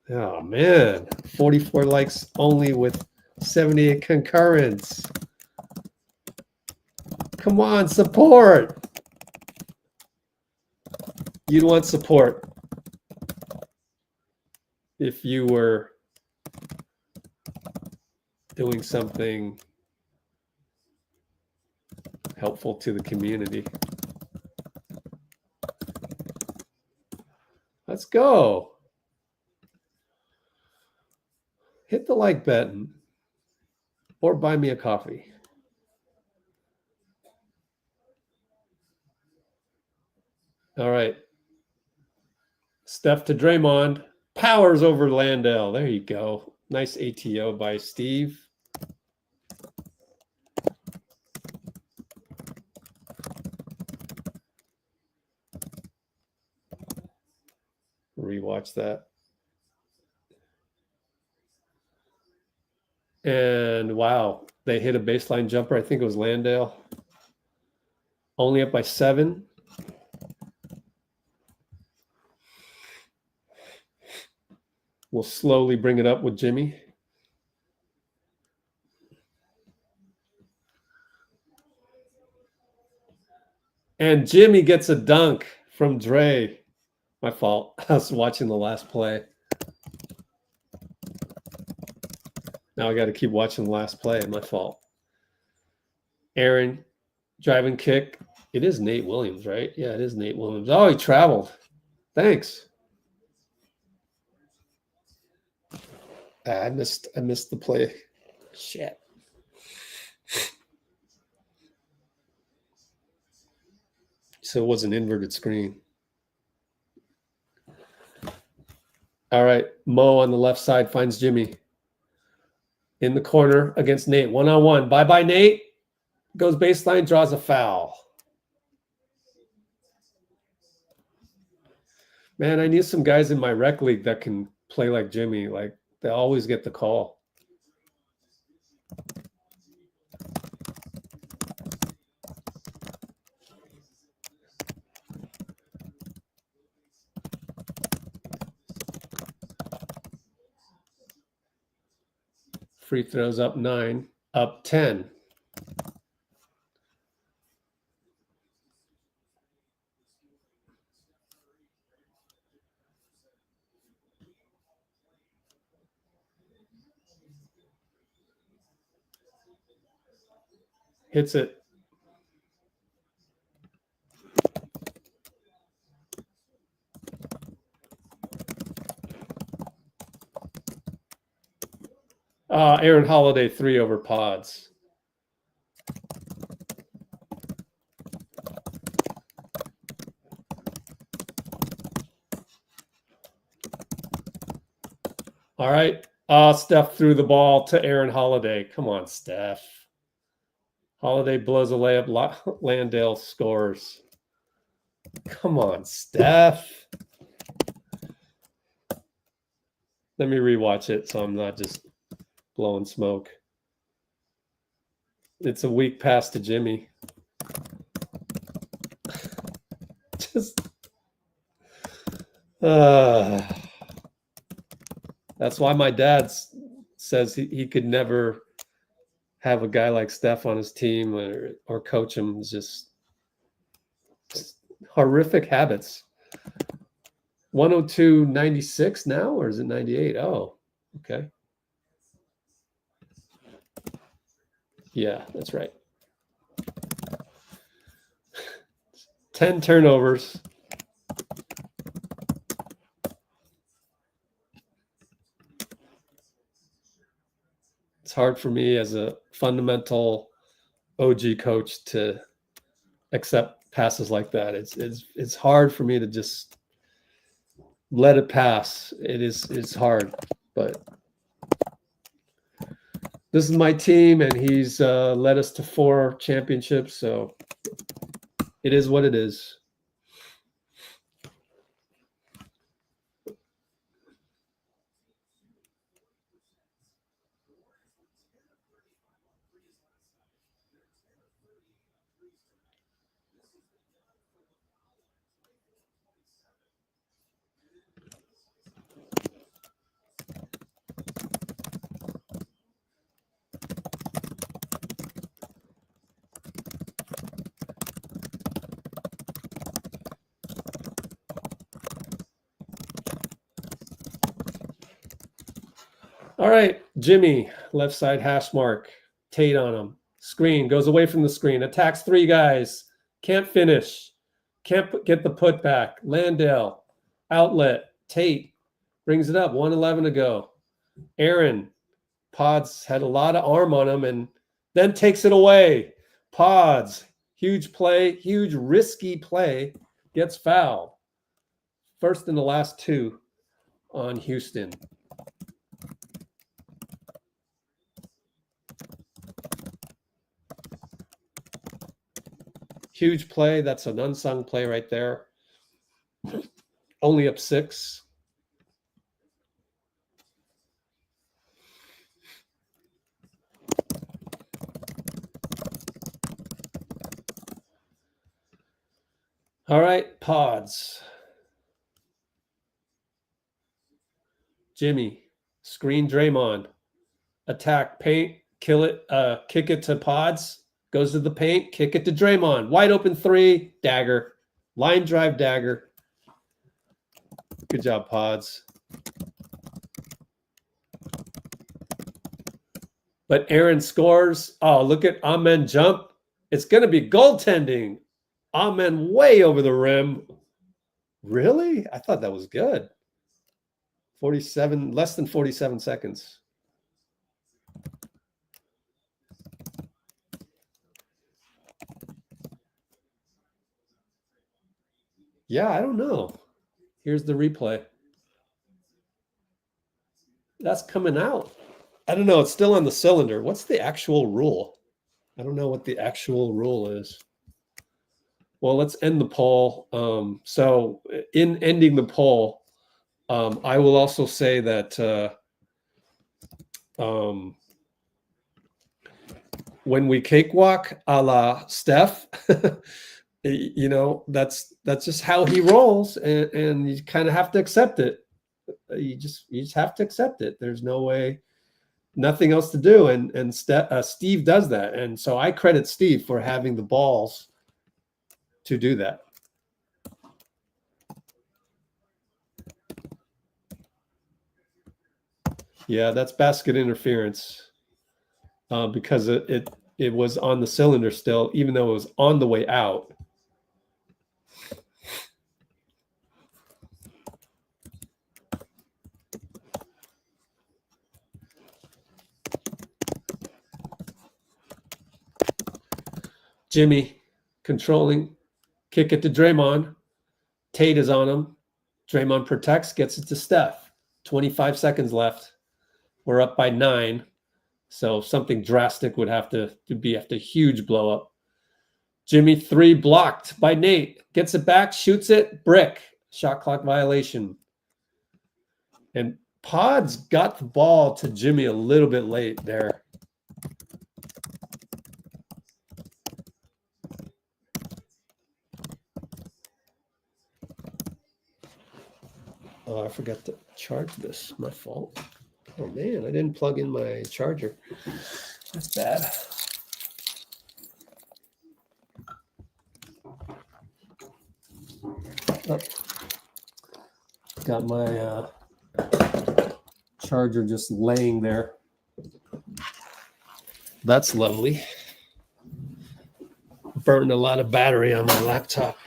Oh, man. 44 likes only with 78 concurrents. Come on, support. You'd want support if you were doing something helpful to the community. Let's go. Hit the like button or buy me a coffee. All right. Steph to Draymond. Powers over Landell. There you go. Nice ATO by Steve. Rewatch that. And wow, they hit a baseline jumper. I think it was Landale. Only up by 7. We'll slowly bring it up with Jimmy. And Jimmy gets a dunk from Dre. My fault. I was watching the last play. Now I got to keep watching the last play. My fault. Aaron, driving kick. It is Nate Williams, right? Yeah, it is Nate Williams. Oh, he traveled. Thanks. I missed the play. Shit. So it was an inverted screen. All right. Mo on the left side finds Jimmy. In the corner against Nate. 1-on-1. Bye-bye, Nate. Goes baseline, draws a foul. Man, I need some guys in my rec league that can play like Jimmy. Like, they always get the call. Free throws up 9, up 10. Hits it. Aaron Holiday 3 over Podz. All right. Steph threw the ball to Aaron Holiday. Come on, Steph. Holiday blows a layup. Landale scores. Come on, Steph. Let me rewatch it so I'm not just blowing smoke. It's a weak pass to Jimmy. Just that's why my dad says he could never have a guy like Steph on his team or coach him. It's just horrific habits. 102.96 now, or is it 98? Oh, okay. Yeah, that's right. 10 turnovers. It's hard for me as a fundamental OG coach to accept passes like that. It's hard for me to just let it pass. It's hard, but this is my team, and he's led us to 4 championships, so it is what it is. All right, Jimmy, left side hash mark. Tate on him. Screen, goes away from the screen. Attacks 3 guys. Can't finish. Can't get the putback. Landale, outlet. Tate brings it up. 1:11 to go. Aaron, Podz had a lot of arm on him and then takes it away. Podz, huge play, huge risky play, gets fouled. First in the last 2 on Houston. Huge play. That's an unsung play right there. Only up 6. All right, Podz. Jimmy, screen Draymond. Attack, paint, kill it, kick it to Podz. Goes to the paint, kick it to Draymond. Wide open three, dagger. Line drive, dagger. Good job, Podz. But Aaron scores. Oh, look at Amen jump. It's going to be goaltending. Amen way over the rim. Really? I thought that was good. 47, less than 47 seconds. Yeah, I don't know. Here's the replay. That's coming out. I don't know. It's still on the cylinder. What's the actual rule? I don't know what the actual rule is. Well, let's end the poll. So in ending the poll, I will also say that when we cakewalk a la Steph, you know, that's just how he rolls, and you kind of have to accept it. You just have to accept it. There's no way, nothing else to do. And Steve does that, and so I credit Steve for having the balls to do that. Yeah, that's basket interference because it was on the cylinder still, even though it was on the way out. Jimmy controlling, kick it to Draymond. Tate is on him. Draymond protects, gets it to Steph. 25 seconds left. We're up by 9. So something drastic would have to be after a huge blow up. Jimmy 3 blocked by Nate. Gets it back, shoots it, brick. Shot clock violation. And Podz got the ball to Jimmy a little bit late there. Oh, I forgot to charge this. My fault. Oh, man, I didn't plug in my charger. That's bad. Oh. Got my charger just laying there. That's lovely. Burned a lot of battery on my laptop.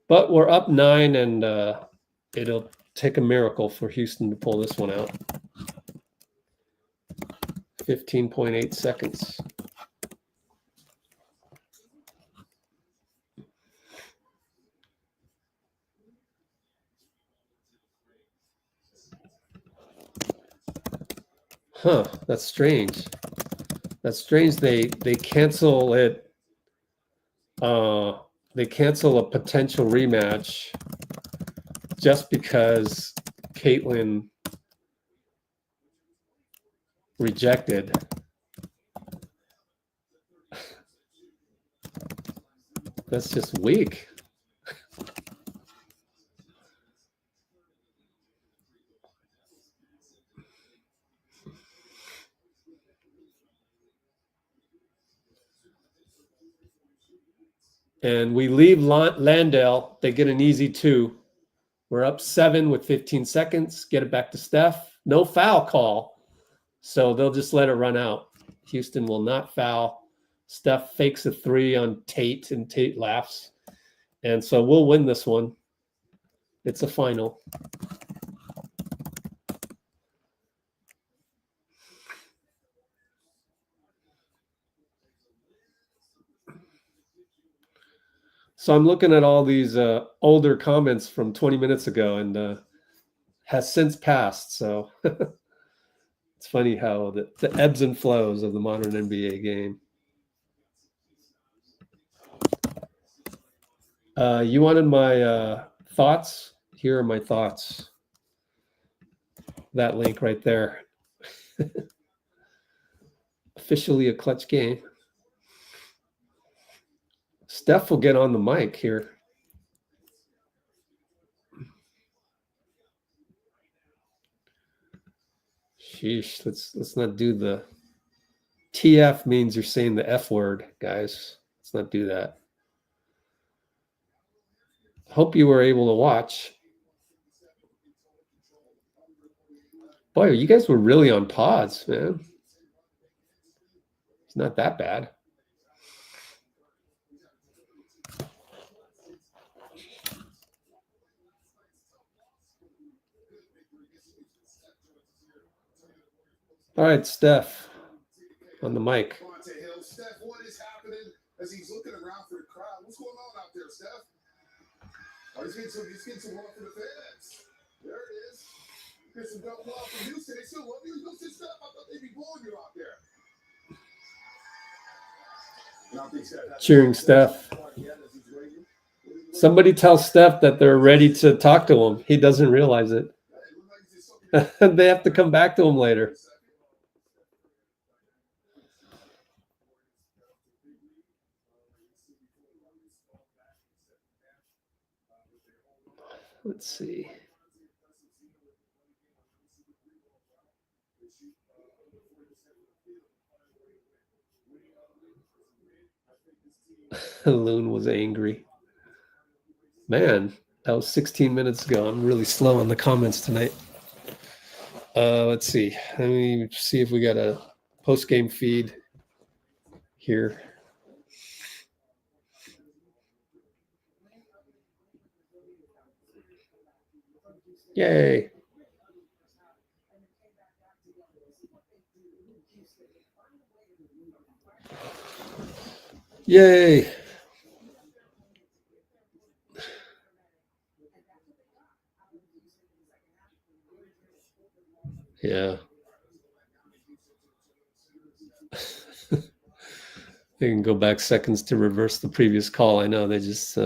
But we're up 9, and it'll take a miracle for Houston to pull this one out. 15.8 seconds. Huh, that's strange. That's strange. They cancel it. They cancel a potential rematch just because Caitlin rejected. That's just weak. And we leave Landale. They get an easy 2. We're up 7 with 15 seconds. Get it back to Steph. No foul call. So they'll just let it run out. Houston will not foul. Steph fakes a 3 on Tate, and Tate laughs. And so we'll win this one. It's a final. So I'm looking at all these older comments from 20 minutes ago, and has since passed. So it's funny how the ebbs and flows of the modern NBA game. You wanted my thoughts? Here are my thoughts. That link right there. Officially a clutch game. Steph will get on the mic here. Sheesh, let's not do the TF means you're saying the F word, guys. Let's not do that. Hope you were able to watch. Boy, you guys were really on Podz, man. It's not that bad. All right, Steph on the mic. Steph, what is happening as he's looking around for the crowd? What's going on out there, Steph? Oh, he's getting some love for the fans. There it is. Get some double love from Houston. They still love you. Houston, Steph. I thought they'd be blowing you out there. Cheering Steph. Somebody tell Steph that they're ready to talk to him. He doesn't realize it. They have to come back to him later. Let's see. Loon was angry. Man, that was 16 minutes ago. I'm really slow on the comments tonight. Let's see. Let me see if we got a post-game feed here. Yay. Yay. Yeah. They can go back seconds to reverse the previous call. I know they just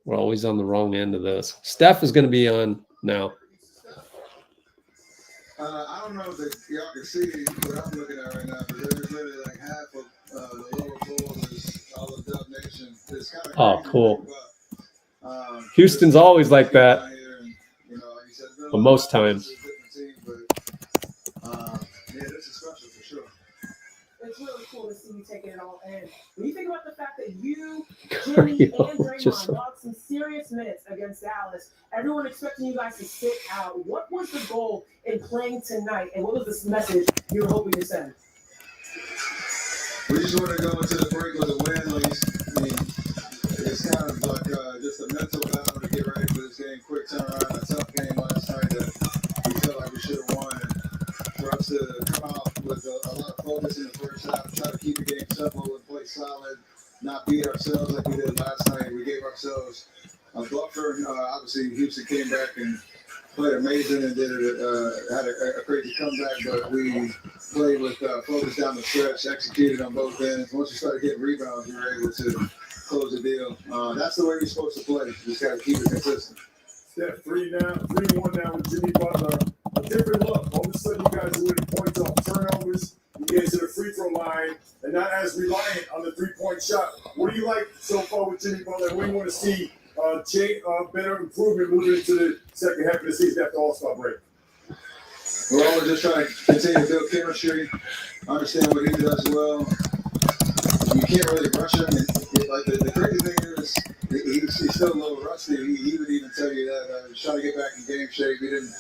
we're always on the wrong end of this. Steph is going to be on now. I don't know if y'all can see what I'm looking at right now, but there's really like half of the lower bowl is all of Dub Nation. It's kind of Oh, cool. But, Houston's always like that. And, you know, like you said, But most times. Team, but, yeah, this is special for sure. It's really cool to see you taking it all in. When you think about the fact that you, Jimmy, and Draymond logged some serious minutes against Dallas, everyone expecting you guys to sit out. What was the goal in playing tonight, and what was this message you were hoping to send? We just want to go into the break with a win. Like, I mean, it's kind of like just a mental battle to get ready for this game. Quick turnaround, a tough game last night that we felt like we should have won. And for us to come out with a lot of focus in the first half, try to keep the game simple and play solid, not beat ourselves like we did last night. We gave ourselves a buffer. Obviously, Houston came back and played amazing and had a crazy comeback, but we played with focus down the stretch, executed on both ends. Once you started getting rebounds, you were able to close the deal. That's the way you're supposed to play. You just got to keep it consistent. Steph, 3-1 now with Jimmy Butler. A different look. All of a sudden, you guys are winning points off turnovers. You get to the free throw line and not as reliant on the three-point shot. What do you like so far with Jimmy Butler? We want to see better improvement moving into the second half of the season after All-Star break. We're always just trying to continue to build chemistry, understand what he does well. You can't really rush him. Like the crazy thing is, he's still a little rusty. He would even tell you that he's trying to get back in game shape. He didn't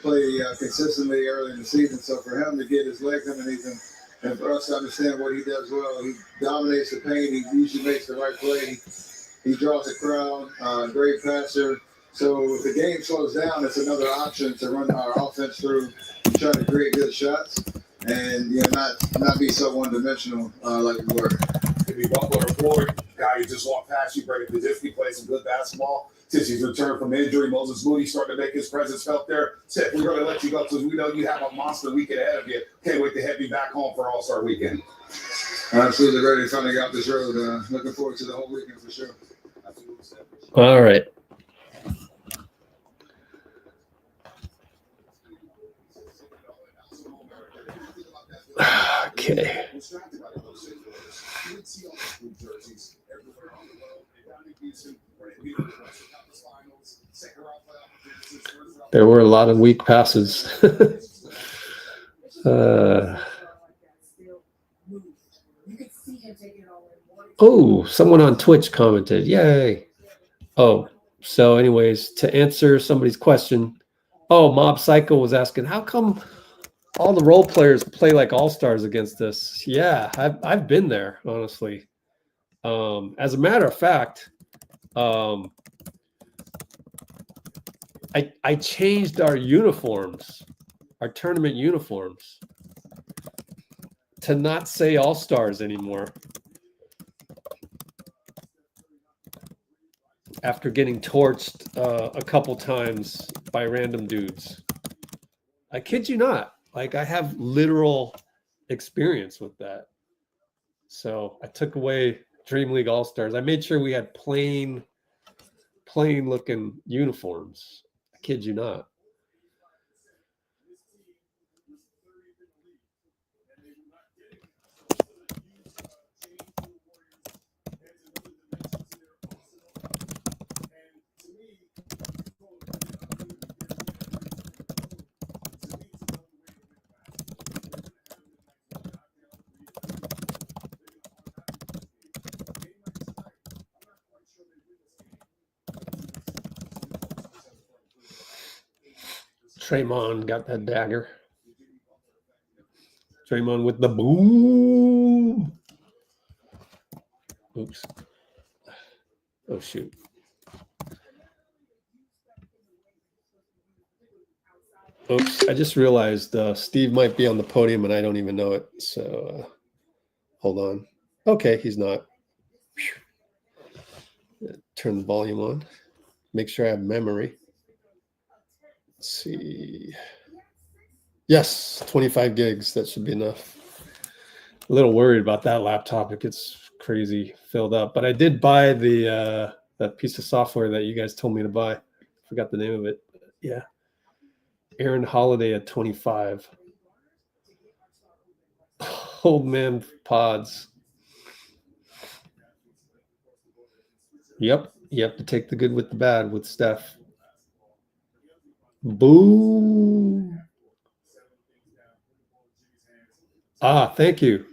play consistently early in the season, so for him to get his legs underneath him and for us to understand what he does well, he dominates the paint. He usually makes the right play. He draws the crowd. Great passer. So if the game slows down, it's another option to run our offense through, try to create good shots, and not be so one-dimensional like we were. Jimmy Butler, a forward guy who just walked past you, Brady Podz, played some good basketball. Since he's returned from injury, Moses Moody starting to make his presence felt there. Steph, we're going to let you go because we know you have a monster weekend ahead of you. Can't wait to have you back home for All-Star Weekend. Absolutely ready to finally get off this road. Looking forward to the whole weekend for sure. All right. Okay. There were a lot of weak passes. Oh, someone on Twitch commented. Yay. Oh, so anyways, to answer somebody's question, Mob Psycho was asking, how come all the role players play like all-stars against us? Yeah, I've been there, honestly. As a matter of fact, I changed our uniforms, our tournament uniforms, to not say all-stars anymore. After getting torched a couple times by random dudes. I kid you not. Like, I have literal experience with that. So I took away Dream League All-Stars. I made sure we had plain looking uniforms. I kid you not. Draymond got that dagger. Draymond with the boom. Oops. Oh, shoot. Oops. I just realized Steve might be on the podium and I don't even know it. So hold on. Okay, he's not. Turn the volume on. Make sure I have memory. Let's see. Yes, 25 gigs. That should be enough. A little worried about that laptop. It gets crazy filled up. But I did buy the that piece of software that you guys told me to buy. Forgot the name of it. Yeah. Aaron Holiday at 25. Old man Podz. Yep. You have to take the good with the bad with Steph. Boo. Thank you.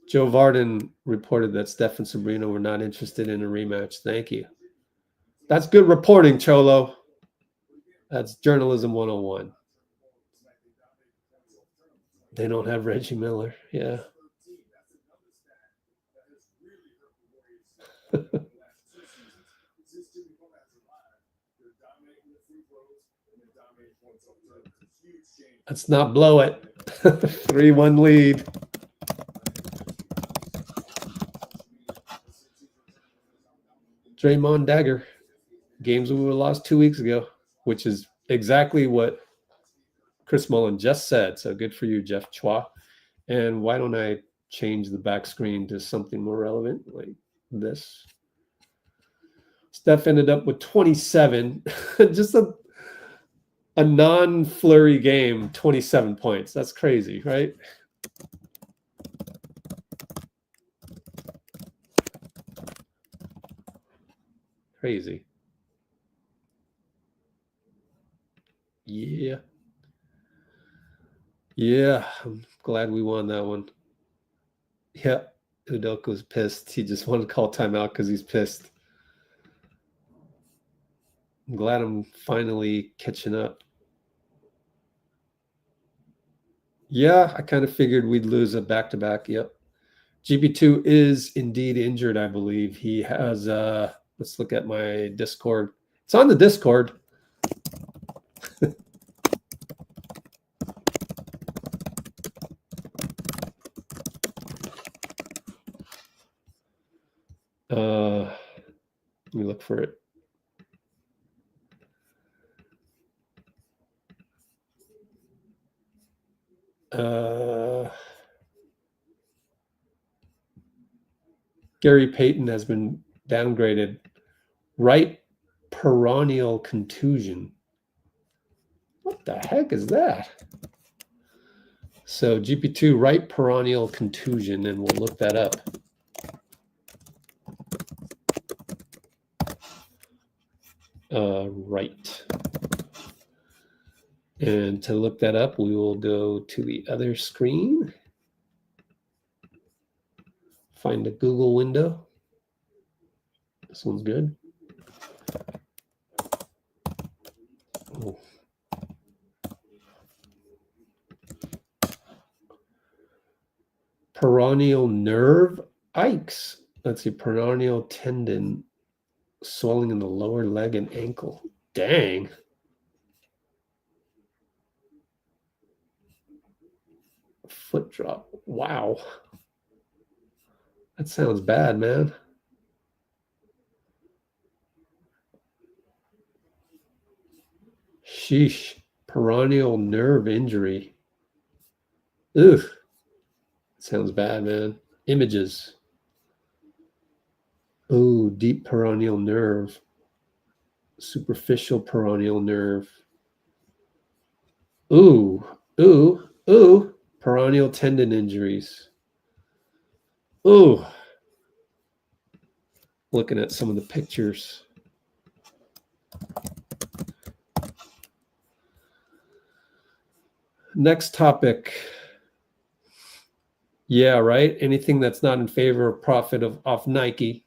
Joe Varden reported that Steph and Sabrina were not interested in a rematch. Thank you. That's good reporting, Cholo. That's journalism 101. They don't have Reggie Miller. Yeah. Let's not blow it. 3-1 lead. Draymond dagger. Games we were lost 2 weeks ago, which is exactly what Chris Mullen just said. So good for you, Jeff Chua. And why don't I change the back screen to something more relevant like this? Steph ended up with 27. Just a non-flurry game, 27 points. That's crazy, right? Crazy. Yeah. Yeah, I'm glad we won that one. Yeah, Udoka's pissed. He just wanted to call timeout because he's pissed. I'm glad I'm finally catching up. Yeah, I kind of figured we'd lose a back-to-back. Yep. GB2 is indeed injured, I believe. He has, let's look at my Discord. It's on the Discord. Let me look for it. Gary Payton has been downgraded. Right peroneal contusion. What the heck is that? So GP2, right peroneal contusion, and we'll look that up. Right. And to look that up, we will go to the other screen. Find a Google window. This one's good. Oh. Peroneal nerve, Ikes. Let's see, peroneal tendon swelling in the lower leg and ankle. Dang. Foot drop. Wow. That sounds bad, man. Sheesh. Peroneal nerve injury. Ugh. Sounds bad, man. Images. Oh, deep peroneal nerve. Superficial peroneal nerve. Ooh. Ooh. Ooh. Peroneal tendon injuries. Ooh. Looking at some of the pictures. Next topic. Yeah, right. Anything that's not in favor of profit off Nike.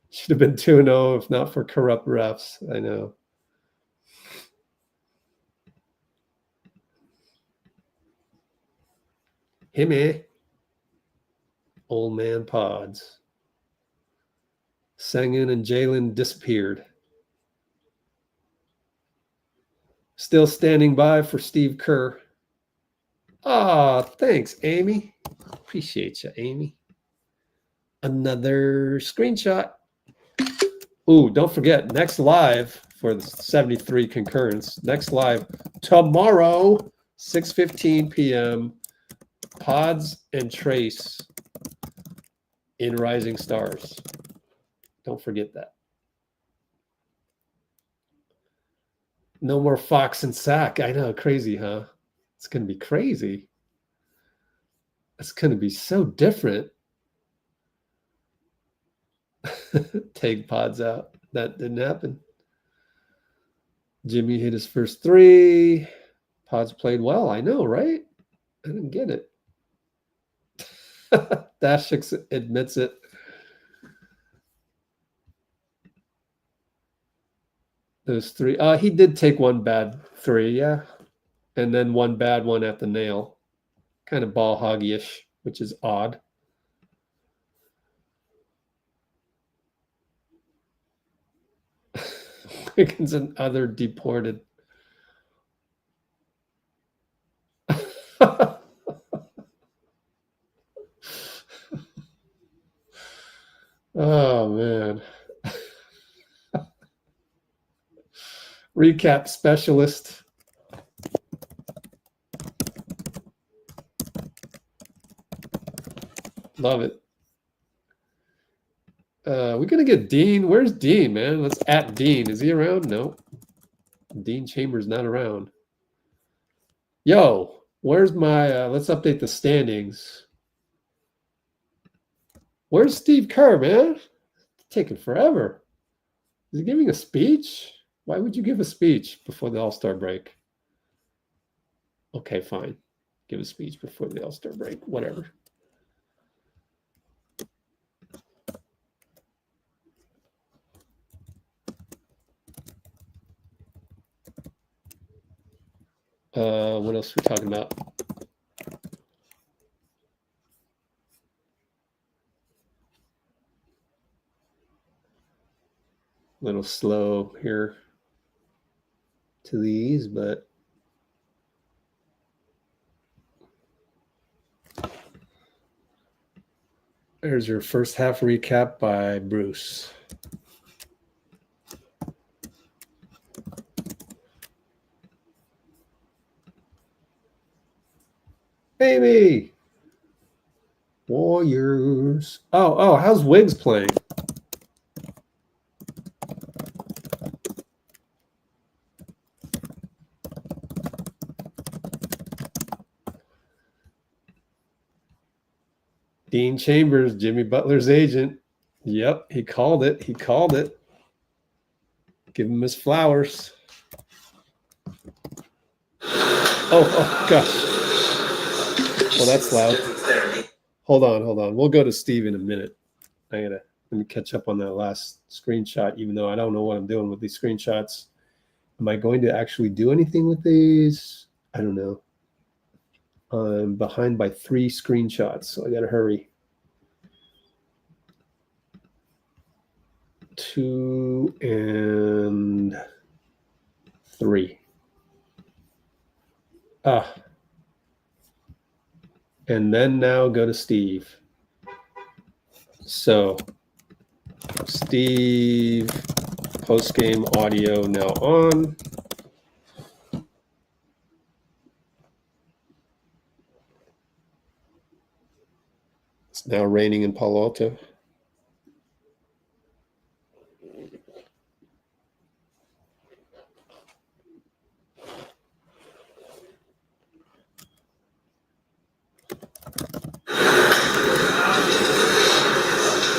Should have been 2-0 if not for corrupt refs. I know. Hey, man. Old man Podz. Sengun and Jalen disappeared. Still standing by for Steve Kerr. Ah, thanks, Amy. Appreciate you, Amy. Another screenshot. Ooh, don't forget, next live for the 73 concurrence. Next live tomorrow, 6:15 p.m. Podz and Trace in Rising Stars. Don't forget that. No more Fox and Sack. I know, crazy, huh? It's going to be crazy. It's going to be so different. Take Podz out. That didn't happen. Jimmy hit his first three. Podz played well. I know, right? I didn't get it. Dashix admits it. Those three. He did take one bad three, yeah. And then one bad one at the nail. Kind of ball hoggy-ish, which is odd. Wiggins and other deported. Oh, man. Recap specialist. Love it. We're going to get Dean. Where's Dean, man? Let's at Dean. Is he around? No. Dean Chambers not around. Yo, where's my... let's update the standings. Where's Steve Kerr, man? It's taking forever. Is he giving a speech? Why would you give a speech before the All-Star break? Okay, fine. Give a speech before the All-Star break. Whatever. What else are we talking about? A little slow here to these, but there's your first half recap by Bruce. Amy! Warriors. Oh, how's Wiggs playing? Dean Chambers, Jimmy Butler's agent. Yep, he called it. He called it. Give him his flowers. Oh gosh. Well, that's loud. Hold on. We'll go to Steve in a minute. Let me catch up on that last screenshot, even though I don't know what I'm doing with these screenshots. Am I going to actually do anything with these? I don't know. I'm behind by 3 screenshots, so I got to hurry. 2 and 3. And then now go to Steve. So Steve, post-game audio now on. It's now raining in Palo Alto.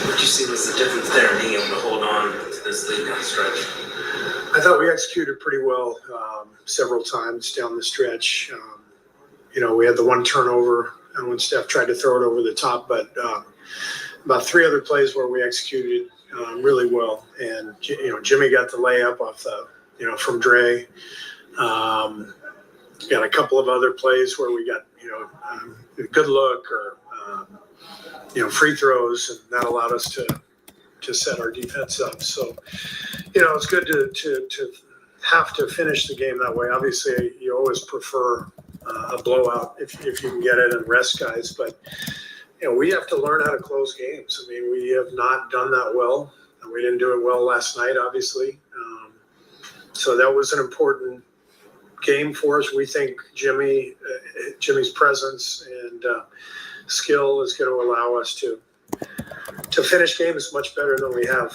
What you see was the difference there in being able to hold on to this lead down the stretch? I thought we executed pretty well several times down the stretch. We had the one turnover and when Steph tried to throw it over the top, but about 3 other plays where we executed really well. And, Jimmy got the layup off from Dre. Got a couple of other plays where we got, a good look or, free throws, and that allowed us to set our defense up. So, it's good to have to finish the game that way. Obviously, you always prefer a blowout if you can get it and rest guys. But, we have to learn how to close games. I mean, we have not done that well. And we didn't do it well last night, obviously. So that was an important game for us. We think Jimmy's presence and skill is going to allow us to finish games much better than we have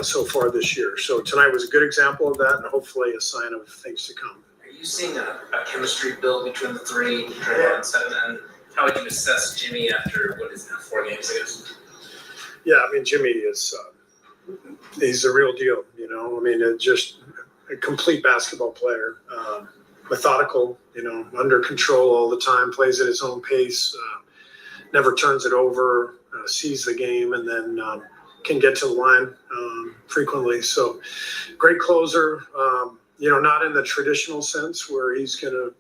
so far this year. So tonight was a good example of that, and hopefully a sign of things to come. Are you seeing a chemistry build between the 3, Draymond and Sengun? And how would you assess Jimmy after, 4 games, I guess? Yeah, I mean, Jimmy is he's the real deal, just a complete basketball player. Methodical, under control all the time, plays at his own pace, never turns it over, sees the game, and then can get to the line frequently. So great closer, not in the traditional sense where he's going to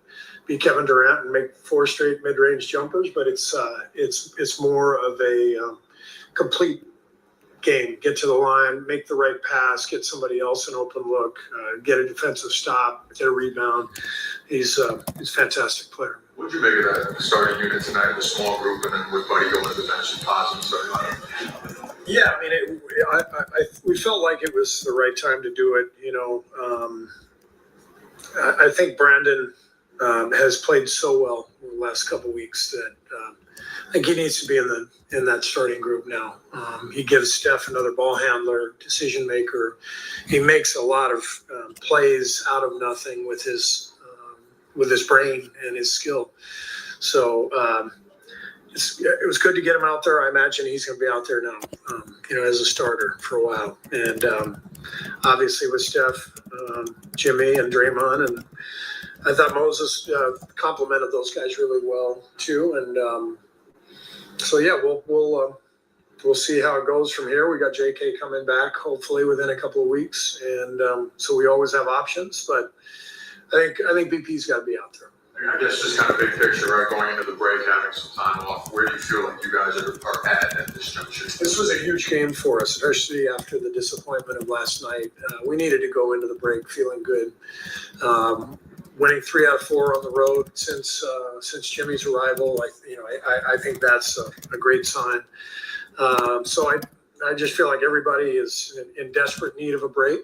be Kevin Durant and make 4 straight mid-range jumpers, but it's more of a complete game. Get to the line, make the right pass, get somebody else an open look, get a defensive stop, get a rebound. He's a fantastic player. What did you make of that starting unit tonight, the small group, and then with Buddy going to the bench and Podz and starting lineup? Yeah, I mean, we felt like it was the right time to do it. I think Brandon has played so well in the last couple of weeks that I think he needs to be in that starting group now. He gives Steph another ball handler, decision maker. He makes a lot of plays out of nothing with his brain and his skill. So it was good to get him out there. I imagine he's going to be out there now, as a starter for a while. And obviously with Steph, Jimmy, and Draymond, and I thought Moses complimented those guys really well too. And so yeah, we'll see how it goes from here. We got J.K. coming back hopefully within a couple of weeks, and so we always have options. But I think BP's got to be out there. I guess just kind of big picture, right? Going into the break, having some time off. Where do you feel like you guys are at this juncture? This was a huge game for us, especially after the disappointment of last night. We needed to go into the break feeling good. Winning 3 out of 4 on the road since Jimmy's arrival, I think that's a great sign. So I just feel like everybody is in desperate need of a break,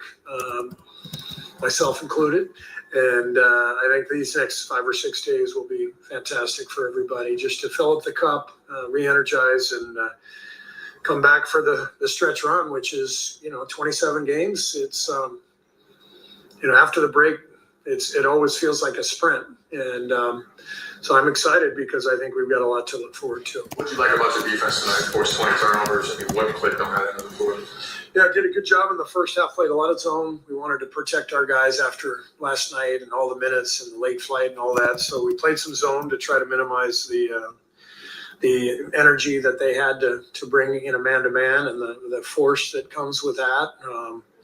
myself included. And I think these next 5 or 6 days will be fantastic for everybody, just to fill up the cup, re-energize, and come back for the stretch run, which is 27 games. It's after the break, it always feels like a sprint, and So I'm excited because I think we've got a lot to look forward to. What did you like about your defense tonight? Forced 20 turnovers. I mean, what clicked on that end of the floor? Yeah, did a good job in the first half, played a lot of zone. We wanted to protect our guys after last night and all the minutes and the late flight and all that. So we played some zone to try to minimize the energy that they had to bring in a man-to-man and the force that comes with that,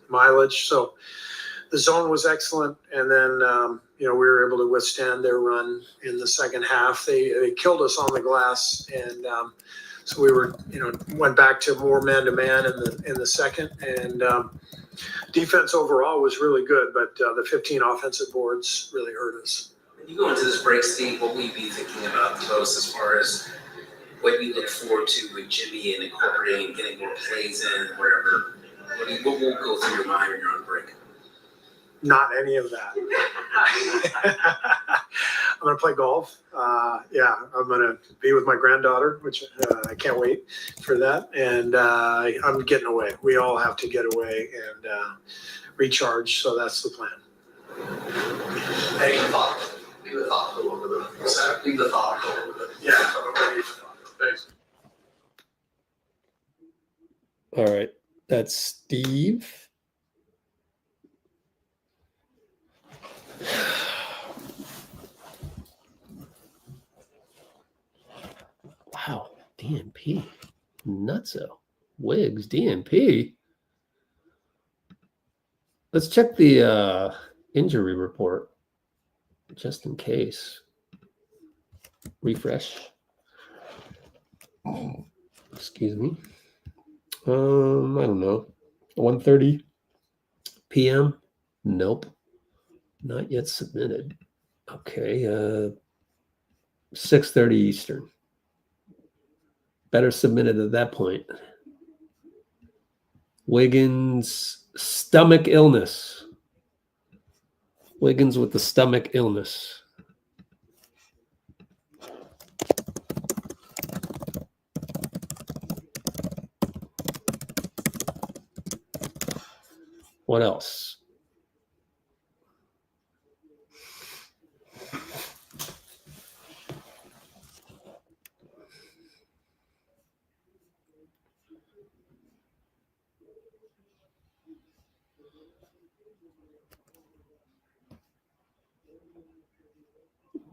mileage. So the zone was excellent. And then, we were able to withstand their run in the second half. They killed us on the glass. And so we were, went back to more man-to-man in the second. And defense overall was really good, but the 15 offensive boards really hurt us. When you go into this break, Steve, what will you be thinking about the most as far as what you look forward to with Jimmy and incorporating, getting more plays in, wherever? What will go through your mind when you're on break? Not any of that. I'm going to play golf. I'm going to be with my granddaughter, which I can't wait for that. And I'm getting away. We all have to get away and recharge. So that's the plan. Hey, leave the thought a little bit. Leave the thought a little bit. Yeah. Thanks. All right. That's Steve. Wow. DNP. Nutso. Wiggs. DNP. Let's check the injury report just in case. Refresh. Excuse me. I don't know. 1:30 p.m. Nope. Not yet submitted. Okay. 6:30 Eastern. Better submitted at that point. Wiggins' stomach illness. Wiggins with the stomach illness. What else?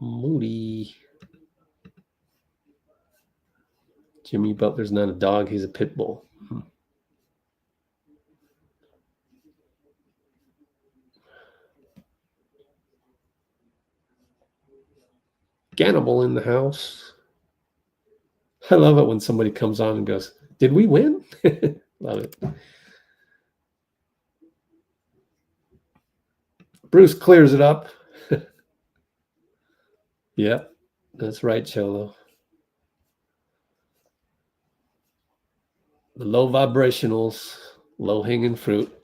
Moody. Jimmy Butler's not a dog, he's a pit bull. Cannibal in the house. I love it when somebody comes on and goes, "Did we win?" Love it. Bruce clears it up. Yep, that's right, Cholo. The low vibrationals, low hanging fruit.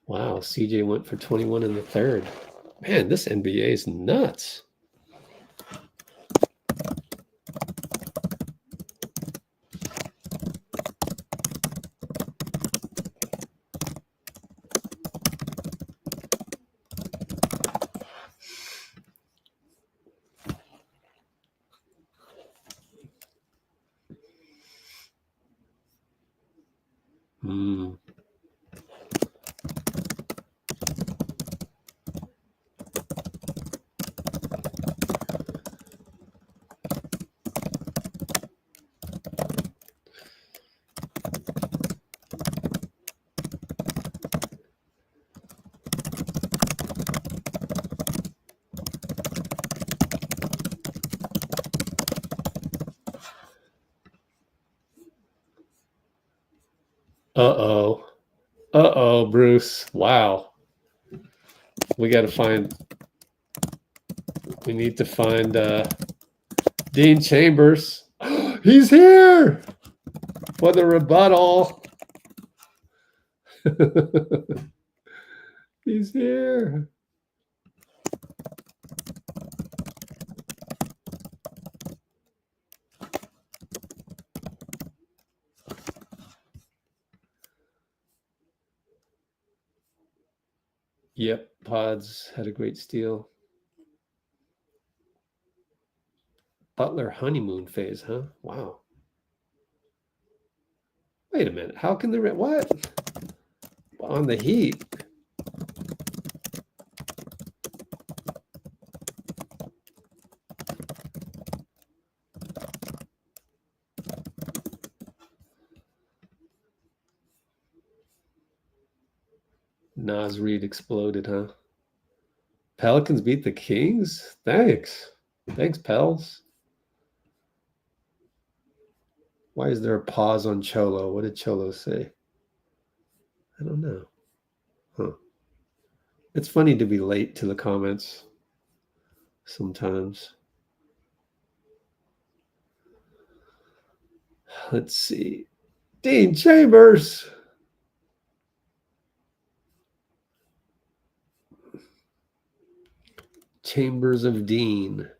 Wow, CJ went for 21 in the third. Man, this NBA is nuts. Uh-oh. Uh-oh, Bruce. Wow. We got to find... We need to find Dean Chambers. He's here for the rebuttal. He's here. Yep, Podz had a great steal. Butler honeymoon phase, huh? Wow. Wait a minute. How can the what? On the Heat. Nas Reed exploded, huh? Pelicans beat the Kings? Thanks. Thanks, Pels. Why is there a pause on Cholo? What did Cholo say? I don't know. Huh. It's funny to be late to the comments sometimes. Let's see. Dean Chambers. Chambers of Dean.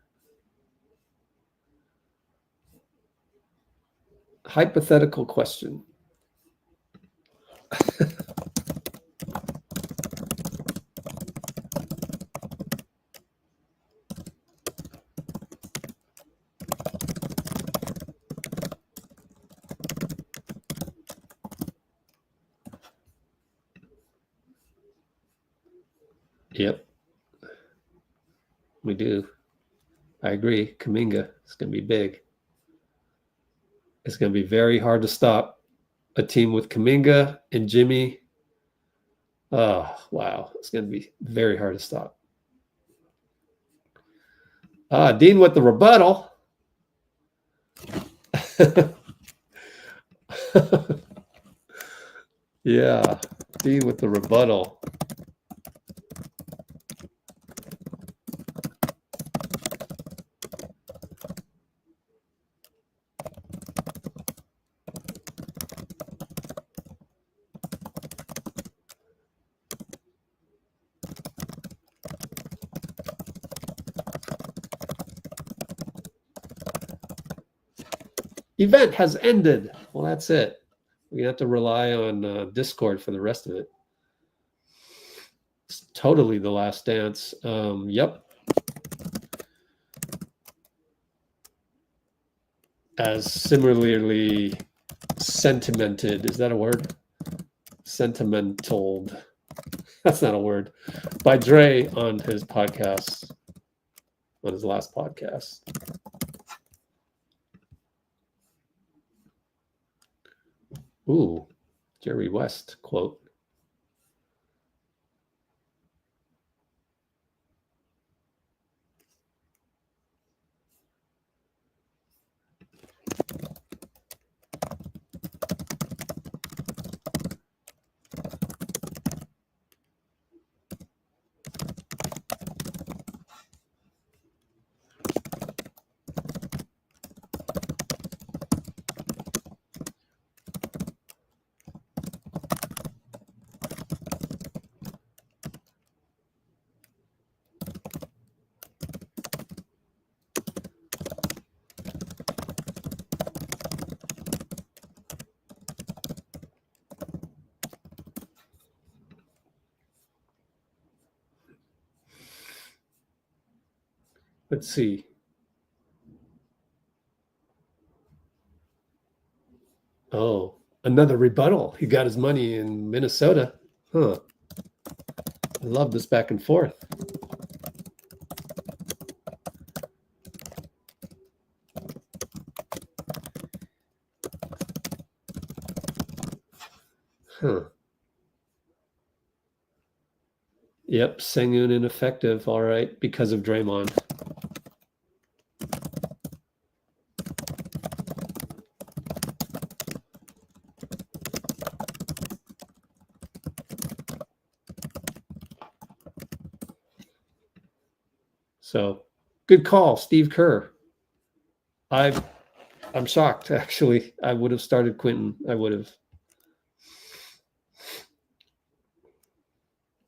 Hypothetical question. Yep. We do. I agree. Kuminga is going to be big. It's going to be very hard to stop a team with Kuminga and Jimmy. Oh, wow. It's going to be very hard to stop. Dean with the rebuttal. Yeah, Dean with the rebuttal. Event has ended. Well, that's it. We have to rely on Discord for the rest of it. It's totally the last dance. Yep. As similarly sentimented. Is that a word? Sentimental. That's not a word. By Dre on his podcast, on his last podcast. Ooh, Jerry West quote. Let's see. Oh, another rebuttal. He got his money in Minnesota. Huh. I love this back and forth. Huh. Yep, Sengun ineffective. All right, because of Draymond. So, good call, Steve Kerr. I'm shocked, actually. I would have started Quinten. I would have.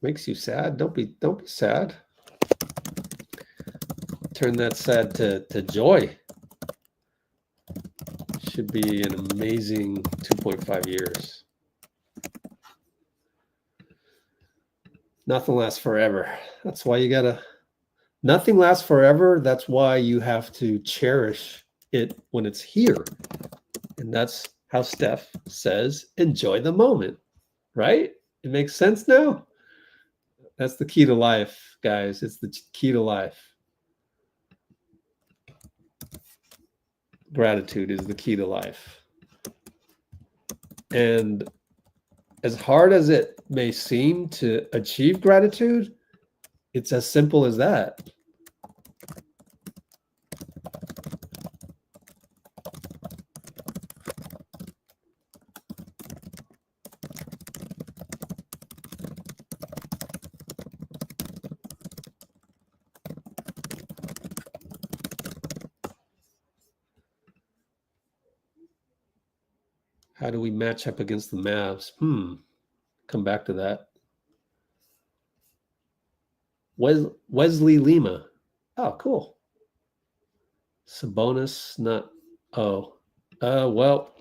Makes you sad? Don't be sad. Turn that sad to joy. Should be an amazing 2.5 years. Nothing lasts forever. That's why you gotta, nothing lasts forever. That's why you have to cherish it when it's here. And that's how Steph says, enjoy the moment, right? It makes sense now. That's the key to life, guys. It's the key to life. Gratitude is the key to life. And as hard as it may seem to achieve gratitude, it's as simple as that. How do we match up against the Mavs? Come back to that. Wesley Lima. Oh, cool. Sabonis, not. Oh, well.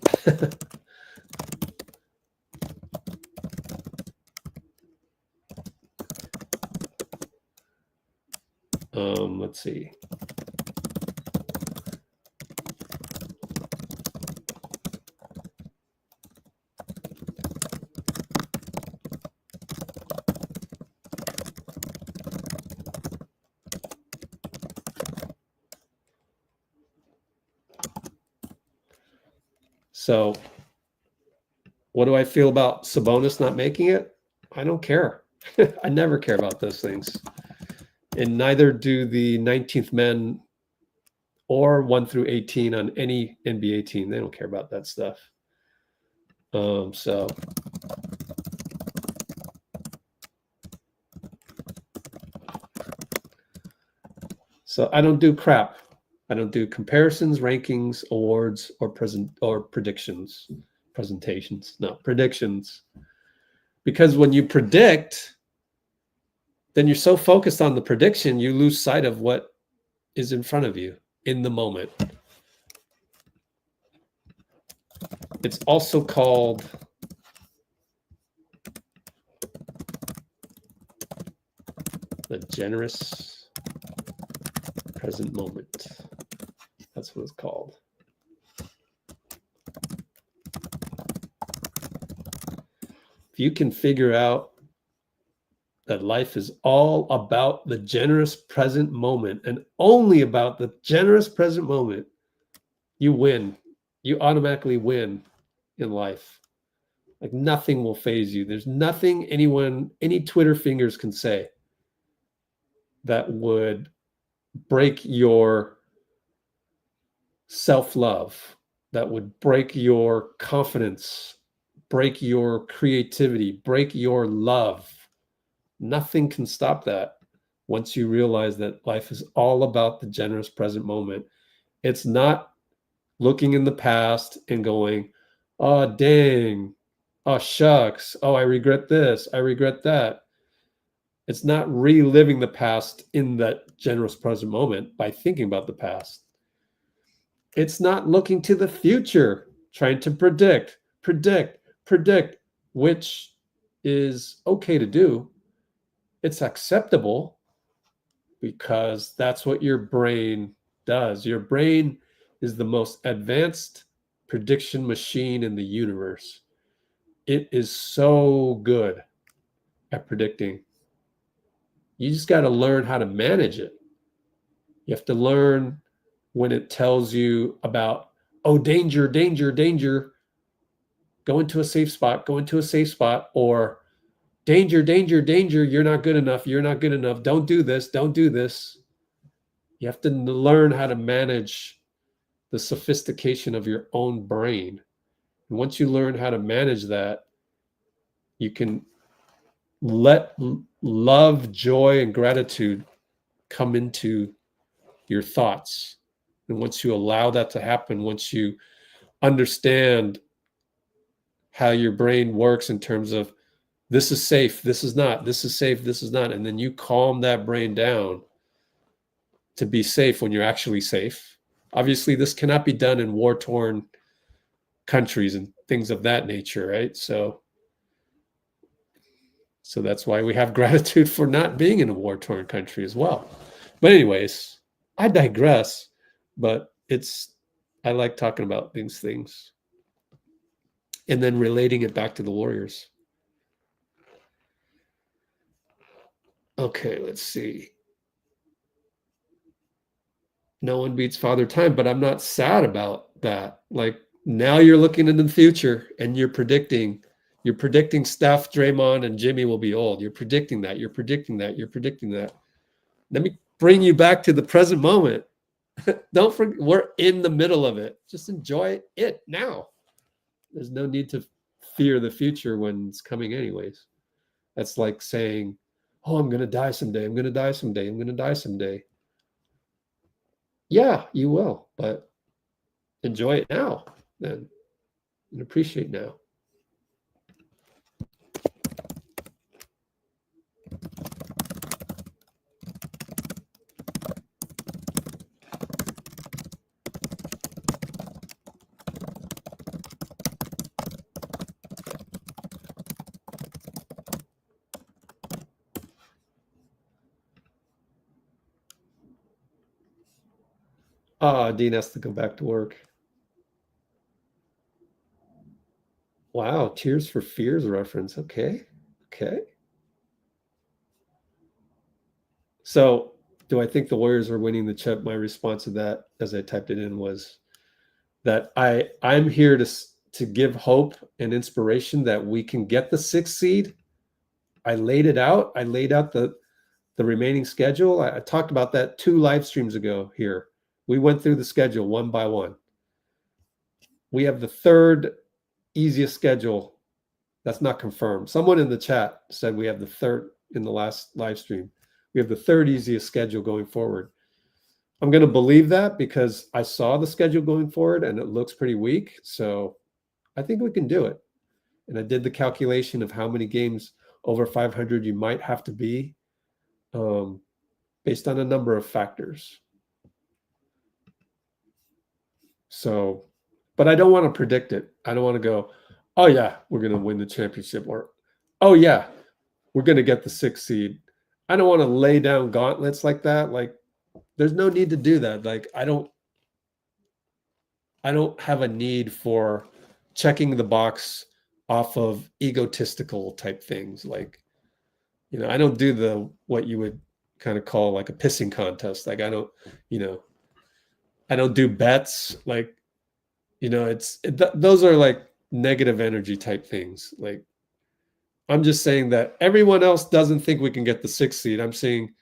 Let's see. So what do I feel about Sabonis not making it? I don't care. I never care about those things. And neither do the 19th men or 1 through 18 on any NBA team. They don't care about that stuff. So I don't do crap. I don't do comparisons, rankings, awards, or predictions. Presentations. No, predictions. Because when you predict, then you're so focused on the prediction, you lose sight of what is in front of you in the moment. It's also called the generous present moment. That's what it's called. If you can figure out that life is all about the generous present moment and only about the generous present moment, you win. You automatically win in life. Like nothing will faze you. There's nothing any Twitter fingers can say that would break your self-love, that would break your confidence, break your creativity, break your love. Nothing can stop that once you realize that life is all about the generous present moment. It's not looking in the past and going, oh, dang, oh, shucks, oh, I regret this, I regret that. It's not reliving the past in that generous present moment by thinking about the past. It's not looking to the future, trying to predict, which is okay to do. It's acceptable because that's what your brain does. Your brain is the most advanced prediction machine in the universe. It is so good at predicting. You just got to learn how to manage it. You have to learn when it tells you about, oh, danger, danger, danger. Go into a safe spot, or danger, danger, danger. You're not good enough. You're not good enough. Don't do this. Don't do this. You have to learn how to manage the sophistication of your own brain. And once you learn how to manage that, you can let love, joy, and gratitude come into your thoughts. And once you allow that to happen, once you understand how your brain works in terms of this is safe, this is not, this is safe, this is not, and then you calm that brain down to be safe when you're actually safe. Obviously, this cannot be done in war-torn countries and things of that nature, right? So So that's why we have gratitude for not being in a war-torn country as well. But anyways, I digress, but I like talking about these things and then relating it back to the Warriors. Okay, let's see. No one beats Father Time, but I'm not sad about that. Like, now you're looking into the future and you're predicting Steph, Draymond, and Jimmy will be old. You're predicting that. You're predicting that. You're predicting that. Let me bring you back to the present moment. Don't forget, we're in the middle of it. Just enjoy it now. There's no need to fear the future when it's coming anyways. That's like saying, oh, I'm going to die someday. I'm going to die someday. I'm going to die someday. Yeah, you will, but enjoy it now then, and appreciate now. Dean has to go back to work. Wow, Tears for Fears reference. Okay. So, do I think the Warriors are winning the chip? My response to that, as I typed it in, was that I'm here to give hope and inspiration that we can get the 6th seed. I laid it out. I laid out the remaining schedule. I talked about that 2 live streams ago here. We went through the schedule one by one. We have the 3rd easiest schedule. That's not confirmed. Someone in the chat said we have the 3rd in the last live stream. We have the 3rd easiest schedule going forward. I'm going to believe that because I saw the schedule going forward and it looks pretty weak. So I think we can do it. And I did the calculation of how many games over 500 you might have to be based on a number of factors. So, but I don't want to predict it. I don't want to go, oh yeah, we're going to win the championship, or, oh yeah, we're going to get the 6th seed. I don't want to lay down gauntlets like that. Like, there's no need to do that. Like, I don't have a need for checking the box off of egotistical type things. Like, I don't do what you would kind of call like a pissing contest. Like, I don't do bets. Like, those are like negative energy type things. Like, I'm just saying that everyone else doesn't think we can get the 6th seed. I'm saying,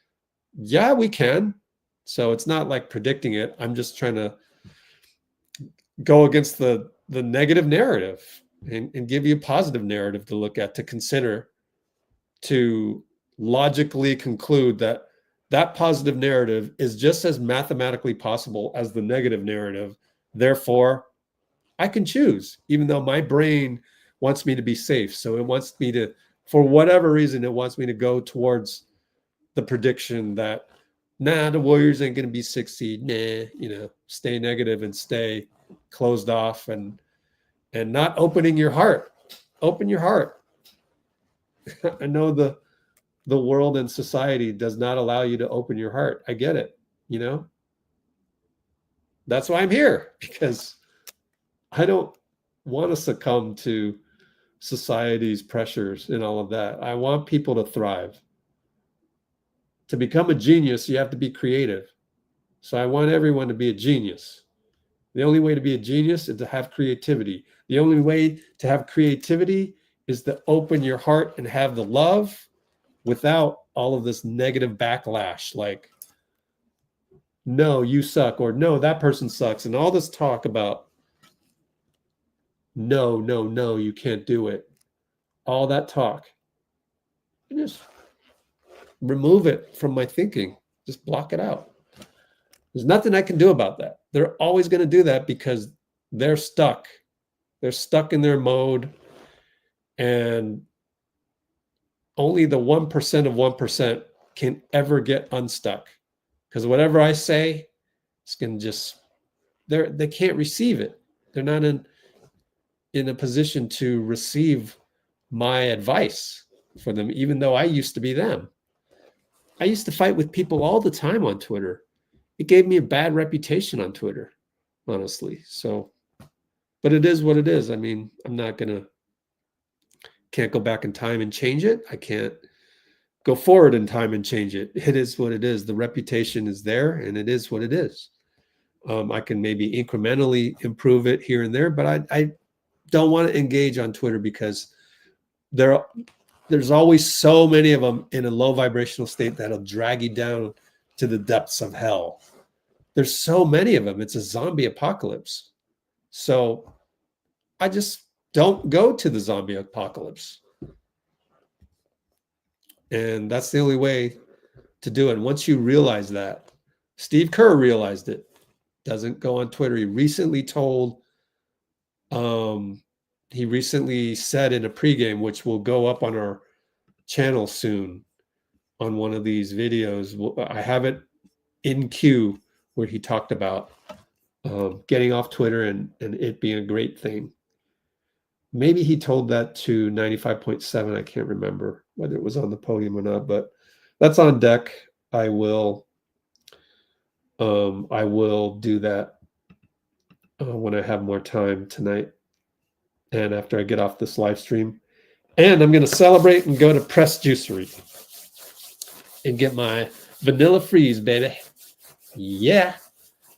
yeah, we can. So it's not like predicting it. I'm just trying to go against the negative narrative and give you a positive narrative to look at, to consider, to logically conclude that positive narrative is just as mathematically possible as the negative narrative. Therefore, I can choose, even though my brain wants me to be safe. So it wants me to, for whatever reason, it wants me to go towards the prediction that, nah, the Warriors ain't going to be 6th seed. Nah, stay negative and stay closed off and not opening your heart. Open your heart. I know the world and society does not allow you to open your heart. I get it. That's why I'm here, because I don't want to succumb to society's pressures and all of that. I want people to thrive. To become a genius, you have to be creative. So I want everyone to be a genius. The only way to be a genius is to have creativity. The only way to have creativity is to open your heart and have the love without all of this negative backlash. Like, no, you suck, or no, that person sucks. And all this talk about no, you can't do it. All that talk. Just remove it from my thinking. Just block it out. There's nothing I can do about that. They're always going to do that because they're stuck. They're stuck in their mode. And only the 1% of 1% can ever get unstuck. Because whatever I say, it's going to just, they can't receive it. They're not in a position to receive my advice. for them, even though I used to be them. I used to fight with people all the time on Twitter. It gave me a bad reputation on Twitter, honestly. So, but it is what it is. I mean, I'm not can't go back in time and change it. I can't go forward in time and change it. It is what it is. The reputation is there, and it is what it is. I can maybe incrementally improve it here and there, but I don't want to engage on Twitter because there's always so many of them in a low vibrational state that'll drag you down to the depths of hell. There's so many of them. It's a zombie apocalypse. So I just don't go to the zombie apocalypse. And that's the only way to do it. And once you realize that, Steve Kerr realized it. Doesn't go on Twitter. He recently said in a pregame, which will go up on our channel soon on one of these videos. I have it in queue where he talked about getting off Twitter and it being a great thing. Maybe he told that to 95.7. I can't remember whether it was on the podium or not, but that's on deck. I will do that when I have more time tonight and after I get off this live stream. And I'm going to celebrate and go to Press Juicery and get my vanilla freeze, baby. Yeah.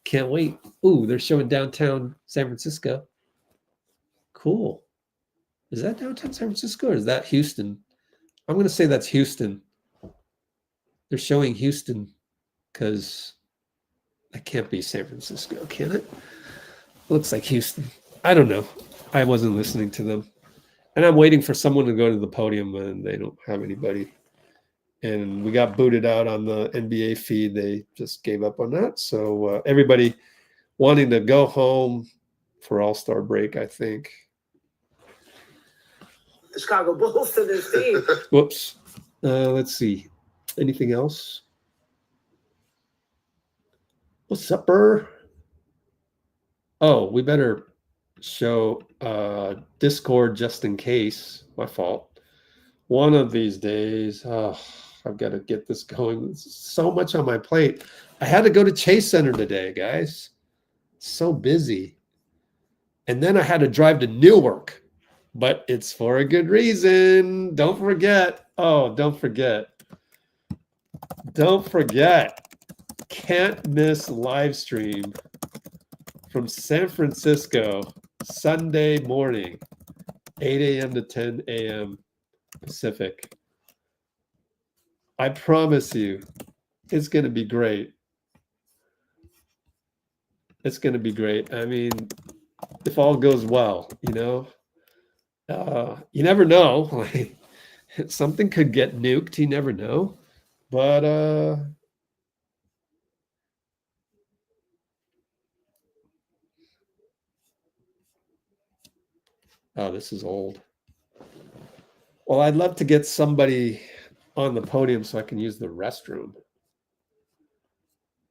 Can't wait. Ooh, they're showing downtown San Francisco. Cool. Is that downtown San Francisco or is that Houston? I'm going to say that's Houston. They're showing Houston because that can't be San Francisco, can it? Looks like Houston. I don't know. I wasn't listening to them. And I'm waiting for someone to go to the podium and they don't have anybody. And we got booted out on the NBA feed. They just gave up on that. So everybody wanting to go home for All-Star break, I think. The Chicago Bulls to this team. Whoops. Let's see. Anything else? What's up, Burr? Oh, we better show Discord just in case. My fault. One of these days, I've got to get this going. There's so much on my plate. I had to go to Chase Center today, guys. So busy. And then I had to drive to Newark, but it's for a good reason. Don't forget. Oh, don't forget. Don't forget. Can't miss live stream from San Francisco Sunday morning, 8 a.m. to 10 a.m. Pacific. I promise you, it's going to be great. It's going to be great. I mean, if all goes well, you never know. Like, something could get nuked. You never know. But oh, this is old. Well, I'd love to get somebody on the podium so I can use the restroom.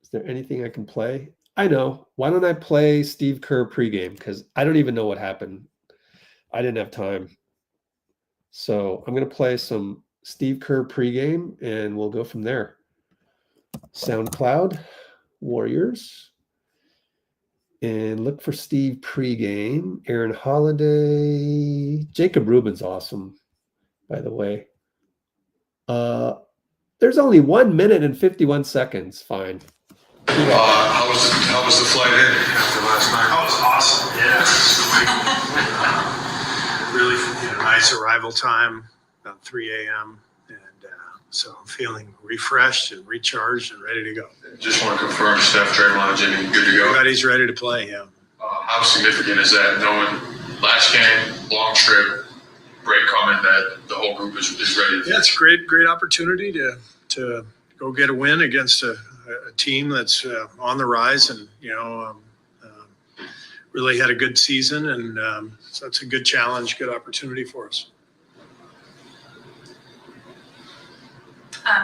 Is there anything I can play? I know. Why don't I play Steve Kerr pregame? Because I don't even know what happened. I didn't have time. So I'm going to play some Steve Kerr pregame and we'll go from there. SoundCloud, Warriors. And look for Steve pregame. Aaron Holiday. Jacob Rubin's awesome, by the way. There's only 1 minute and 51 seconds. Fine. How was the flight in after last night? That was awesome. Yeah. Really nice arrival time, about 3 a.m. And so I'm feeling refreshed and recharged and ready to go. Just want to confirm Steph-Dray DHO, Jimmy, good to go. Everybody's ready to play, yeah. How significant is that, knowing last game, long trip, break coming, that the whole group is ready? Yeah, it's a great opportunity to go get a win against a team that's on the rise and, really had a good season. And so it's a good challenge, good opportunity for us.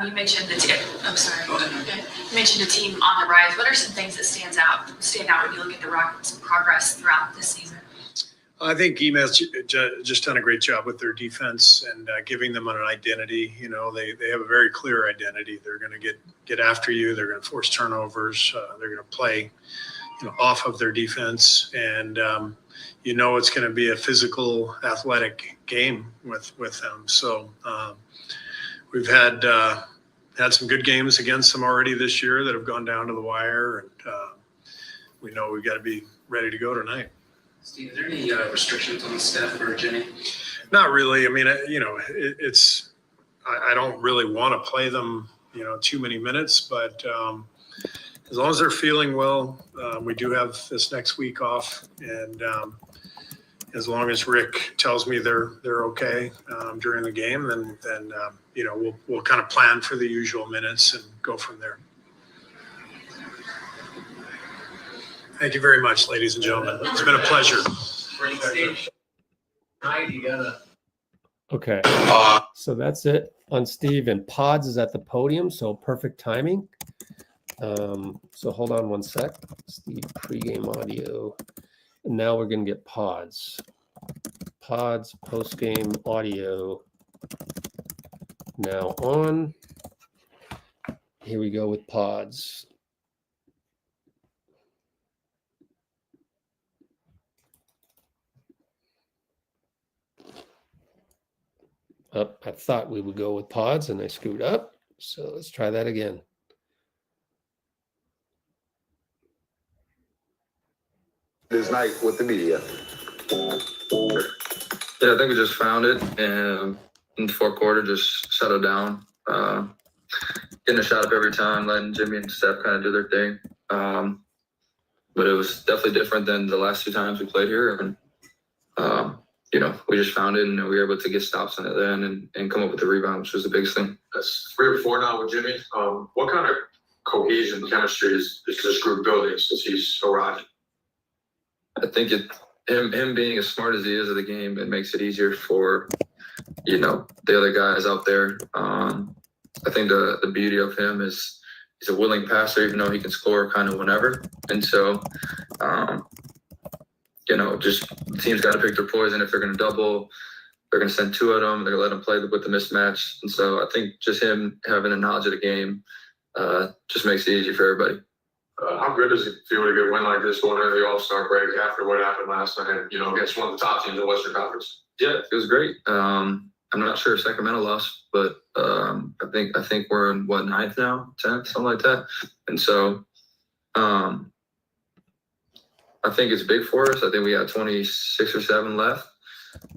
You mentioned the team. I'm sorry. You mentioned a team on the rise. What are some things that stand out when you look at the Rockets' progress throughout this season? I think EME has just done a great job with their defense and giving them an identity. You know, they have a very clear identity. They're going to get after you. They're going to force turnovers. They're going to play, off of their defense. And, it's going to be a physical, athletic game with them. So we've had some good games against them already this year that have gone down to the wire. And we know we've got to be ready to go tonight. Steve, are there any restrictions on Steph or Jenny? Not really. I mean, I don't really want to play them, too many minutes, but as long as they're feeling well, we do have this next week off, and as long as Rick tells me they're okay during the game, then we'll kind of plan for the usual minutes and go from there. Thank you very much, ladies and gentlemen. It's been a pleasure. Okay. So that's it on Steve, and Podz is at the podium, so perfect timing. So hold on one sec. Steve, pregame audio. And now we're going to get Podz. Podz postgame audio now on. Here we go with Podz. I thought we would go with Podz and I screwed up. So let's try that again. This night with the media. Yeah, I think we just found it, and in the fourth quarter, just settled down, getting a shot up every time, letting Jimmy and Steph kind of do their thing. But it was definitely different than the last two times we played here, and we just found it, and we were able to get stops on it then and come up with the rebound, which was the biggest thing. That's 3 or 4 now with Jimmy. What kind of cohesion, chemistry is this group building since he's arrived? I think him being as smart as he is of the game, it makes it easier for, the other guys out there. I think the beauty of him is he's a willing passer, even though he can score kind of whenever. And so, just the team's got to pick their poison. If they're going to double, they're going to send 2 of them. They're going to let him play with the mismatch. And so I think just him having a knowledge of the game just makes it easy for everybody. How good does it feel to get a win like this going into the All-Star break after what happened last night, against one of the top teams in the Western Conference? Yeah, it was great. I'm not sure if Sacramento lost, but I think we're in 9th now, 10th, something like that. And so I think it's big for us. I think we got 26 or 7 left.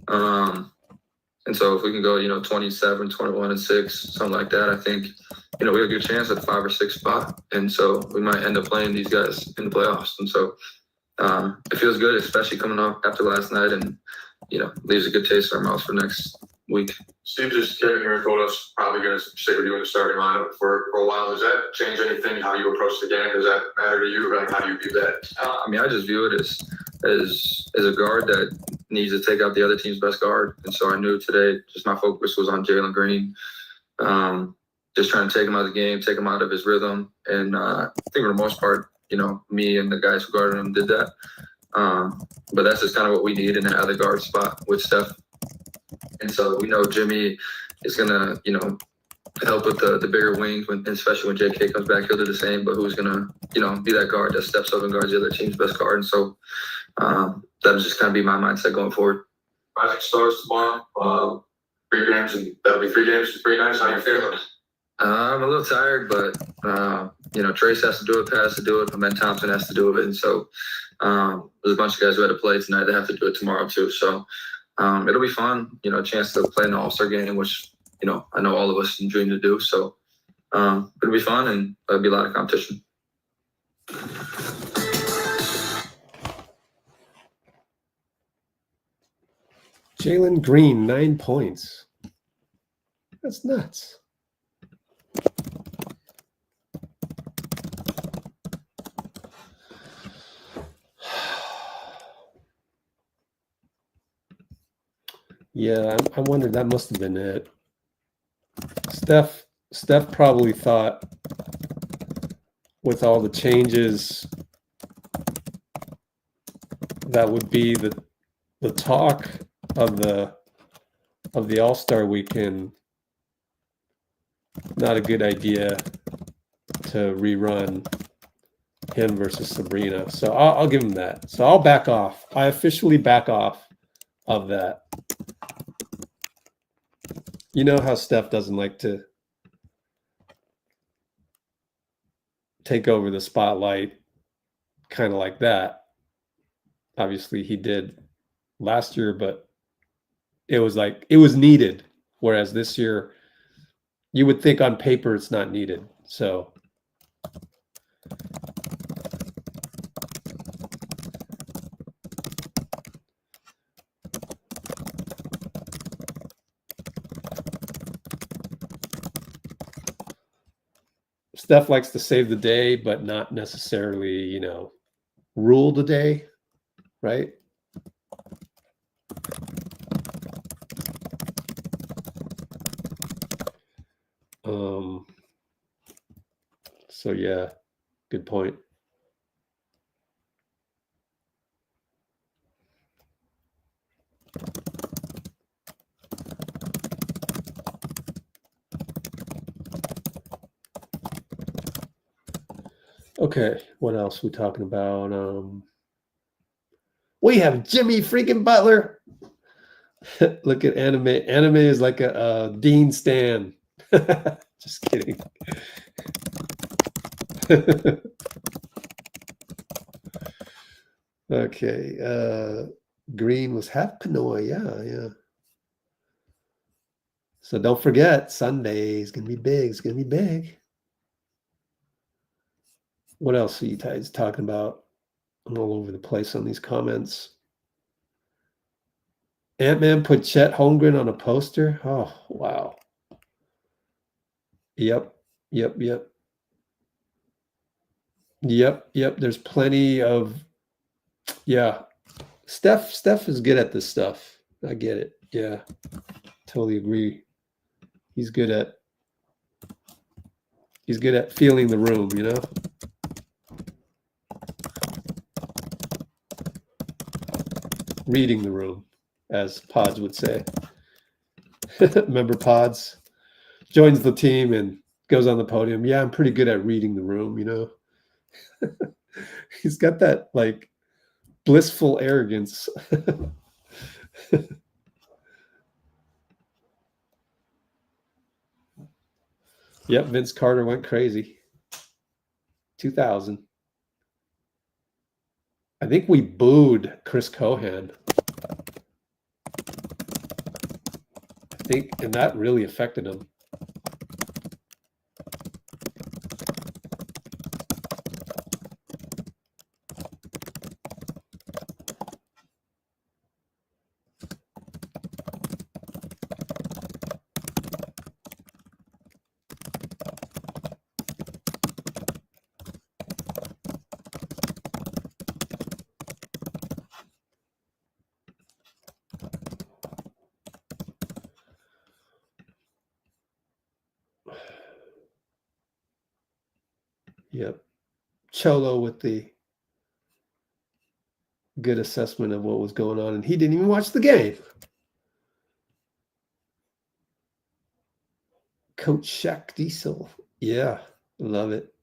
And so if we can go, 27, 21 and 6, something like that, I think, we have a good chance at the 5 or 6 spot. And so we might end up playing these guys in the playoffs. And so it feels good, especially coming off after last night, and, leaves a good taste in our mouths for next week. Steve just came here and told us probably going to stick with you in the starting lineup for a while. Does that change anything, how you approach the game? Does that matter to you? Like, how do you view that? I just view it as a guard that needs to take out the other team's best guard. And so I knew today just my focus was on Jalen Green. Just trying to take him out of the game, take him out of his rhythm. And I think for the most part, me and the guys who guarded him did that. But that's just kind of what we need in that other guard spot with Steph. And so we know Jimmy is going to, help with the bigger wings, especially when J.K. comes back, he'll do the same. But who's going to, be that guard that steps up and guards the other team's best guard. And so that'll just kind of be my mindset going forward. Rising Stars tomorrow, 3 games, and that'll be 3 games in 3 nights. How you feeling? I'm a little tired, but, Trace has to do it, Pat has to do it, and then Thompson has to do it. And so there's a bunch of guys who had to play tonight that have to do it tomorrow too. So it'll be fun, a chance to play in the All-Star game, which, I know all of us dream to do. So it'll be fun, and there'll be a lot of competition. Jalen Green, 9 points. That's nuts. Yeah, I wondered, that must have been it. Steph probably thought with all the changes that would be the talk of the All-Star weekend, not a good idea to rerun him versus Sabrina. So I'll give him that. So I'll back off. I officially back off of that. You know how Steph doesn't like to take over the spotlight kind of like that. Obviously he did last year, but it was needed. Whereas this year, you would think on paper it's not needed. So Steph likes to save the day, but not necessarily, you know, rule the day, right? So yeah, good point. Okay, what else we talking about? We have Jimmy freaking Butler. Look at anime. Anime is like a Dean Stan. Just kidding. Okay. Green was half Pinoy. Yeah. So don't forget, Sunday is gonna be big. It's gonna be big. What else are you guys talking about? I'm all over the place on these comments. Ant-Man put Chet Holmgren on a poster. Oh, wow. Yep. There's plenty of, yeah. Steph is good at this stuff. I get it. Yeah, totally agree. He's good at feeling the room, you know? Reading the room, as Podz would say. Remember Podz? Joins the team and goes on the podium. Yeah, I'm pretty good at reading the room, you know? He's got that, like, blissful arrogance. Yep, Vince Carter went crazy. 2000. I think we booed Chris Cohan. I think, and that really affected him. Yep. Cholo with the good assessment of what was going on, and he didn't even watch the game. Coach Shaq Diesel. Yeah, love it.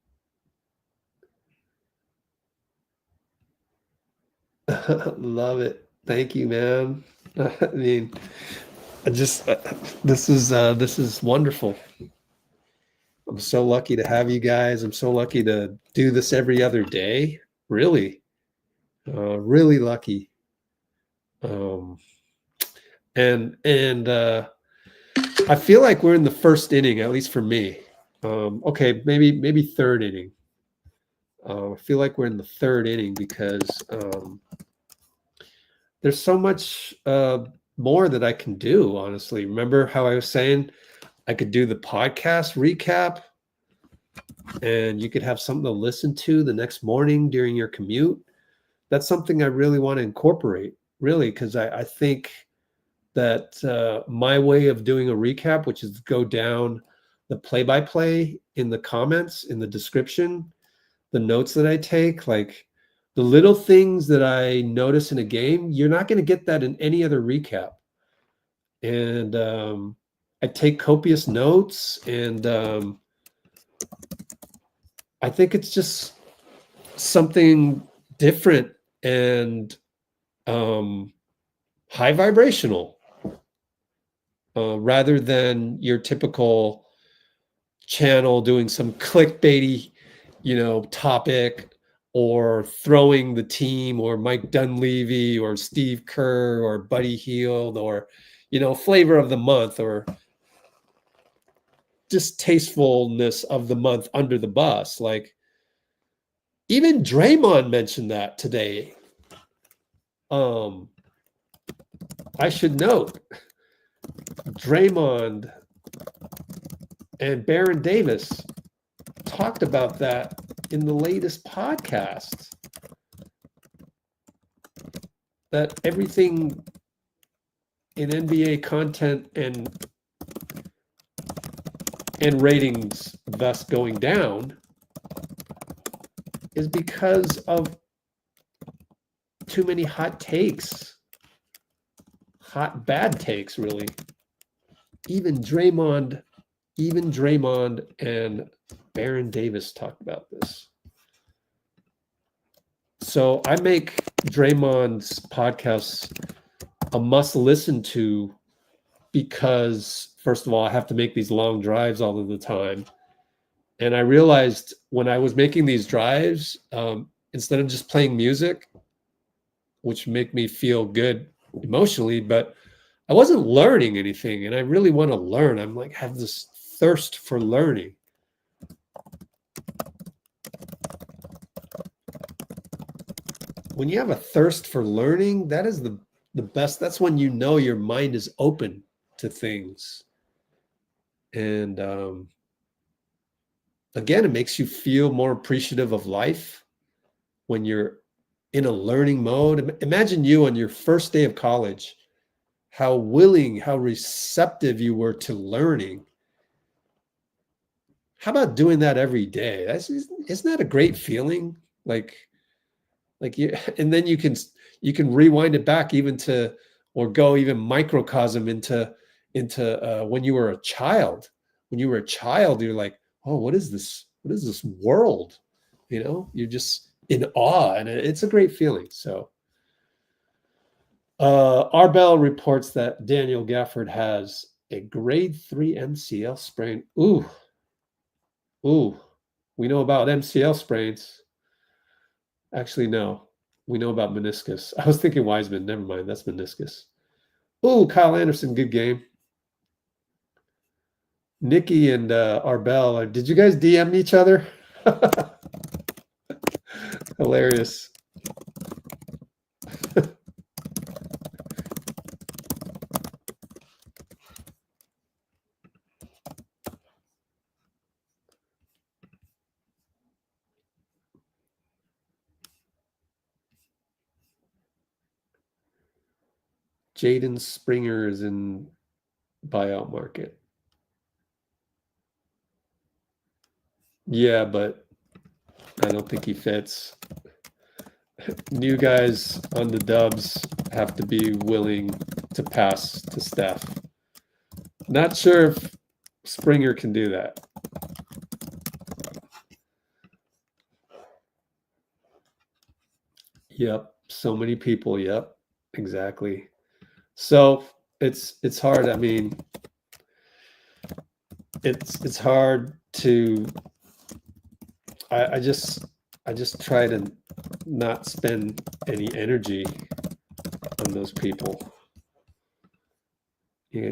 Love it. Thank you, man. I mean, this is wonderful. I'm so lucky to have you guys. I'm so lucky to do this every other day. Really, really lucky. And I feel like we're in the first inning, at least for me. Okay, maybe third inning. I feel like we're in the third inning because there's so much more that I can do, honestly. Remember how I was saying I could do the podcast recap and you could have something to listen to the next morning during your commute? That's something I really want to incorporate, really, because I think that my way of doing a recap, which is go down the play-by-play in the comments, in the description, the notes that I take, like The little things that I notice in a game, you're not going to get that in any other recap. And I take copious notes, and I think it's just something different and high vibrational, rather than your typical channel doing some clickbaity, topic, or throwing the team, or Mike Dunleavy, or Steve Kerr, or Buddy Hield, or flavor of the month, or distastefulness of the month under the bus. Like, even Draymond mentioned that today. I should note, Draymond and Baron Davis talked about that in the latest podcast, that everything in NBA content and ratings thus going down is because of too many hot takes, bad takes, really. Even Draymond and Baron Davis talked about this. So I make Draymond's podcasts a must listen to, because first of all, I have to make these long drives all of the time. And I realized when I was making these drives, instead of just playing music, which make me feel good emotionally, but I wasn't learning anything, and I really want to learn. I'm like, have this thirst for learning. When you have a thirst for learning, that is the best. That's when your mind is open to things. And again, it makes you feel more appreciative of life when you're in a learning mode. Imagine you on your first day of college, how willing, how receptive you were to learning. How about doing that every day? Isn't that a great feeling? Like you, and then you can rewind it back even to, or go even microcosm into when you were a child. When you were a child, you're like, oh, what is this? What is this world? You're just in awe, and it's a great feeling. So Arbel reports that Daniel Gafford has a grade 3 MCL sprain. Ooh, we know about MCL sprains. Actually, no, we know about meniscus. I was thinking Wiseman. Never mind, that's meniscus. Ooh, Kyle Anderson, good game. Nikki and Arbel, did you guys DM each other? Hilarious. Jaden Springer is in buyout market. Yeah, but I don't think he fits. New guys on the Dubs have to be willing to pass to Steph. Not sure if Springer can do that. Yep, so many people. Yep, exactly. So it's hard. I mean, it's hard to. I just try to not spend any energy on those people.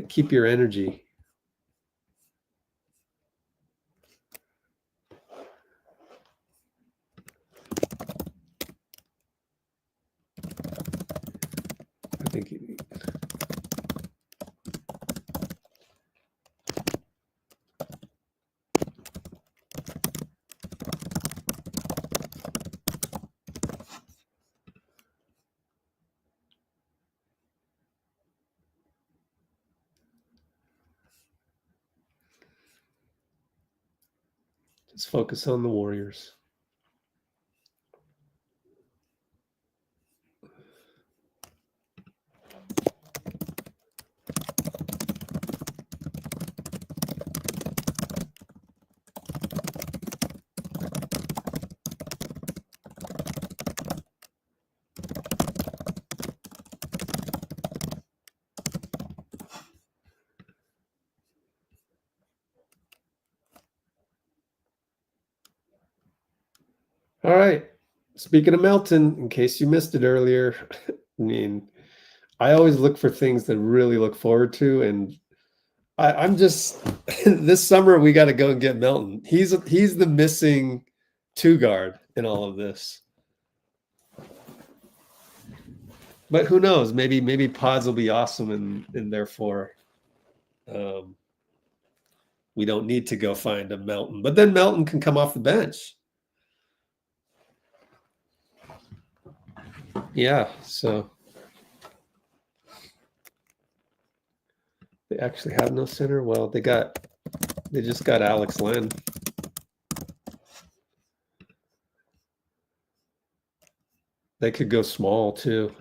Keep your energy. I think just focus on the Warriors. All right. Speaking of Melton, in case you missed it earlier, I mean, I always look for things to really look forward to, and I'm just this summer we got to go and get Melton. He's the missing two guard in all of this. But who knows? Maybe Podz will be awesome, and therefore we don't need to go find a Melton. But then Melton can come off the bench. Yeah, so they actually have no center. Well, they just got Alex Len. They could go small too.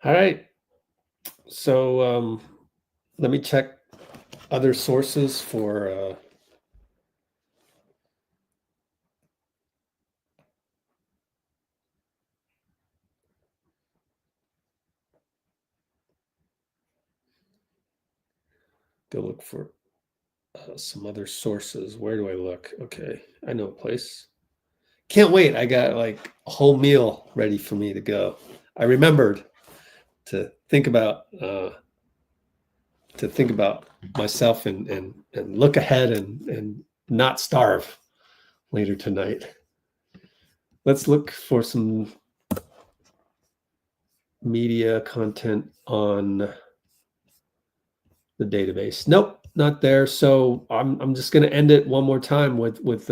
All right. So let me check other sources for go look for some other sources. Where do I look? Okay, I know a place. Can't wait. I got like a whole meal ready for me to go. I remembered to think about myself and look ahead and not starve later tonight. Let's look for some media content on the database. Nope, not there. So I'm just going to end it one more time with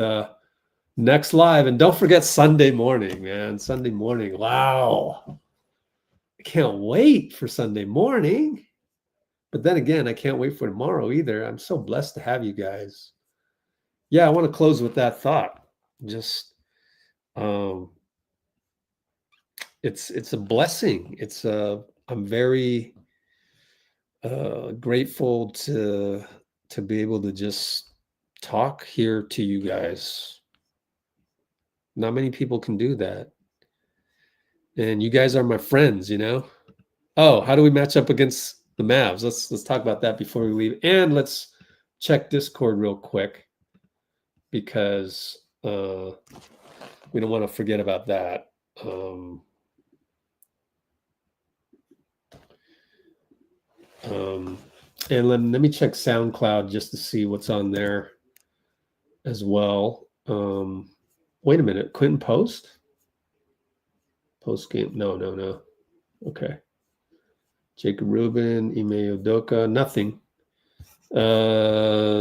next live. And don't forget Sunday morning, man. Sunday morning. Wow. I can't wait for Sunday morning. But then again, I can't wait for tomorrow either. I'm so blessed to have you guys. Yeah, I want to close with that thought. Just it's a blessing. I'm very grateful to be able to just talk here to you guys. Not many people can do that. And you guys are my friends, you know? Oh, how do we match up against the Mavs? Let's talk about that before we leave. And let's check Discord real quick because we don't want to forget about that. And let me check SoundCloud just to see what's on there as well. Wait a minute, Quinten post game? No. Okay. Jacob Rubin, Ime Udoka, nothing.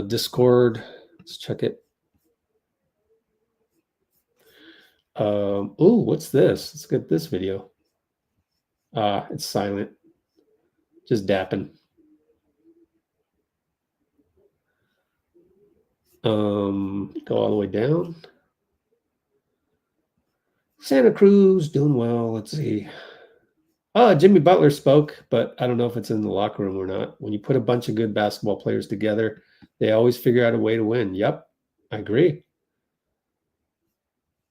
Discord, let's check it. Oh, what's this? Let's get this video. It's silent. Just dapping. Go all the way down. Santa Cruz doing well. Let's see. Jimmy Butler spoke, but I don't know if it's in the locker room or not. When you put a bunch of good basketball players together, they always figure out a way to win. Yep, I agree.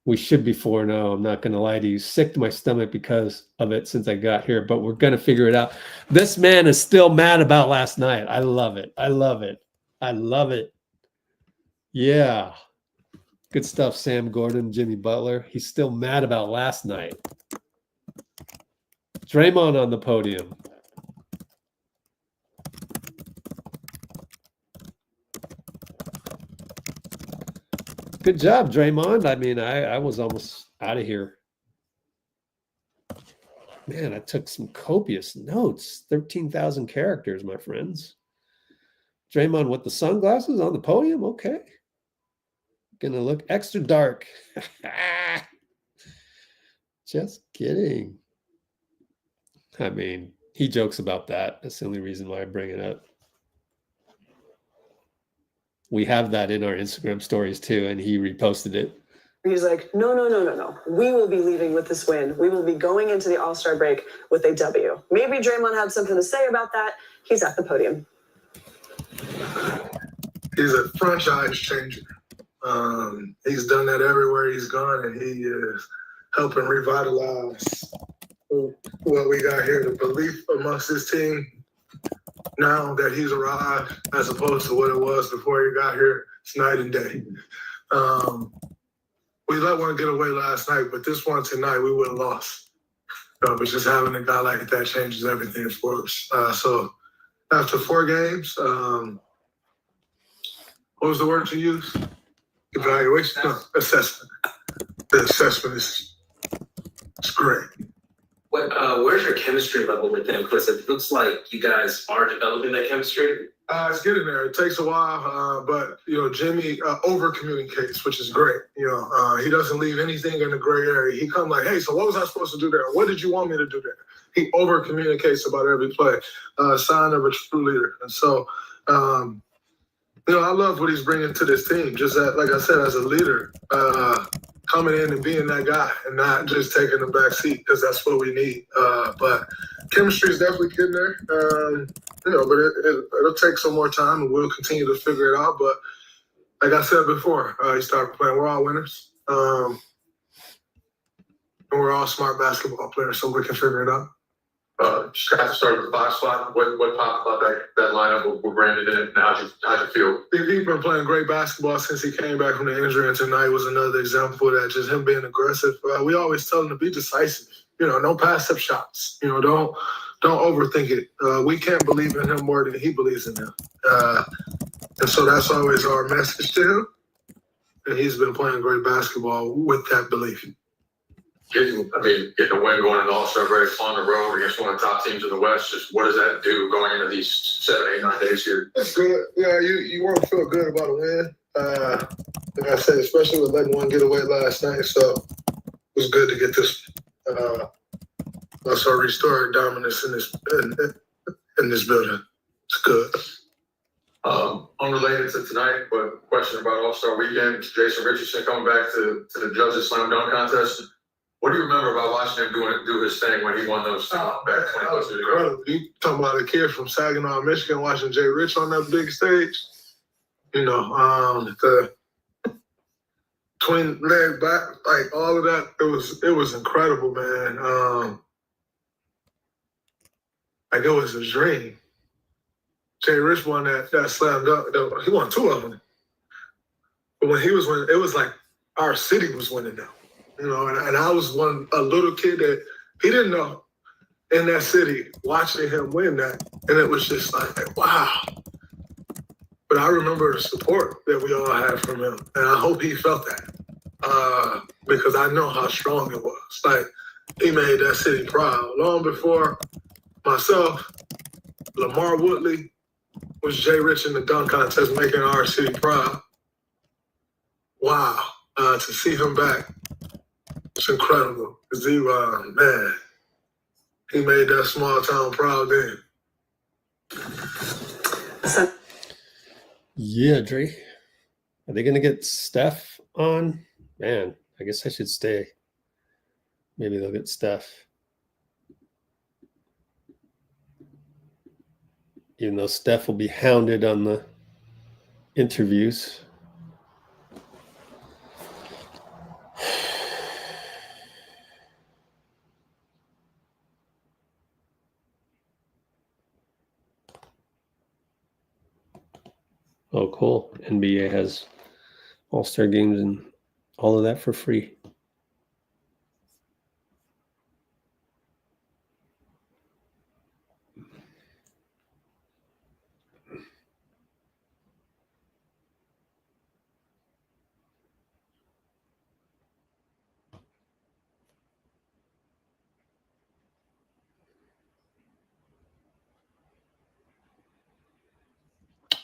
We should be 4-0. I'm not going to lie to you. Sick to my stomach because of it since I got here, but we're going to figure it out. This man is still mad about last night. I love it. I love it. I love it. Yeah. Good stuff, Sam Gordon, Jimmy Butler. He's still mad about last night. Draymond on the podium. Good job, Draymond. I mean, I was almost out of here. Man, I took some copious notes. 13,000 characters, my friends. Draymond with the sunglasses on the podium. Okay. Gonna look extra dark. Just kidding. I mean, he jokes about that. That's the only reason why I bring it up. We have that in our Instagram stories too, and he reposted it. He's like, no. We will be leaving with this win. We will be going into the All-Star break with a W. Maybe Draymond had something to say about that. He's at the podium. He's a franchise changer. He's done that everywhere he's gone, and he is helping revitalize what we got here, the belief amongst his team now that he's arrived, as opposed to what it was before he got here. It's night and day. We let one get away last night, but this one tonight we would have lost. But just having a guy like that changes everything for us. So after 4 games, what was the word you used? Evaluation? No, assessment. The assessment is great. Where's your chemistry level with him? Because it looks like you guys are developing that chemistry. It's getting there. It takes a while, but Jimmy over communicates, which is great. He doesn't leave anything in the gray area. He comes like, hey, so what was I supposed to do there? What did you want me to do there? He over communicates about every play. Sign of a true leader. And so, I love what he's bringing to this team. Just like I said, as a leader, coming in and being that guy and not just taking the back seat, because that's what we need. But chemistry is definitely getting there. But it'll take some more time, and we'll continue to figure it out. But like I said before, he started playing. We're all winners, and we're all smart basketball players, so we can figure it out. Just got to start with the 5 spot. What popped about that lineup with Brandon in it, and how'd you feel? He's been playing great basketball since he came back from the injury, and tonight was another example of that, just him being aggressive. We always tell him to be decisive. No pass-up shots. Don't overthink it. We can't believe in him more than he believes in him. And so that's always our message to him. And he's been playing great basketball with that belief. Getting a win going into the All-Star break on the road against one of the top teams in the West, just what does that do going into these 7, 8, 9 days here? It's good. Yeah, you want to feel good about a win. Like I said, especially with letting one get away last night. So it was good to get this also restored dominance in this building. It's good. Unrelated to tonight, but question about All-Star Weekend. Jason Richardson coming back to the Judges Slam Dunk Contest. What do you remember about watching him do his thing when he won those back 20 plus years ago? You talking about a kid from Saginaw, Michigan, watching Jay Rich on that big stage? The twin leg back, like all of that. It was incredible, man. Like it was a dream. Jay Rich won that slam dunk. He won 2 of them. But when he was winning, it was like our city was winning now. And I was a little kid that he didn't know in that city watching him win that. And it was just like, wow. But I remember the support that we all had from him. And I hope he felt that because I know how strong it was. Like he made that city proud. Long before myself, Lamar Woodley was Jay Rich in the dunk contest making our city proud. Wow. To see him back. It's incredible. Because he made that small town proud then. Yeah, Dre. Are they going to get Steph on? Man, I guess I should stay. Maybe they'll get Steph. Even though Steph will be hounded on the interviews. Oh, cool. NBA has All-Star games and all of that for free.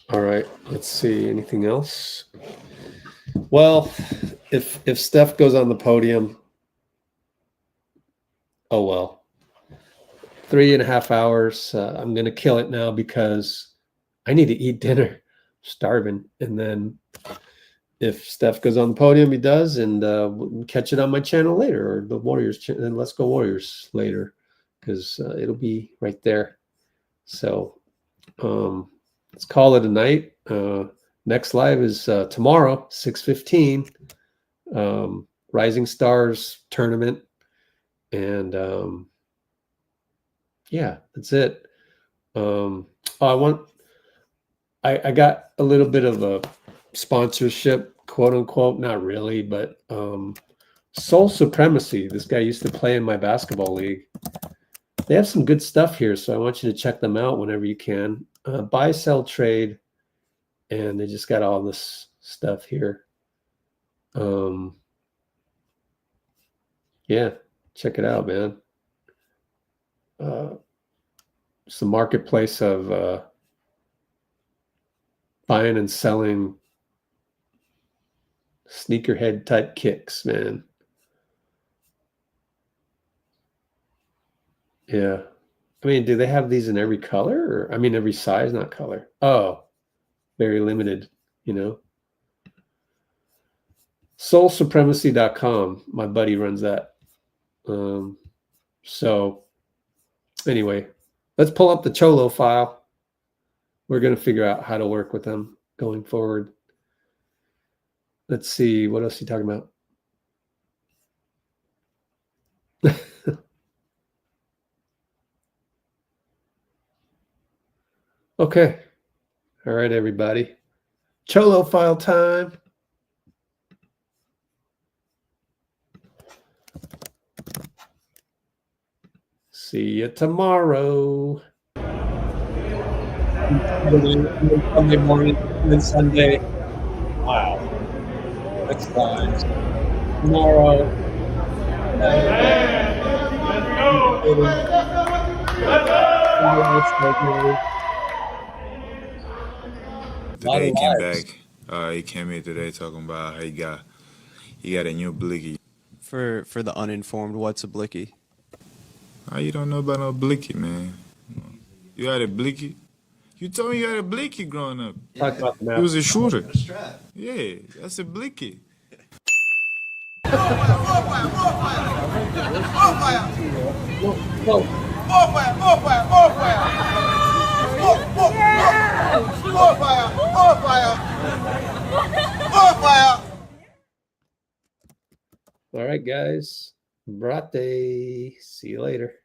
All right, let's see. Anything else? Well, if Steph goes on the podium, oh well. 3.5 hours. I'm going to kill it now because I need to eat dinner. I'm starving. And then if Steph goes on the podium, he does, and we'll catch it on my channel later, or the Warriors, and Let's Go Warriors later, because it'll be right there. So let's call it a night. Next live is tomorrow, 6:15, Rising Stars tournament. And yeah, that's it. I got a little bit of a sponsorship, quote unquote, not really, but Soul Supremacy. This guy used to play in my basketball league. They have some good stuff here, so I want you to check them out whenever you can. Buy, sell, trade, and they just got all this stuff here. Yeah, check it out, man. It's the marketplace of buying and selling sneakerhead type kicks, man. Yeah. I mean, do they have these in every color? Or, I mean, every size, not color. Oh, very limited, you know. SoulSupremacy.com. My buddy runs that. So anyway, let's pull up the Cholo file. We're going to figure out how to work with them going forward. Let's see. What else are you talking about? Okay. All right, everybody. Cholo file time. See you tomorrow. Sunday morning and Sunday. Wow. That's fine. Tomorrow. Today he came back. He came here today talking about how he got a new blicky. For the uninformed, what's a blicky? How you don't know about no blicky, man? You had a blicky? You told me you had a blicky growing up. Talk about the map. He was a shooter. Yeah, that's a blicky. All right, guys. Brate. See you later.